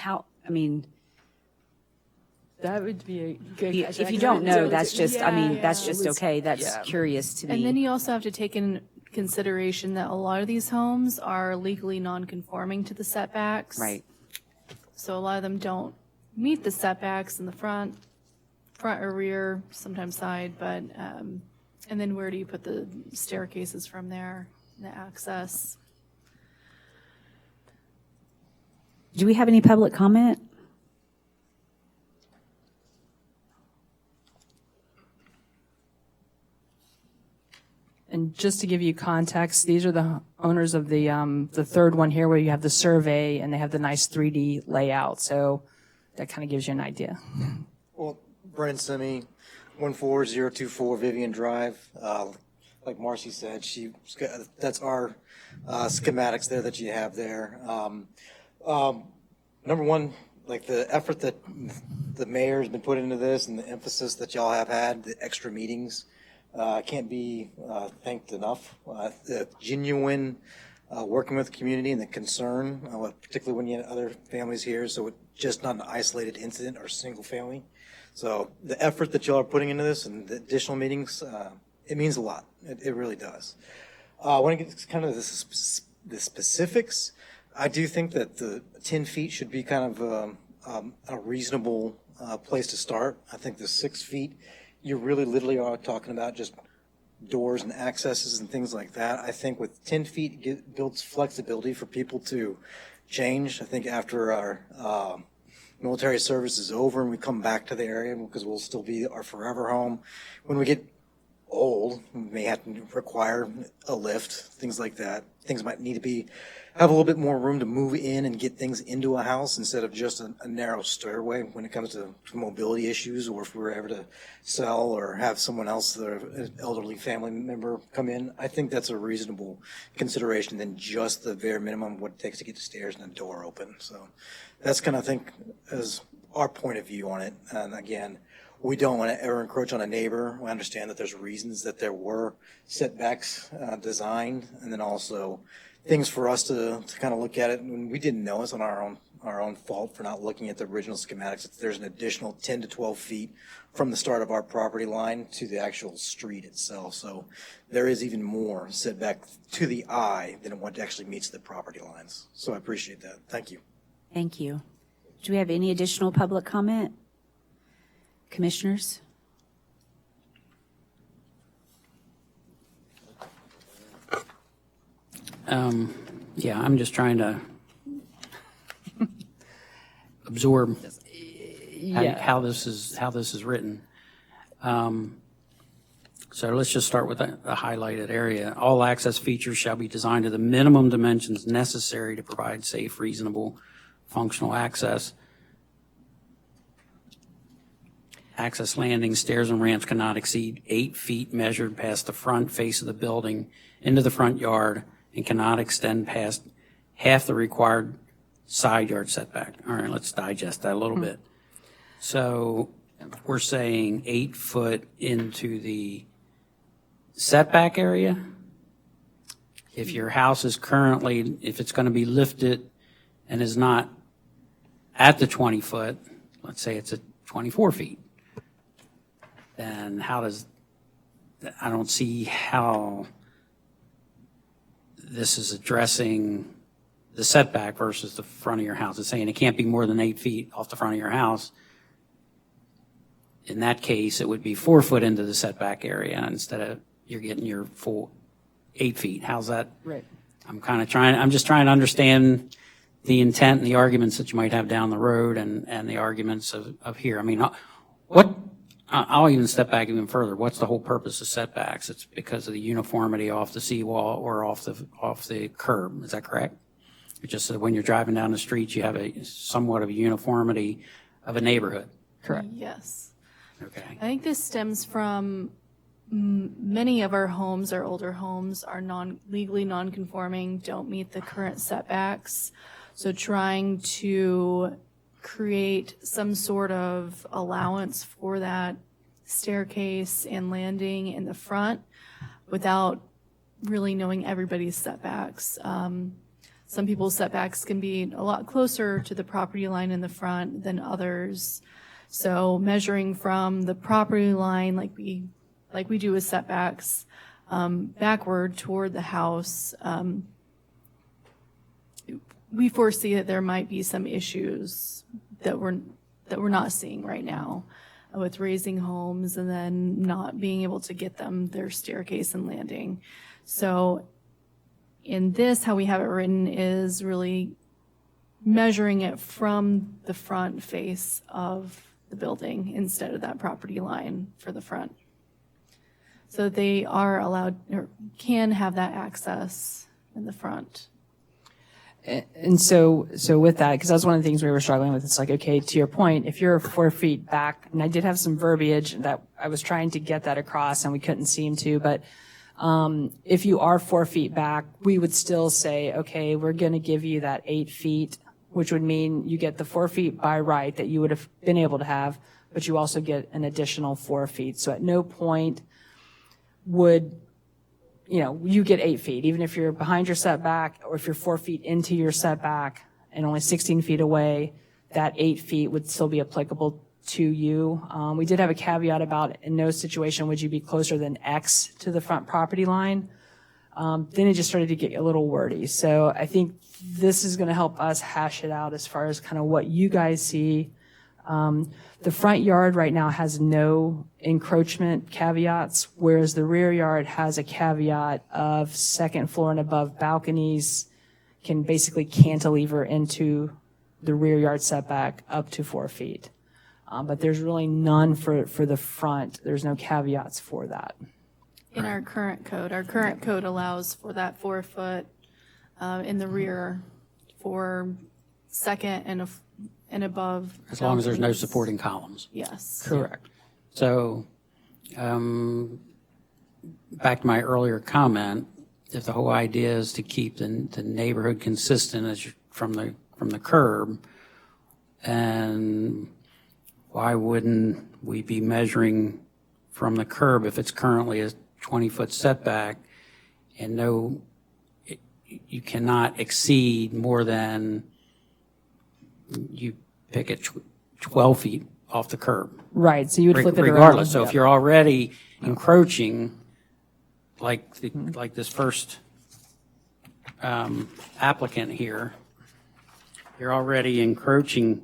That would be a good If you don't know, that's just, that's just It was- okay. That's yeah. curious to me. And then you also have to take in consideration that a lot of these homes are legally non-conforming to the setbacks. Right. So a lot of them don't meet the setbacks in the front or rear, sometimes side, but, and then where do you put the staircases from there, the access? Do we have any public comment? And just to give you context, these are the owners of the third one here where you have the survey and they have the nice 3D layout. So that kind of gives you an idea. Well, Brennan Simi, 14024 Vivian Drive. Like Marcy said, that's our schematics there that you have there. Number one, like the effort that the mayor has been putting into this and the emphasis that y'all have had, the extra meetings, can't be thanked enough. The genuine working with the community and the concern, particularly when you have other families here, so it's just not an isolated incident or single family. So the effort that y'all are putting into this and the additional meetings, it means a lot. It really does. When it gets kind of the specifics, I do think that the 10 feet should be kind of a reasonable place to start. I think the 6 feet, you really literally are talking about just doors and accesses and things like that. I think with 10 feet, it builds flexibility for people to change. I think after our military service is over and we come back to the area, because we'll still be our forever home, when we get old, we may have to require a lift, things like that. Things might need to have a little bit more room to move in and get things into a house instead of just a narrow stairway when it comes to mobility issues, or if we were ever to sell or have someone else, an elderly family member, come in. I think that's a reasonable consideration than just the bare minimum of what it takes to get the stairs and the door open. So that's kind of, I think, as our point of view on it. And again, we don't want to ever encroach on a neighbor. We understand that there's reasons that there were setbacks designed, and then also things for us to kind of look at it. And we didn't know it's on our own fault for not looking at the original schematics. There's an additional 10 to 12 feet from the start of our property line to the actual street itself. So there is even more setback to the eye than what actually meets the property lines. So I appreciate that. Thank you. Thank you. Do we have any additional public comment? Commissioners? Yeah, I'm just trying to absorb how this is written. So let's just start with the highlighted area. All access features shall be designed to the minimum dimensions necessary to provide safe, reasonable, functional access. Access landings, stairs, and ramps cannot exceed 8 feet measured past the front face of the building into the front yard and cannot extend past half the required side yard setback. All right, let's digest that a little bit. So we're saying 8 foot into the setback area. If your house is currently, if it's going to be lifted and is not at the 20 foot, let's say it's at 24 feet, then I don't see how this is addressing the setback versus the front of your house. It's saying it can't be more than 8 feet off the front of your house. In that case, it would be 4 foot into the setback area instead of you're getting your full 8 feet. How's that? Right. I'm just trying to understand the intent and the arguments that you might have down the road and the arguments of here. I mean, I'll even step back even further. What's the whole purpose of setbacks? It's because of the uniformity off the seawall or off the curb. Is that correct? It's just that when you're driving down the street, you have somewhat of a uniformity of a neighborhood. Correct. Yes. Okay. I think this stems from many of our homes, our older homes, are legally non-conforming, don't meet the current setbacks. So trying to create some sort of allowance for that staircase and landing in the front without really knowing everybody's setbacks. Some people's setbacks can be a lot closer to the property line in the front than others. So measuring from the property line, like we do with setbacks, backward toward the house, we foresee that there might be some issues that we're not seeing right now with raising homes and then not being able to get them their staircase and landing. So in this, how we have it written is really measuring it from the front face of the building instead of that property line for the front. So they are allowed or can have that access in the front. And so with that, because that was one of the things we were struggling with, it's like, okay, to your point, if you're 4 feet back, and I did have some verbiage that I was trying to get that across and we couldn't seem to, but if you are 4 feet back, we would still say, okay, we're going to give you that 8 feet, which would mean you get the 4 feet by right that you would have been able to have, but you also get an additional 4 feet. So at no point would you get 8 feet, even if you're behind your setback or if you're 4 feet into your setback and only 16 feet away, that 8 feet would still be applicable to you. We did have a caveat about in no situation would you be closer than X to the front property line. Then it just started to get a little wordy. So I think this is going to help us hash it out as far as kind of what you guys see. The front yard right now has no encroachment caveats, whereas the rear yard has a caveat of second floor and above balconies can basically cantilever into the rear yard setback up to 4 feet. But there's really none for the front. There's no caveats for that. In our current code allows for that 4 foot in the rear for second and above. As long as there's no supporting columns. Yes. Correct. So, back to my earlier comment, if the whole idea is to keep the neighborhood consistent from the curb, and why wouldn't we be measuring from the curb if it's currently a 20-foot setback and you cannot exceed more than, you pick it 12 feet off the curb. Right, so you would flip it around. Regardless, so if you're already encroaching, like this first applicant here, you're already encroaching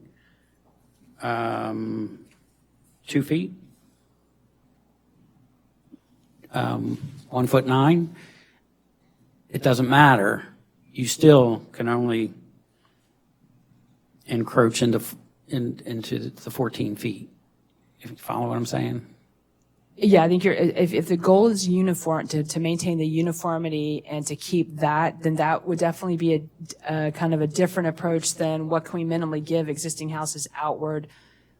2 feet, 1'9". It doesn't matter. You still can only encroach into the 14 feet. If you follow what I'm saying? Yeah, I think if the goal is uniform, to maintain the uniformity and to keep that, then that would definitely be a kind of a different approach than what can we minimally give existing houses outward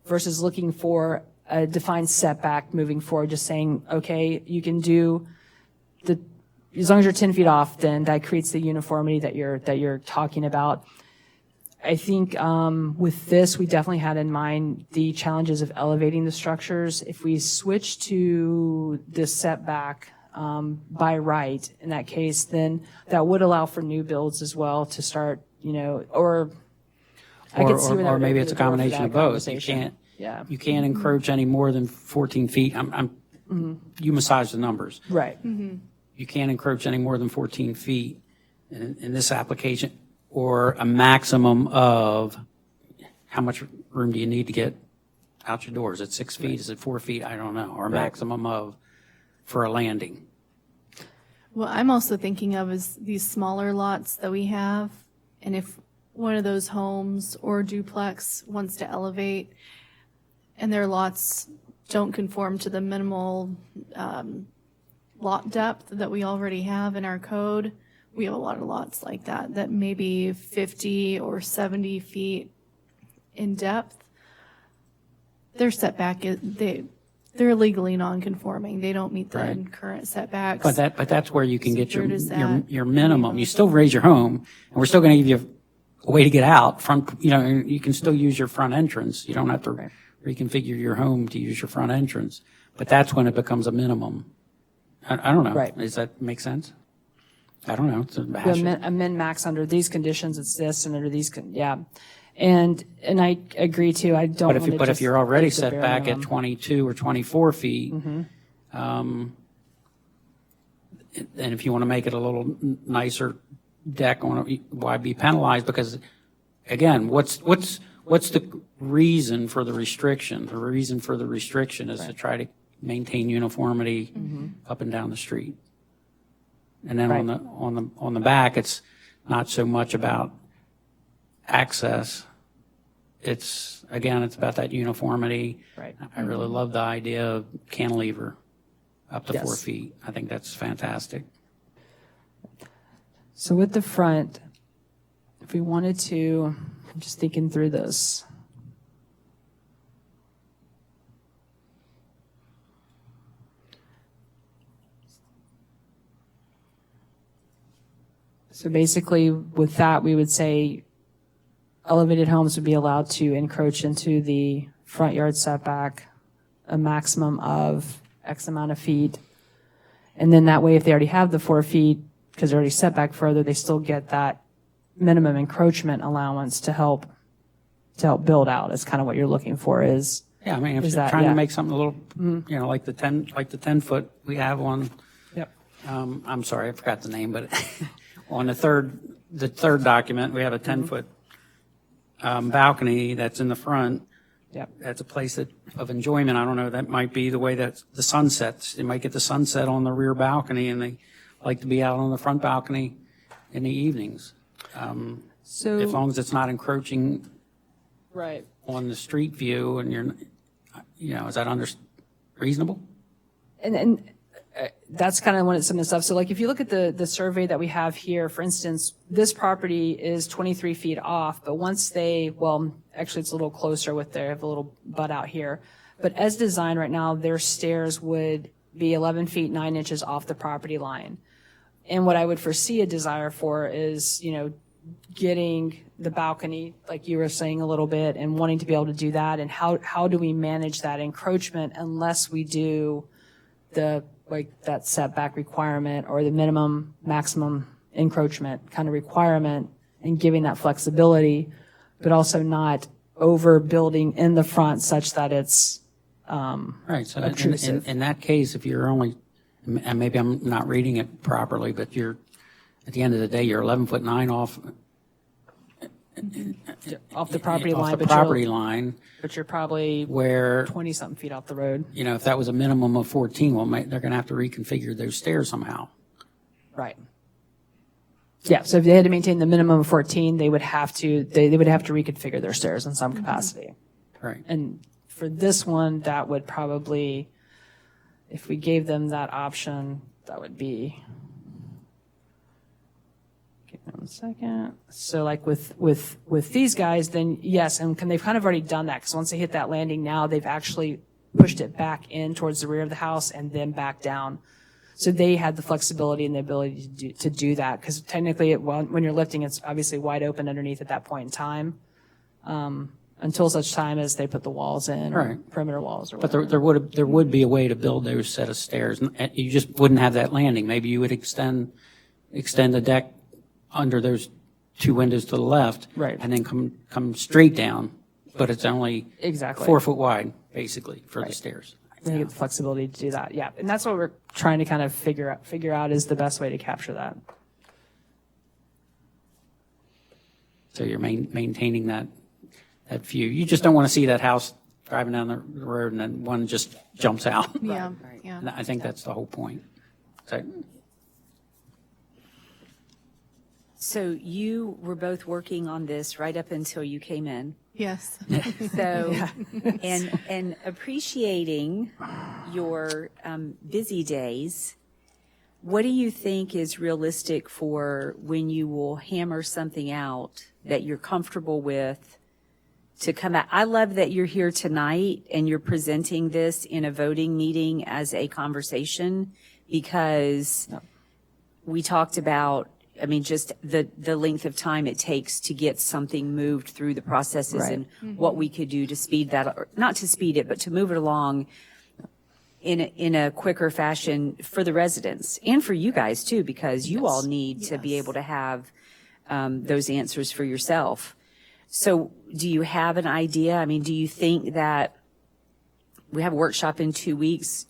versus looking for a defined setback moving forward, just saying, okay, you can do as long as you're 10 feet off, then that creates the uniformity that you're talking about. I think with this, we definitely had in mind the challenges of elevating the structures. If we switch to the setback by right, in that case, then that would allow for new builds as well to start, or maybe it's a combination of both. You can't encroach any more than 14 feet. You massage the numbers. Right. Mm-hmm. You can't encroach any more than 14 feet in this application, or a maximum of how much room do you need to get out your doors? Is it 6 feet? Is it 4 feet? I don't know. Or a maximum of for a landing. What I'm also thinking of is these smaller lots that we have, and if one of those homes or duplex wants to elevate and their lots don't conform to the minimal lot depth that we already have in our code, we have a lot of lots like that, that may be 50 or 70 feet in depth. Their setback, they're legally non-conforming. They don't meet the Right. current setbacks. But that's where you can So get where does that your minimum. You still raise your home, and we're still going to give you a way to get out. You can still use your front entrance. You don't have to reconfigure your home to use your front entrance. But that's when it becomes a minimum. I don't know. Right. Does that make sense? I don't know. It's a The hash. min-max under these conditions, it's this, and under these, yeah. And I agree too, I don't want to But if you're already leave the set bare back at minimum. 22 or 24 feet, and if you want to make it a little nicer deck on it, why be penalized? Because again, what's the reason for the restriction? The reason for the restriction is to try to maintain uniformity up and down the street. And then on the back, it's not so much about access. It's about that uniformity. Right. I really love the idea of cantilever up to 4 Yes. feet. I think that's fantastic. So with the front, if we wanted to, I'm just thinking through this. So basically, with that, we would say elevated homes would be allowed to encroach into the front yard setback a maximum of X amount of feet. And then that way, if they already have the 4 feet, because they're already set back further, they still get that minimum encroachment allowance to help build out. Is kind of what you're looking for is. Yeah, I mean, if Is you're that- trying yeah. to make something a little, like the 10 foot we have on, Yep. I'm sorry, I forgot the name, but on the third document, we have a 10-foot balcony that's in the front. Yep. That's a place of enjoyment. I don't know, that might be the way that the sun sets. They might get the sunset on the rear balcony, and they like to be out on the front balcony in the evenings. So. As long as it's not encroaching Right. on the street view, and is that reasonable? And that's kind of one of some of the stuff. So like if you look at the survey that we have here, for instance, this property is 23 feet off, but once actually it's a little closer they have a little butt out here. But as designed right now, their stairs would be 11 feet 9 inches off the property line. And what I would foresee a desire for is, getting the balcony, like you were saying a little bit, and wanting to be able to do that. And how do we manage that encroachment unless we do that setback requirement or the minimum maximum encroachment kind of requirement, and giving that flexibility, but also not overbuilding in the front such that it's Right, so obtrusive. in that case, if you're only, and maybe I'm not reading it properly, but at the end of the day, you're 11 foot 9 off off the property off line, the but property you're, line, but you're probably where, 20 something feet off the road. if that was a minimum of 14, well, they're going to have to reconfigure those stairs somehow. Right. Yeah, so if they had to maintain the minimum of 14, they would have to reconfigure their stairs in some capacity. Right. And for this one, that would probably, if we gave them that option, that would be, give me 1 second. So like with these guys, then yes, and they've kind of already done that, because once they hit that landing now, they've actually pushed it back in towards the rear of the house and then back down. So they had the flexibility and the ability to do that, because technically when you're lifting, it's obviously wide open underneath at that point in time, until such time as they put the walls in, or Right. perimeter walls or But whatever. there would be a way to build those set of stairs. And you just wouldn't have that landing. Maybe you would extend the deck under those 2 windows to the left. Right. And then come straight down, but it's only Exactly. 4 foot wide, basically, for the stairs. They get the flexibility to do that, yeah. And that's what we're trying to kind of figure out is the best way to capture that. So you're maintaining that view. You just don't want to see that house driving down the road and then one just jumps out. Yeah, yeah. And I think that's the whole point. So, So you were both working on this right up until you came in. Yes. So, and appreciating your busy days, what do you think is realistic for when you will hammer something out that you're comfortable with to come out? I love that you're here tonight and you're presenting this in a voting meeting as a conversation, because we talked about, I mean, just the length of time it takes to get something moved through the processes Right. and what we could do to speed that, or not to speed it, but to move it along in a quicker fashion for the residents and for you guys too, because you all need to be able to have those answers for yourself. So do you have an idea? I mean, do you think that we have a workshop in 2 weeks?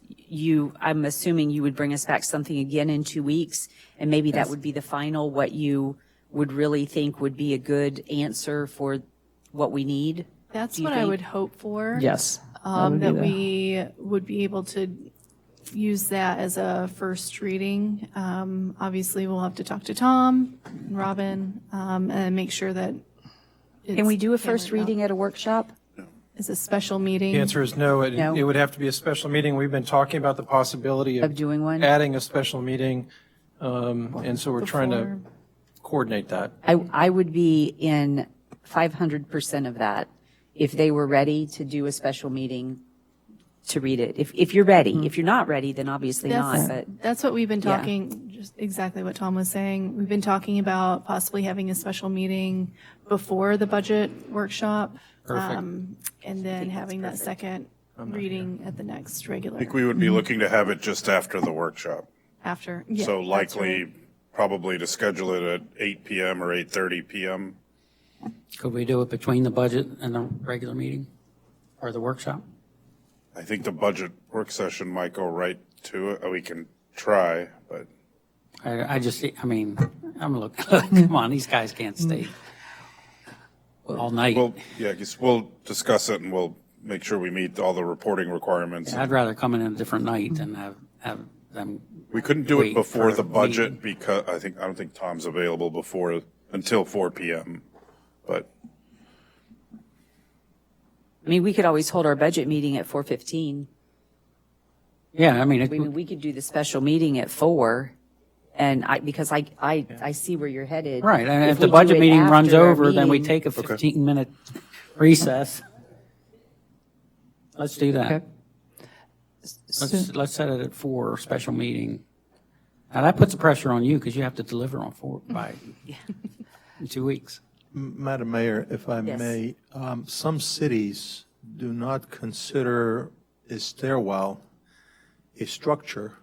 I'm assuming you would bring us back something again in 2 weeks, and maybe that would be the final, what you would really think would be a good answer for what we need? That's what I would hope for. Yes. That we would be able to use that as a first reading. Obviously, we'll have to talk to Tom and Robin, and make sure that Can we do a first hammered out. reading at a workshop? As a special meeting. The answer is no. No. It would have to be a special meeting. We've been talking about the possibility Of doing one? adding a special meeting, and so we're trying to Before. coordinate that. I would be in 500% of that if they were ready to do a special meeting to read it. If you're ready. If you're not ready, then obviously not, but. That's what we've been Yeah. talking, just exactly what Tom was saying. We've been talking about possibly having a special meeting before the budget workshop. Perfect. And then having that second reading at the next regular. I think we would be looking to have it just after the workshop. After. Yeah, So that's likely, right. probably to schedule it at 8 PM or 8:30 PM. Could we do it between the budget and the regular meeting or the workshop? I think the budget work session might go right to it. We can try, but I just, I mean, I'm looking, come on, these guys can't stay all night. I guess we'll discuss it and we'll make sure we meet all the reporting requirements. I'd rather come in a different night than have them. We couldn't do it wait before for the the budget meeting. because I don't think Tom's available until 4 PM. But I mean, we could always hold our budget meeting at 4:15. Yeah, I mean, We could do the special meeting at 4, and because I see where you're headed. right, and if we the do budget it meeting runs after our over, then we meeting- take a 15-minute recess. Let's do that. Okay. Let's set it at 4, special meeting. Now, that puts the pressure on you because you have to deliver on 4 by in 2 weeks. Madam Mayor, if I Yes. may, some cities do not consider a stairwell a structure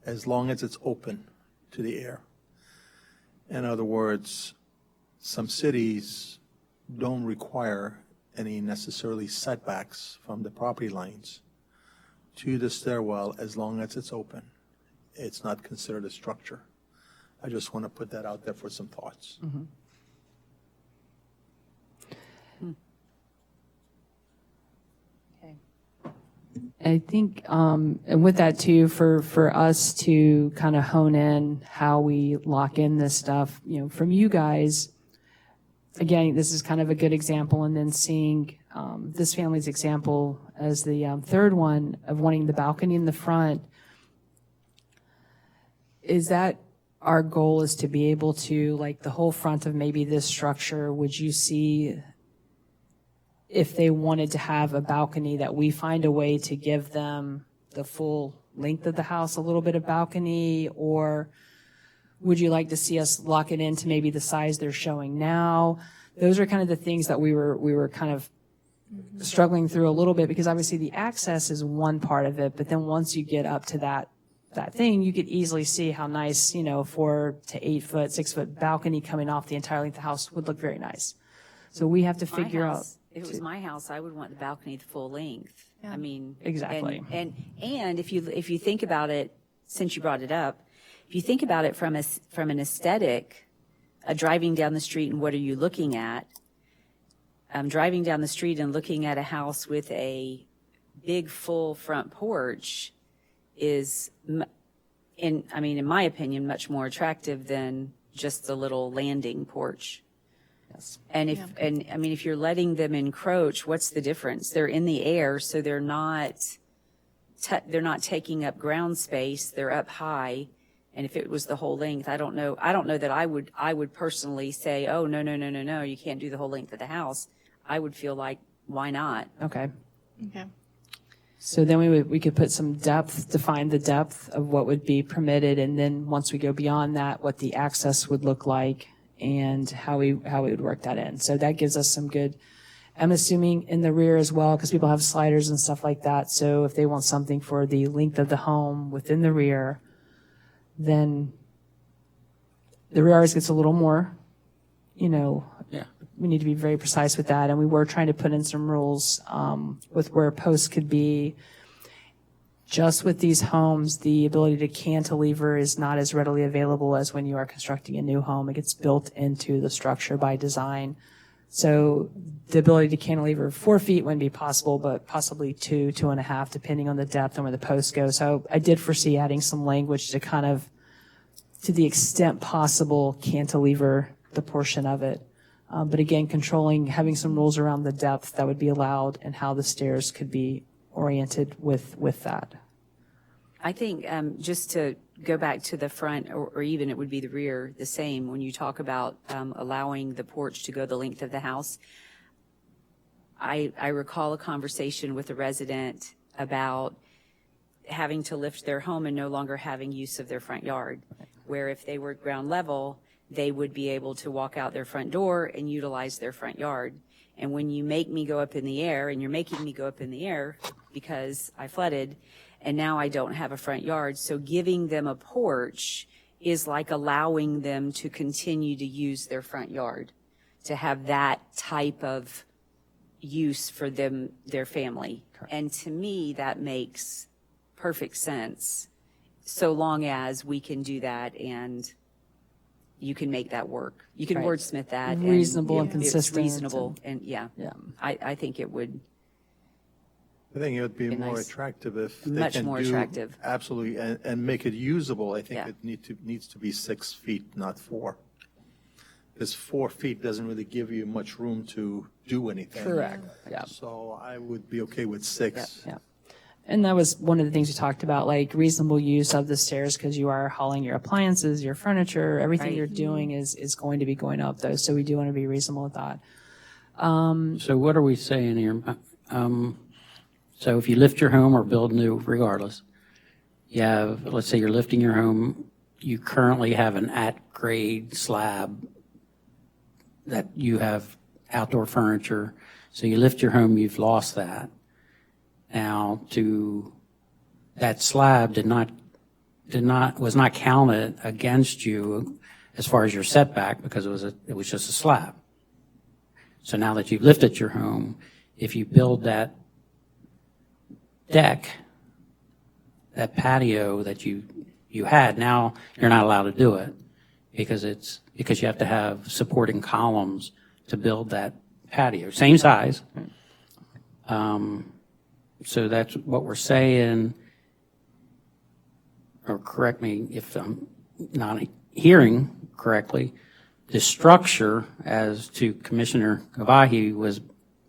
as long as it's open to the air. In other words, some cities don't require any necessarily setbacks from the property lines to the stairwell as long as it's open. It's not considered a structure. I just want to put that out there for some thoughts. I think, and with that too, for us to kind of hone in how we lock in this stuff, from you guys, again, this is kind of a good example, and then seeing this family's example as the third one of wanting the balcony in the front, is that our goal is to be able to, like the whole front of maybe this structure, would you see if they wanted to have a balcony that we find a way to give them the full length of the house, a little bit of balcony, or would you like to see us lock it into maybe the size they're showing now? Those are kind of the things that we were kind of struggling through a little bit, because obviously the access is one part of it, but then once you get up to that thing, you could easily see how nice, 4 to 8 foot, 6 foot balcony coming off the entire length of the house would look very nice. So we have to My figure out. house, If it was my house, I would want the balcony the full length. I mean. Exactly. And if you think about it, since you brought it up, if you think about it from an aesthetic, driving down the street and what are you looking at? Driving down the street and looking at a house with a big full front porch is, in my opinion, much more attractive than just the little landing porch. Yes. And if you're letting them encroach, what's the difference? They're in the air, so they're not taking up ground space. They're up high. And if it was the whole length, I don't know that I would personally say, oh, no, you can't do the whole length of the house. I would feel like, why not? Okay. Okay. So then we could put some depth, define the depth of what would be permitted, and then once we go beyond that, what the access would look like and how we would work that in. So that gives us some good, I'm assuming in the rear as well, because people have sliders and stuff like that. So if they want something for the length of the home within the rear, then the rear always gets a little more, Yeah. we need to be very precise with that. And we were trying to put in some rules with where posts could be. Just with these homes, the ability to cantilever is not as readily available as when you are constructing a new home. It gets built into the structure by design. So the ability to cantilever 4 feet wouldn't be possible, but possibly 2.5, depending on the depth and where the posts go. So I did foresee adding some language to kind of, to the extent possible, cantilever the portion of it. But again, having some rules around the depth that would be allowed and how the stairs could be oriented with that. I think just to go back to the front, or even it would be the rear, the same, when you talk about allowing the porch to go the length of the house. I recall a conversation with a resident about having to lift their home and no longer having use of their front yard, where if they were ground level, they would be able to walk out their front door and utilize their front yard. And when you make me go up in the air, and you're making me go up in the air because I flooded, and now I don't have a front yard, so giving them a porch is like allowing them to continue to use their front yard, to have that type of use for them, their family. Correct. And to me, that makes perfect sense, so long as we can do that and you can make that work. You can Right. wordsmith that. Reasonable and it's consistent. reasonable, and yeah. I think it would. I think it would be Be more nice. attractive if they Much can more do- attractive. Absolutely, and make it usable. I think Yeah. it needs to be 6 feet, not 4. Because 4 feet doesn't really give you much room to do anything. Correct. Yeah. So I would be okay with 6. Yeah. And that was one of the things we talked about, like reasonable use of the stairs, because you are hauling your appliances, your furniture, everything Right. you're doing is going to be going up though. So we do want to be reasonable with that. So what are we saying here? So if you lift your home or build new, regardless, you have, let's say you're lifting your home, you currently have an at-grade slab that you have outdoor furniture. So you lift your home, you've lost that. Now, that slab was not counted against you as far as your setback because it was just a slab. So now that you've lifted your home, if you build that deck, that patio that you had, now you're not allowed to do it because you have to have supporting columns to build that patio, same size. So that's what we're saying, or correct me if I'm not hearing correctly. The structure, as to Commissioner Gavahi was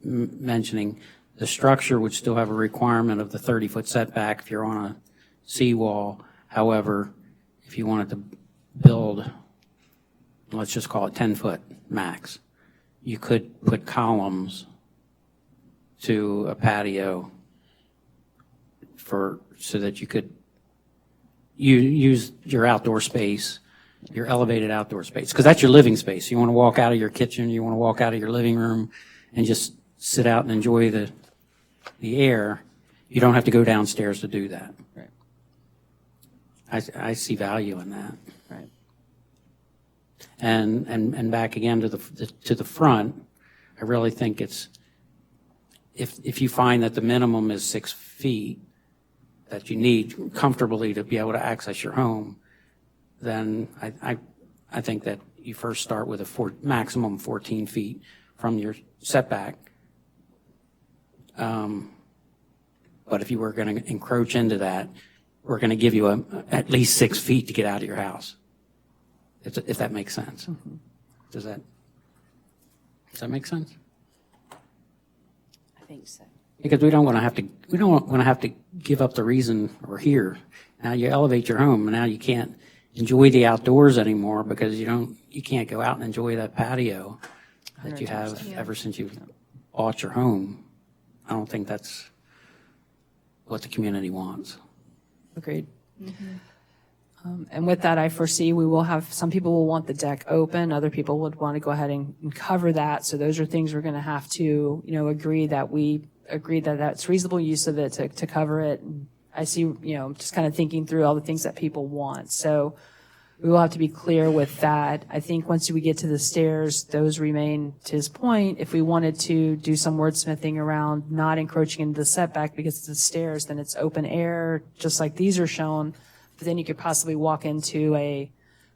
mentioning, the structure would still have a requirement of the 30-foot setback if you're on a seawall. However, if you wanted to build, let's just call it 10-foot max, you could put columns to a patio so that you could use your outdoor space, your elevated outdoor space, because that's your living space. You want to walk out of your kitchen, you want to walk out of your living room and just sit out and enjoy the air. You don't have to go downstairs to do that. Right. I see value in that. Right. And back again to the front, I really think it's, if you find that the minimum is 6 feet that you need comfortably to be able to access your home, then I think that you first start with a maximum 14 feet from your setback. But if you were going to encroach into that, we're going to give you at least 6 feet to get out of your house. if that makes sense. Does that make sense? I think so. Because we don't want to have to give up the reason we're here. Now you elevate your home, and now you can't enjoy the outdoors anymore because you can't go out and enjoy that patio that you have ever since you bought your home. I don't think that's what the community wants. Agreed. And with that, I foresee we will have, some people will want the deck open, other people would want to go ahead and cover that. So those are things we're going to have to, agree that that's reasonable use of it to cover it. And I see, just kind of thinking through all the things that people want. So we will have to be clear with that. I think once we get to the stairs, those remain, to his point. If we wanted to do some wordsmithing around not encroaching into the setback because it's the stairs, then it's open air, just like these are shown. But then you could possibly walk into a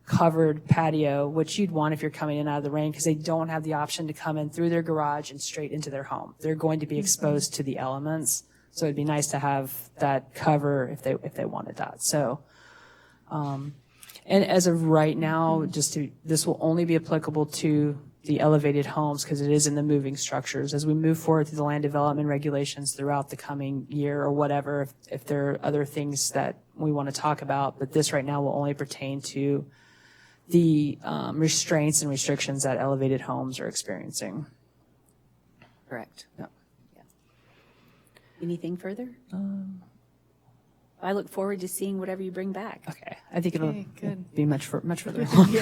covered patio, which you'd want if you're coming in out of the rain, because they don't have the option to come in through their garage and straight into their home. They're going to be exposed to the elements. So it'd be nice to have that cover if they wanted that. So, and as of right now, this will only be applicable to the elevated homes because it is in the moving structures. As we move forward through the land development regulations throughout the coming year or whatever, if there are other things that we want to talk about, but this right now will only pertain to the restraints and restrictions that elevated homes are experiencing. Correct. Yeah. Anything further? I look forward to seeing whatever you bring back. Okay, I think it'll good. be much further along.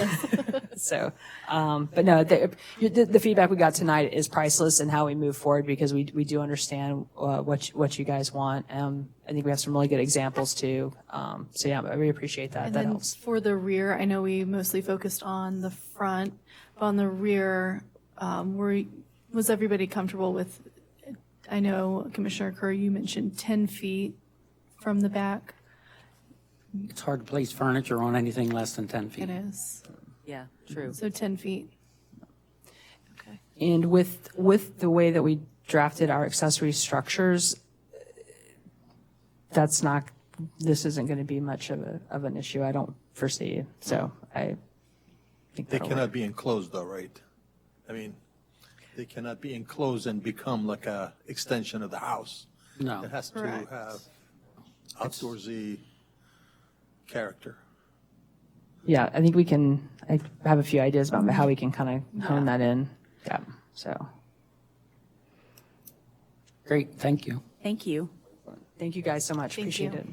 So, but no, the feedback we got tonight is priceless in how we move forward because we do understand what you guys want. I think we have some really good examples too. So yeah, I really appreciate that. And That then helps. for the rear, I know we mostly focused on the front, but on the rear, was everybody comfortable with, I know Commissioner Kerr, you mentioned 10 feet from the back. It's hard to place furniture on anything less than 10 feet. It is. Yeah, true. So 10 feet. Okay. And with the way that we drafted our accessory structures, this isn't going to be much of an issue. I don't foresee. So I think They that'll cannot work. be enclosed though, right? I mean, they cannot be enclosed and become like a extension of the house. No. It has to Correct. have outdoorsy character. Yeah, I think I have a few ideas about how we can kind of hone that in. Yeah, so. Great, thank you. Thank you. Thank you guys so much. Thank Appreciate you. it.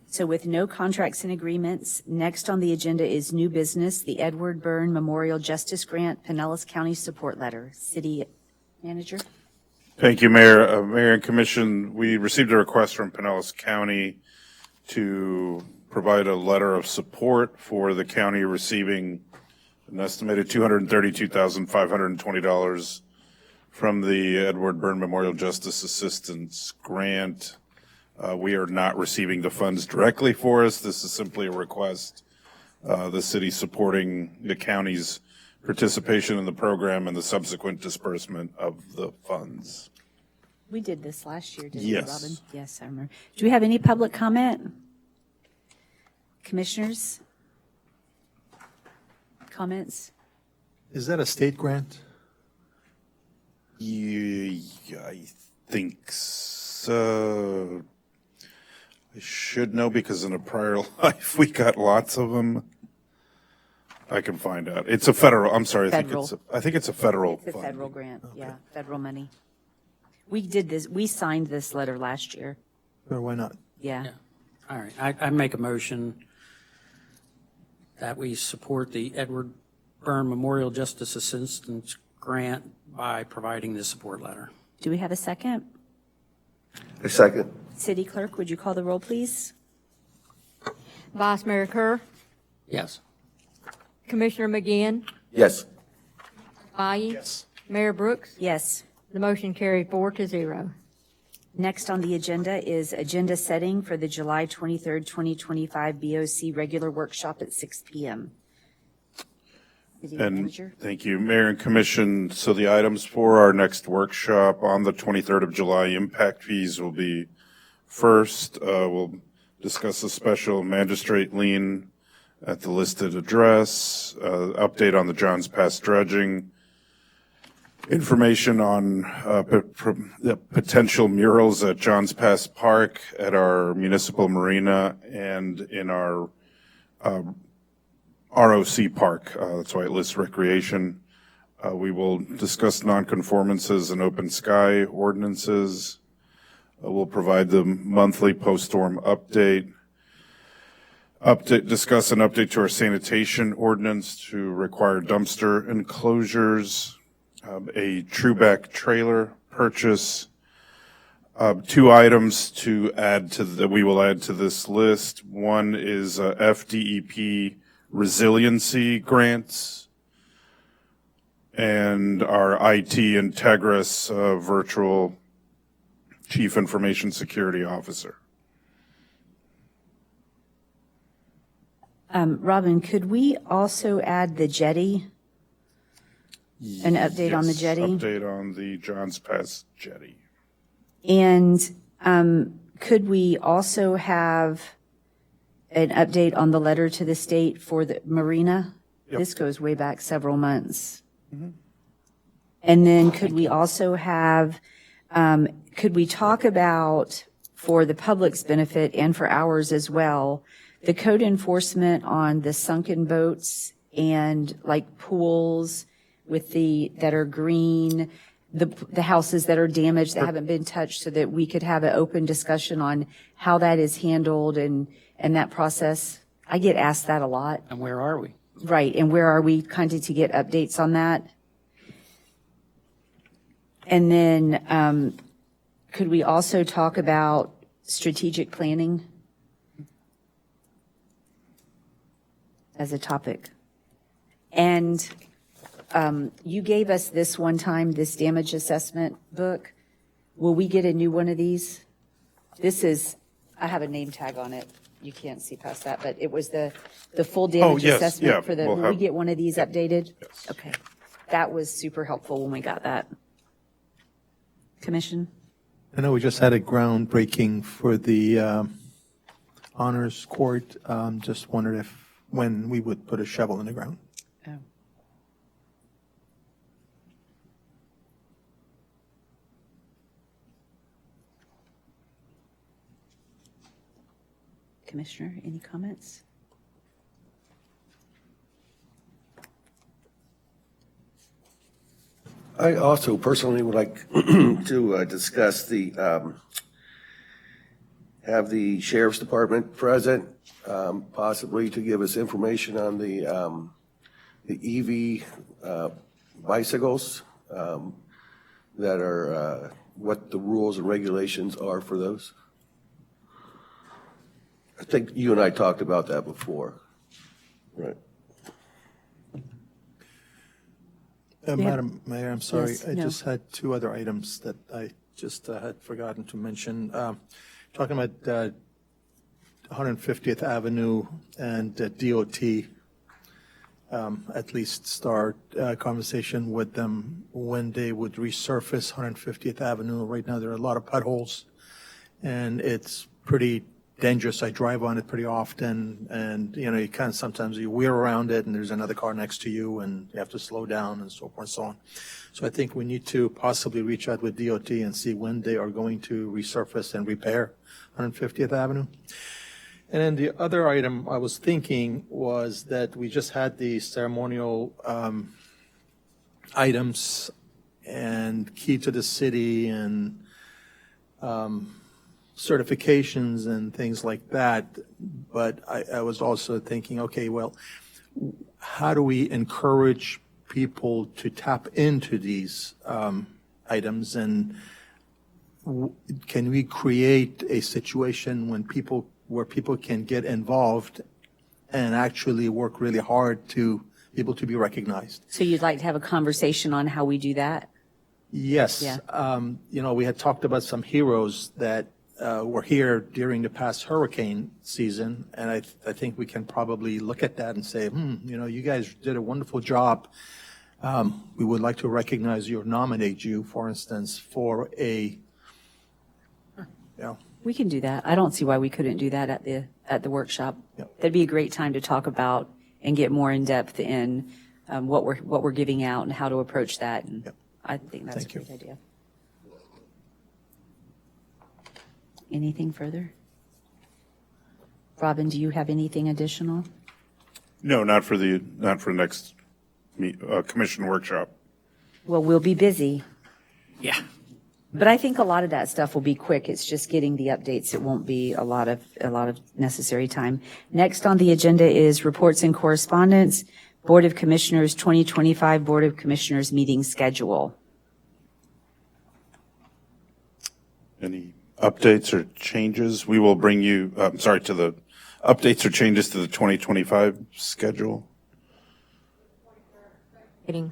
So with no contracts and agreements, next on the agenda is new business, the Edward Byrne Memorial Justice Grant, Pinellas County Support Letter. City Manager? Thank you, Mayor. Mayor and Commission, we received a request from Pinellas County to provide a letter of support for the county receiving an estimated $232,520 from the Edward Byrne Memorial Justice Assistance Grant. We are not receiving the funds directly for us. This is simply a request. The city supporting the county's participation in the program and the subsequent disbursement of the funds. We did this last year, didn't Yes. we, Robin? Yes, I remember. Do we have any public comment? Commissioners? Comments? Is that a state grant? Yeah, I think so. I should know because in a prior life, we got lots of them. I can find out. It's a federal, I'm sorry, I think it's a federal It's a fund. federal grant, yeah, federal money. We did this, we signed this letter last year, Or why not? yeah. All right, I make a motion that we support the Edward Byrne Memorial Justice Assistance Grant by providing the support letter. Do we have a second? A second. City Clerk, would you call the roll, please? Vice Mayor Kerr, Yes. Commissioner McGinn, Yes. Bayou. Mayor Brooks. Yes. The motion carried 4-0. Next on the agenda is agenda setting for the July 23rd, 2025 BOC regular workshop at 6 p.m. City And Manager? thank you, Mayor and Commission. So the items for our next workshop on the 23rd of July, impact fees will be first. We'll discuss a special magistrate lien at the listed address, update on the Johns Pass dredging, information on the potential murals at Johns Pass Park, at our municipal marina, and in our ROC park. That's why it lists recreation. We will discuss nonconformances and open sky ordinances. We'll provide the monthly post-storm update. Discuss an update to our sanitation ordinance to require dumpster enclosures, a Trueback trailer purchase, 2 items to add to that we will add to this list. One is FDEP resiliency grants and our IT Integris virtual Chief Information Security Officer. Robin, could we also add the jetty? An update on the jetty? Update on the Johns Pass jetty. And could we also have an update on the letter to the state for the marina? Yep. This goes way back several months. Mm-hmm. And then could we also have, could we talk about, for the public's benefit and for ours as well, the code enforcement on the sunken boats and like pools with that are green, the houses that are damaged that haven't been touched, so that we could have an open discussion on how that is handled and that process? I get asked that a lot. And where are we? Right, and where are we, kind of to get updates on that? And then could we also talk about strategic planning as a topic? And you gave us this one time, this damage assessment book. Will we get a new one of these? This is, I have a name tag on it. You can't see past that, but it was the full damage yes, assessment yeah, for the, we'll will we have- get one of these updated? Yes. Okay. That was super helpful when we got that. Commission? I know we just had a groundbreaking for the honors court. Just wondered when we would put a shovel in the ground. Oh. Commissioner, any comments? I also personally would like to discuss have the sheriff's department present, possibly to give us information on the EV bicycles that are, what the rules and regulations are for those. I think you and I talked about that before, right? Madam Mayor, I'm sorry. Yes, I no. just had 2 other items that I just had forgotten to mention. Talking about 150th Avenue and DOT, at least start a conversation with them when they would resurface 150th Avenue. Right now, there are a lot of potholes, and it's pretty dangerous. I drive on it pretty often, and, you know, you kind of sometimes you wear around it, and there's another car next to you, and you have to slow down and so forth and so on. So I think we need to possibly reach out with DOT and see when they are going to resurface and repair 150th Avenue. And then the other item I was thinking was that we just had the ceremonial items and key to the city and certifications and things like that. But I was also thinking, okay, well, how do we encourage people to tap into these items, and can we create a situation where people can get involved and actually work really hard to be able to be recognized? So you'd like to have a conversation on how we do that? Yes. Yeah. You know, we had talked about some heroes that were here during the past hurricane season, and I think we can probably look at that and say, you know, you guys did a wonderful job. We would like to recognize you or nominate you, for instance, for a We can do that. I don't see why we couldn't do that at the workshop. That'd be a great time to talk about and get more in depth in what we're giving out and how to approach that. And I think that's a great idea. Anything further? Robin, do you have anything additional? No, not for next commission workshop. Well, we'll be busy. Yeah. But I think a lot of that stuff will be quick. It's just getting the updates. It won't be a lot of necessary time. Next on the agenda is reports and correspondence, Board of Commissioners 2025 Board of Commissioners meeting schedule. Any updates or changes? We will bring you, to the updates or changes to the 2025 schedule. Meeting.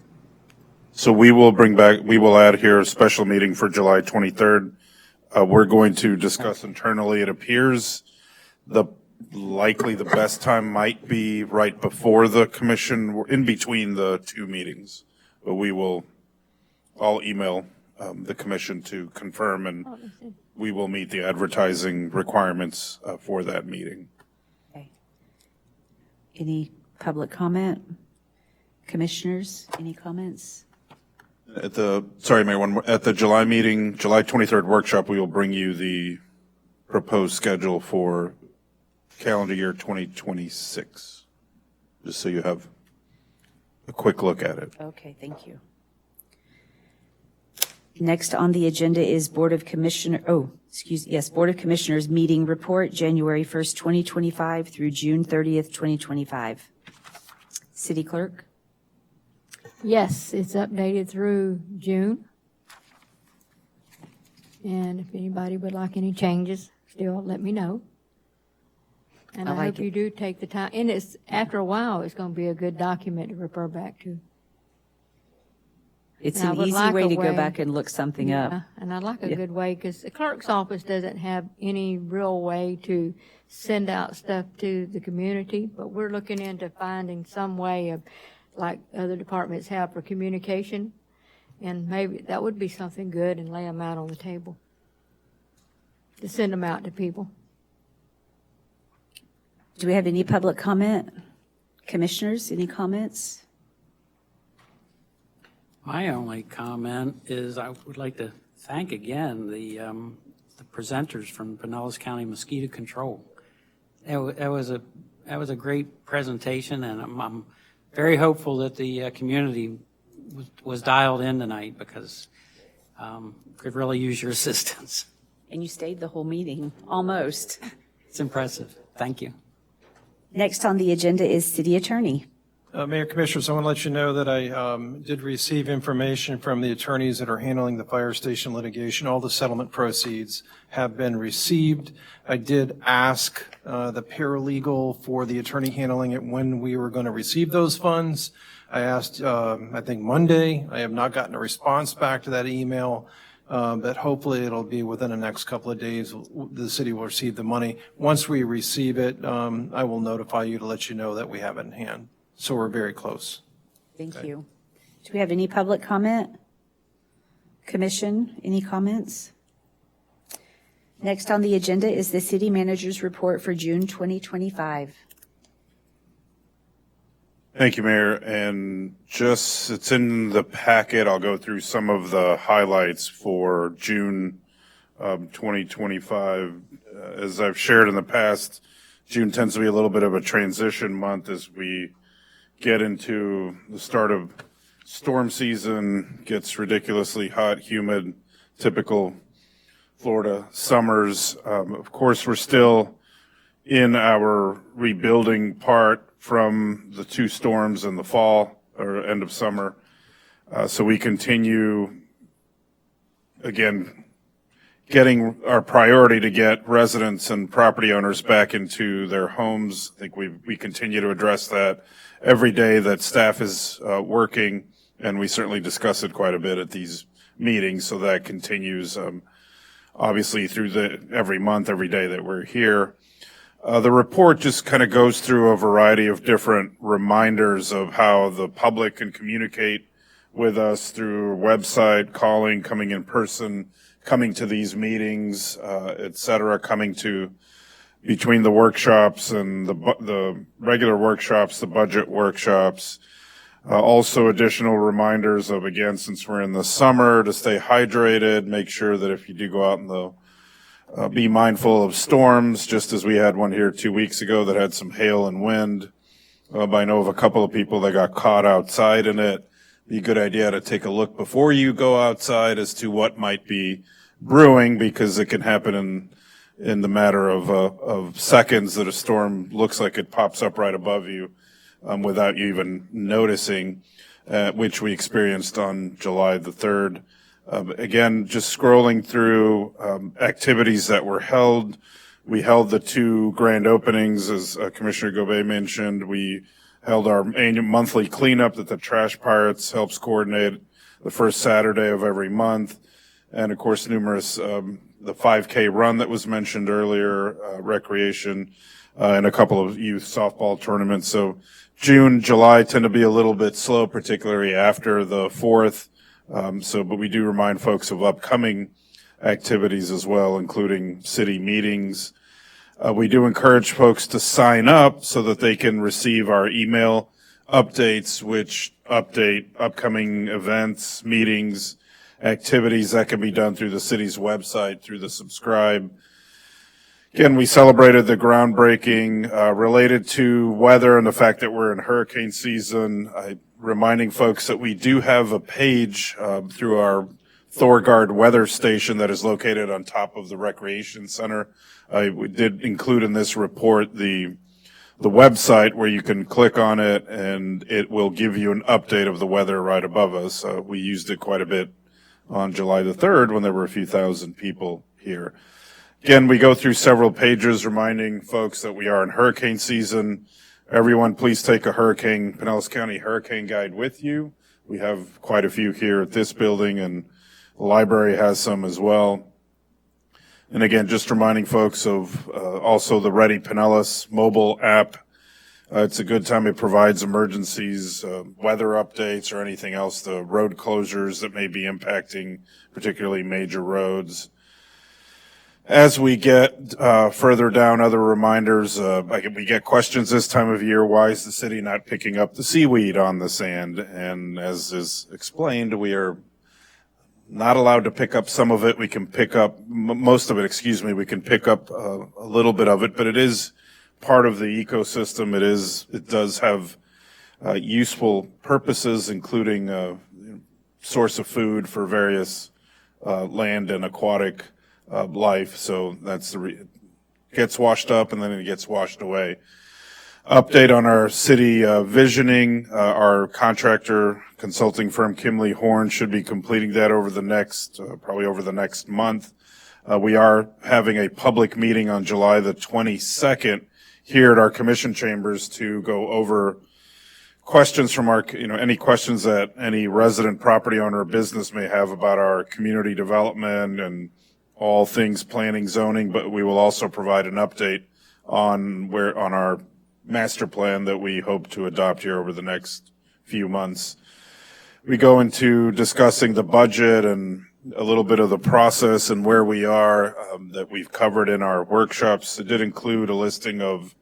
So we will add here a special meeting for July 23rd. We're going to discuss internally. It appears likely the best time might be right before the commission, in between the two meetings. But I'll email the commission to confirm, and we will meet the advertising requirements for that meeting. Okay. Any public comment? Commissioners, any comments? Sorry, Mayor, one more. At the July meeting, July 23rd workshop, we will bring you the proposed schedule for calendar year 2026, just so you have a quick look at it. Okay, thank you. Next on the agenda is Board of Commissioners meeting report, January 1st, 2025 through June 30th, 2025. City Clerk? Yes, it's updated through June. And if anybody would like any changes, still let me know. And I hope you do take the time. And it's, after a while, it's going to be a good document to refer back to. It's an easy way to go back and look something up. And I'd like a good way, because the clerk's office doesn't have any real way to send out stuff to the community, but we're looking into finding some way of, like other departments have for communication, and maybe that would be something good, and lay them out on the table to send them out to people. Do we have any public comment? Commissioners, any comments? My only comment is I would like to thank again the presenters from Pinellas County Mosquito Control. That was a great presentation, and I'm very hopeful that the community was dialed in tonight, because could really use your assistance. And you stayed the whole meeting, almost. It's impressive. Thank you. Next on the agenda is City Attorney. Mayor, Commissioners, I want to let you know that I did receive information from the attorneys that are handling the fire station litigation. All the settlement proceeds have been received. I did ask the paralegal for the attorney handling it when we were going to receive those funds. I asked, I think Monday. I have not gotten a response back to that email, but hopefully it'll be within the next couple of days. The city will receive the money. Once we receive it, I will notify you to let you know that we have it in hand. So we're very close. Thank you. Do we have any public comment? Commission, any comments? Next on the agenda is the city manager's report for June 2025. Thank you, Mayor. And it's in the packet. I'll go through some of the highlights for June 2025. As I've shared in the past, June tends to be a little bit of a transition month as we get into the start of storm season, gets ridiculously hot, humid, typical Florida summers. Of course, we're still in our rebuilding part from the two storms in the fall or end of summer. So we continue, again, getting our priority to get residents and property owners back into their homes. I think we continue to address that every day that staff is working, and we certainly discuss it quite a bit at these meetings, so that continues obviously through every month, every day that we're here. The report just kind of goes through a variety of different reminders of how the public can communicate with us through website, calling, coming in person, coming to these meetings, et cetera, coming to between the workshops and the regular workshops, the budget workshops. Also additional reminders of, again, since we're in the summer, to stay hydrated, make sure that if you do go out in the be mindful of storms, just as we had one here 2 weeks ago that had some hail and wind. I know of a couple of people that got caught outside in it. Be a good idea to take a look before you go outside as to what might be brewing, because it can happen in the matter of seconds that a storm looks like it pops up right above you without you even noticing, which we experienced on July the 3rd. Again, just scrolling through activities that were held. We held the 2 grand openings, as Commissioner Gobey mentioned. We held our annual monthly cleanup that the Trash Pirates helps coordinate the first Saturday of every month. And of course, numerous, the 5K run that was mentioned earlier, recreation, and a couple of youth softball tournaments. So June, July tend to be a little bit slow, particularly after the 4th. But we do remind folks of upcoming activities as well, including city meetings. We do encourage folks to sign up so that they can receive our email updates, which update upcoming events, meetings, activities that can be done through the city's website, through the subscribe. Again, we celebrated the groundbreaking related to weather and the fact that we're in hurricane season. Reminding folks that we do have a page through our Thorgard weather station that is located on top of the recreation center. We did include in this report the website where you can click on it and it will give you an update of the weather right above us. We used it quite a bit on July the 3rd when there were a few thousand people here. Again, we go through several pages reminding folks that we are in hurricane season. Everyone, please take a Pinellas County Hurricane Guide with you. We have quite a few here at this building, and the library has some as well. And again, just reminding folks of also the Ready Pinellas mobile app. It's a good time. It provides emergencies, weather updates, or anything else, the road closures that may be impacting particularly major roads. As we get further down, other reminders, we get questions this time of year, why is the city not picking up the seaweed on the sand? And as is explained, we are not allowed to pick up some of it. We can pick up most of it, we can pick up a little bit of it, but it is part of the ecosystem. It does have useful purposes, including source of food for various land and aquatic life. So that's gets washed up and then it gets washed away. Update on our city visioning. Our contractor consulting firm, Kimley Horn, should be completing that over the next, probably over the next month. We are having a public meeting on July the 22nd here at our commission chambers to go over questions from our, any questions that any resident, property owner, or business may have about our community development and all things planning, zoning, but we will also provide an update on our master plan that we hope to adopt here over the next few months. We go into discussing the budget and a little bit of the process and where we are that we've covered in our workshops. It did include a listing of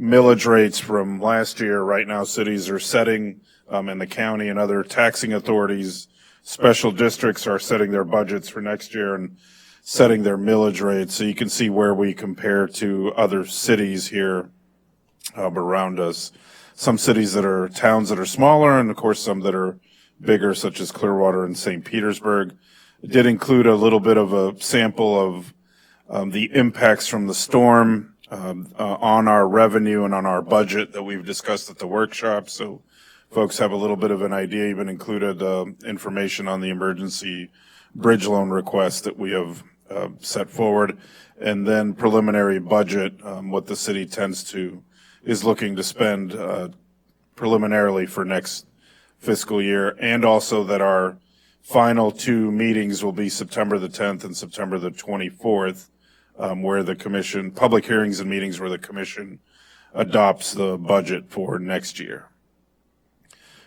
millage rates from last year. Right now, cities are setting, and the county and other taxing authorities, special districts are setting their budgets for next year and setting their millage rates. So you can see where we compare to other cities here around us. Some cities that are towns that are smaller, and of course some that are bigger, such as Clearwater and St. Petersburg. It did include a little bit of a sample of the impacts from the storm on our revenue and on our budget that we've discussed at the workshop. So folks have a little bit of an idea. Even included information on the emergency bridge loan request that we have set forward, and then preliminary budget, what the city is looking to spend preliminarily for next fiscal year, and also that our final 2 meetings will be September the 10th and September the 24th, where the commission, public hearings and meetings where the commission adopts the budget for next year.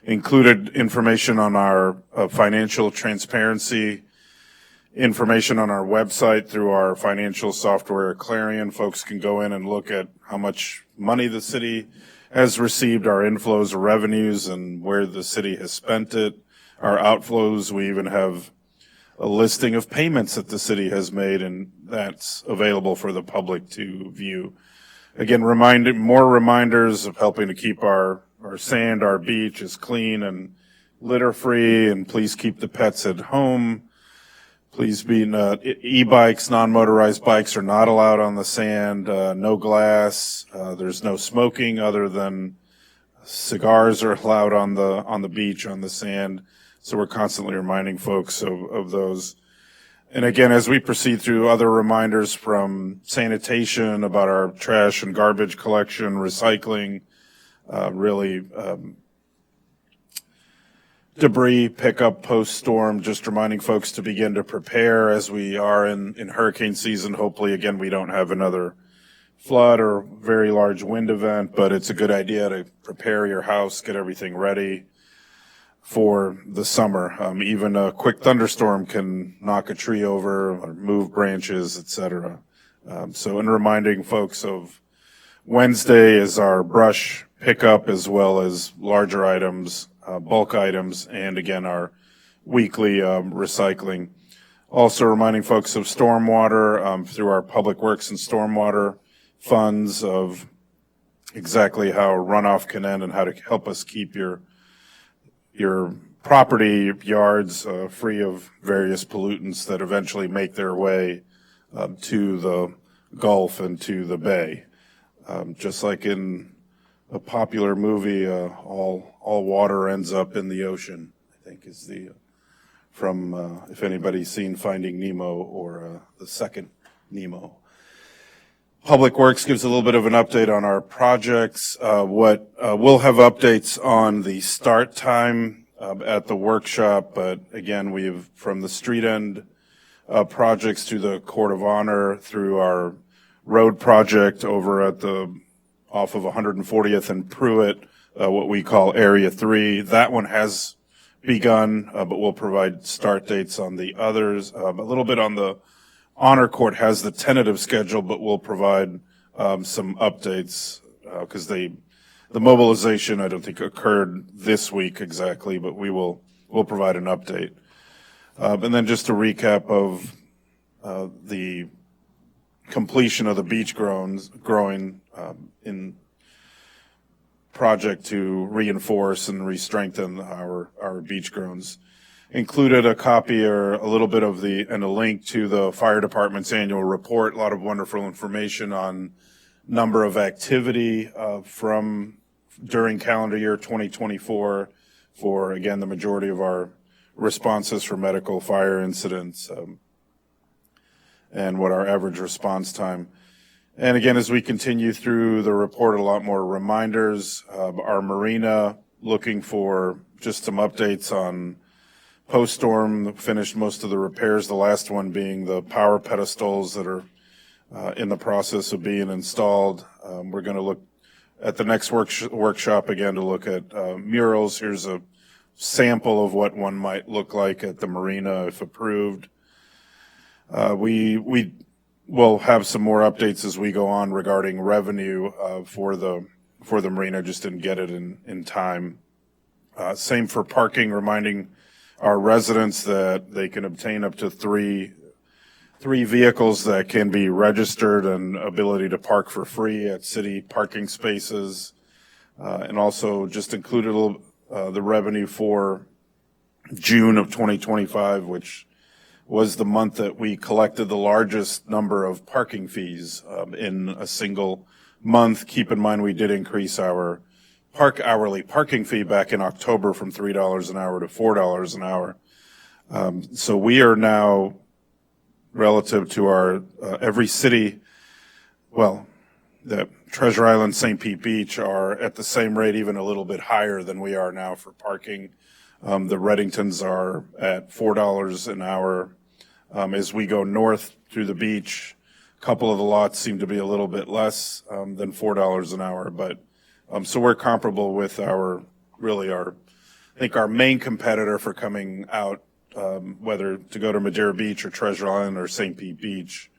Included information on our financial transparency information on our website through our financial software Clarion. Folks can go in and look at how much money the city has received, our inflows or revenues, and where the city has spent it, our outflows. We even have a listing of payments that the city has made, and that's available for the public to view. Again, more reminders of helping to keep our sand, our beach as clean and litter-free, and please keep the pets at home. Please be, e-bikes, non-motorized bikes are not allowed on the sand, no glass, there's no smoking other than cigars are allowed on the beach, on the sand. So we're constantly reminding folks of those. And again, as we proceed through other reminders from sanitation about our trash and garbage collection, recycling, debris pickup post-storm, just reminding folks to begin to prepare as we are in hurricane season. Hopefully, again, we don't have another flood or very large wind event, but it's a good idea to prepare your house, get everything ready for the summer. Even a quick thunderstorm can knock a tree over or move branches, etc. So in reminding folks of Wednesday is our brush pickup as well as larger items, bulk items, and again, our weekly recycling. Also reminding folks of stormwater through our public works and stormwater funds of exactly how runoff can end and how to help us keep your property yards free of various pollutants that eventually make their way to the Gulf and to the Bay. Just like in a popular movie, all water ends up in the ocean, I think is from if anybody's seen Finding Nemo or the second Nemo. Public Works gives a little bit of an update on our projects. We'll have updates on the start time at the workshop, but again, we've from the street end projects to the Court of Honor through our road project over at off of 140th and Pruitt, what we call Area 3. That one has begun, but we'll provide start dates on the others. A little bit on the Honor Court has the tentative schedule, but we'll provide some updates because the mobilization, I don't think, occurred this week exactly, but we'll provide an update. And then just a recap of the completion of the beach growing in project to reinforce and re-strengthen our beach grounds. Included a copy or a little bit of and a link to the fire department's annual report. A lot of wonderful information on number of activity from during calendar year 2024 for, again, the majority of our responses for medical fire incidents and what our average response time. And again, as we continue through the report, a lot more reminders. Our marina looking for just some updates on post-storm, finished most of the repairs, the last one being the power pedestals that are in the process of being installed. We're going to look at the next workshop again to look at murals. Here's a sample of what one might look like at the marina if approved. We will have some more updates as we go on regarding revenue for the marina. Just didn't get it in time. Same for parking, reminding our residents that they can obtain up to three vehicles that can be registered and ability to park for free at city parking spaces. And also just included the revenue for June of 2025, which was the month that we collected the largest number of parking fees in a single month. Keep in mind, we did increase our hourly parking fee back in October from $3 an hour to $4 an hour. So we are now, relative to our every city, well, the Treasure Island, St. Pete Beach are at the same rate, even a little bit higher than we are now for parking. The Reddingtons are at $4 an hour. As we go north through the beach, a couple of the lots seem to be a little bit less than $4 an hour, but so we're comparable with I think our main competitor for coming out whether to go to Madeira Beach or Treasure Island or St. Pete Beach,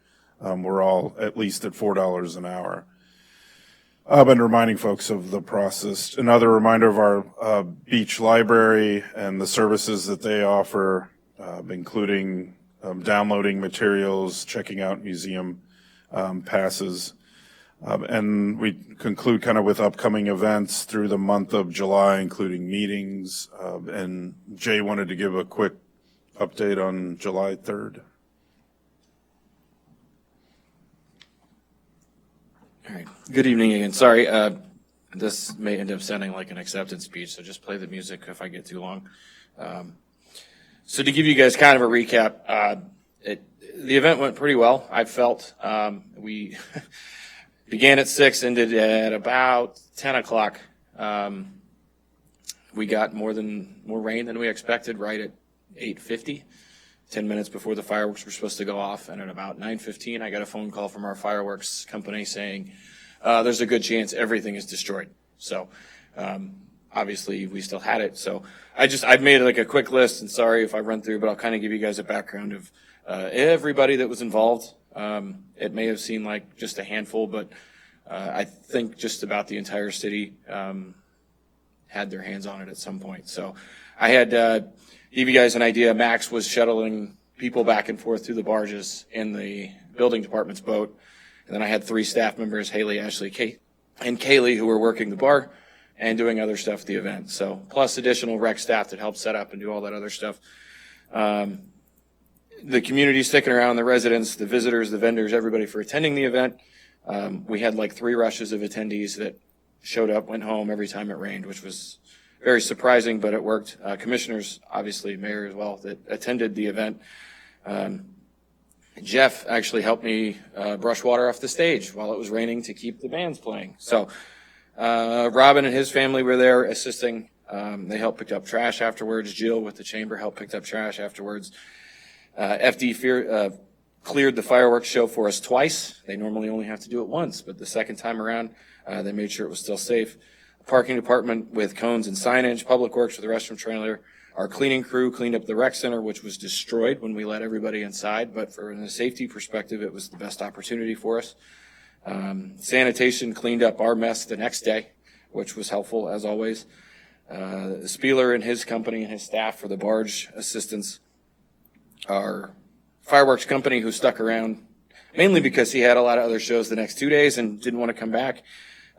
we're all at least at $4 an hour. I've been reminding folks of the process. Another reminder of our beach library and the services that they offer, including downloading materials, checking out museum passes. And we conclude kind of with upcoming events through the month of July, including meetings. And Jay wanted to give a quick update on July 3rd. All right. Good evening again. Sorry, this may end up sounding like an acceptance speech, so just play the music if I get too long. So to give you guys kind of a recap, the event went pretty well, I felt. We began at 6, ended at about 10 o'clock. We got more rain than we expected right at 8:50. 10 minutes before the fireworks were supposed to go off, and at about 9:15, I got a phone call from our fireworks company saying, there's a good chance everything is destroyed. So, obviously, we still had it. So, I've made like a quick list, and sorry if I run through, but I'll kind of give you guys a background of everybody that was involved. It may have seemed like just a handful, but I think just about the entire city had their hands on it at some point. So, I had give you guys an idea, Max was shuttling people back and forth through the barges in the building department's boat. And then I had 3 staff members, Haley, Ashley, Kate, and Kaylee, who were working the bar and doing other stuff at the event. So plus additional rec staff that helped set up and do all that other stuff. The community sticking around, the residents, the visitors, the vendors, everybody for attending the event. We had like 3 rushes of attendees that showed up, went home every time it rained, which was very surprising, but it worked. Commissioners, obviously, mayor as well, that attended the event. Jeff actually helped me brush water off the stage while it was raining to keep the bands playing. So Robin and his family were there assisting. They helped pick up trash afterwards. Jill with the chamber helped pick up trash afterwards. FD cleared the fireworks show for us twice. They normally only have to do it once, but the second time around, they made sure it was still safe. Parking department with cones and signage, Public Works with the restroom trailer. Our cleaning crew cleaned up the rec center, which was destroyed when we let everybody inside, but from a safety perspective, it was the best opportunity for us. Sanitation cleaned up our mess the next day, which was helpful as always. Spieler and his company and his staff for the barge assistance. Our fireworks company who stuck around mainly because he had a lot of other shows the next 2 days and didn't want to come back.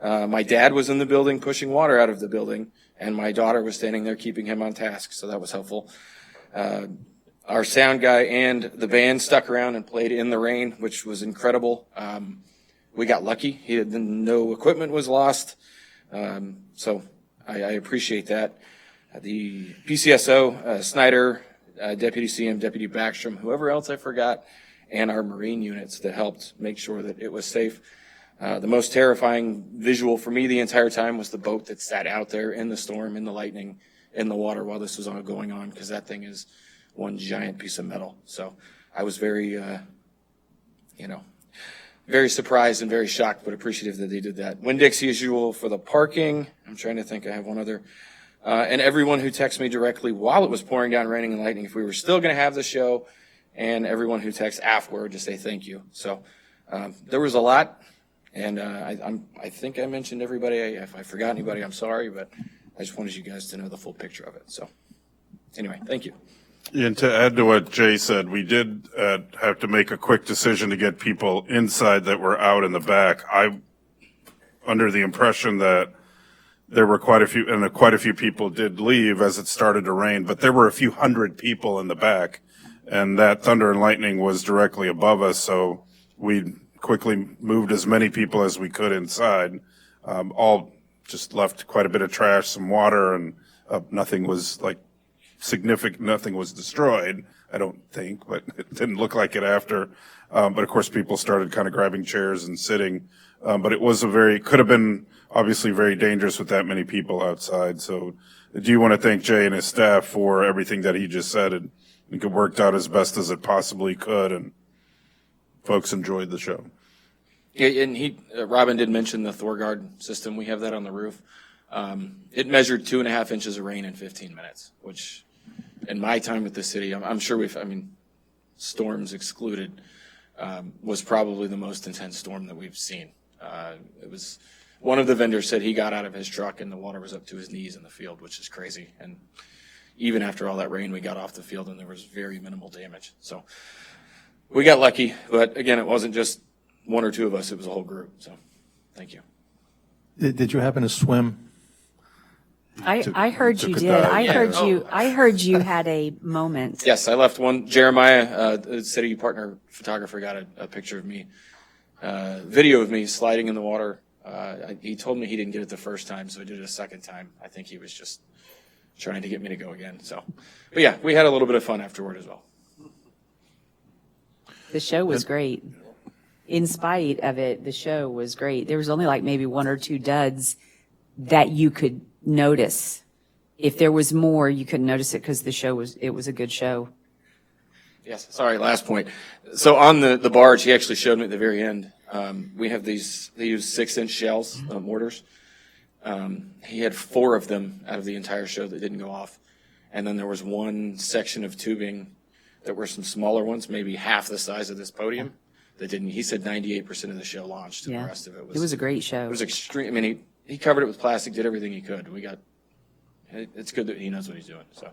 My dad was in the building pushing water out of the building, and my daughter was standing there keeping him on task, so that was helpful. Our sound guy and the band stuck around and played in the rain, which was incredible. We got lucky. No equipment was lost, so I appreciate that. The PCSO, Snyder, Deputy CM, Deputy Backstrom, whoever else I forgot, and our Marine units that helped make sure that it was safe. The most terrifying visual for me the entire time was the boat that sat out there in the storm, in the lightning, in the water while this was all going on, because that thing is one giant piece of metal. So I was very, very surprised and very shocked, but appreciative that they did that. Winn-Dixie as usual for the parking. I'm trying to think. I have one other. And everyone who texted me directly while it was pouring down, raining, and lightning, if we were still going to have the show, and everyone who texted afterward to say thank you. So there was a lot. And I think I mentioned everybody. If I forgot anybody, I'm sorry, but I just wanted you guys to know the full picture of it. So anyway, thank you. And to add to what Jay said, we did have to make a quick decision to get people inside that were out in the back. I, under the impression that there were quite a few people did leave as it started to rain, but there were a few hundred people in the back, and that thunder and lightning was directly above us, so we quickly moved as many people as we could inside. All just left quite a bit of trash, some water, and nothing was like significant. Nothing was destroyed, I don't think, but it didn't look like it after. But of course, people started kind of grabbing chairs and sitting. But it was could have been obviously very dangerous with that many people outside. So I do want to thank Jay and his staff for everything that he just said. And I think it worked out as best as it possibly could. And folks enjoyed the show. Yeah, and Robin did mention the ThorGuard system. We have that on the roof. It measured 2.5 inches of rain in 15 minutes, which in my time with the city, I'm sure storms excluded, was probably the most intense storm that we've seen. It was, one of the vendors said he got out of his truck and the water was up to his knees in the field, which is crazy. And even after all that rain, we got off the field and there was very minimal damage. So we got lucky, but again, it wasn't just one or two of us, it was a whole group. So thank you. Did you happen to swim? I heard you took a did. dive. I heard you had a moment. Yes, I left one. Jeremiah, the city partner photographer, got a picture of me, video of me sliding in the water. He told me he didn't get it the first time, so he did it a second time. I think he was just trying to get me to go again. So, but yeah, we had a little bit of fun afterward as well. The show was great. In spite of it, the show was great. There was only like maybe one or two duds that you could notice. If there was more, you couldn't notice it because it was a good show. Yes, sorry, last point. So on the barge, he actually showed me at the very end. We have these, they use 6-inch shells, mortars. He had 4 of them out of the entire show that didn't go off. And then there was one section of tubing that were some smaller ones, maybe half the size of this podium, that didn't. He said 98% of the show launched, and Yeah. the rest of it was. It was a great show. It was extreme. I mean, he covered it with plastic, did everything he could. It's good that he knows what he's doing, so.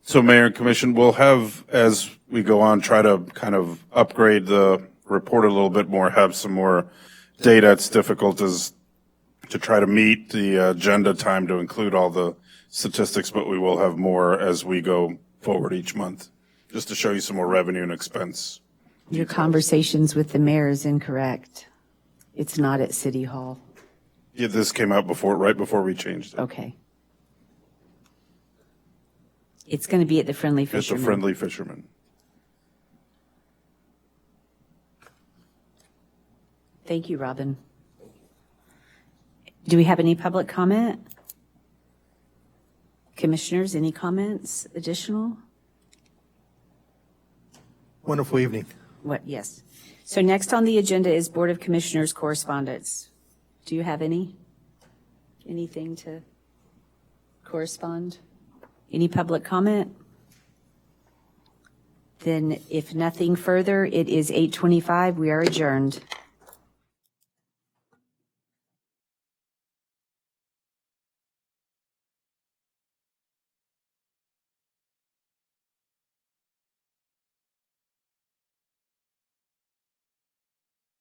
So Mayor and Commission, we'll have, as we go on, try to kind of upgrade the report a little bit more, have some more data. It's difficult as to try to meet the agenda time to include all the statistics, but we will have more as we go forward each month, just to show you some more revenue and expense. Your conversations with the mayor is incorrect. It's not at City Hall. Yeah, this came out right before we changed it. Okay. It's going to be at the Friendly It's a Fisherman. Friendly Fisherman. Thank you, Robin. Do we have any public comment? Commissioners, any comments additional? Wonderful evening. What? Yes. So next on the agenda is Board of Commissioners correspondence. Do you have anything to correspond? Any public comment? Then if nothing further, it is 8:25. We are adjourned.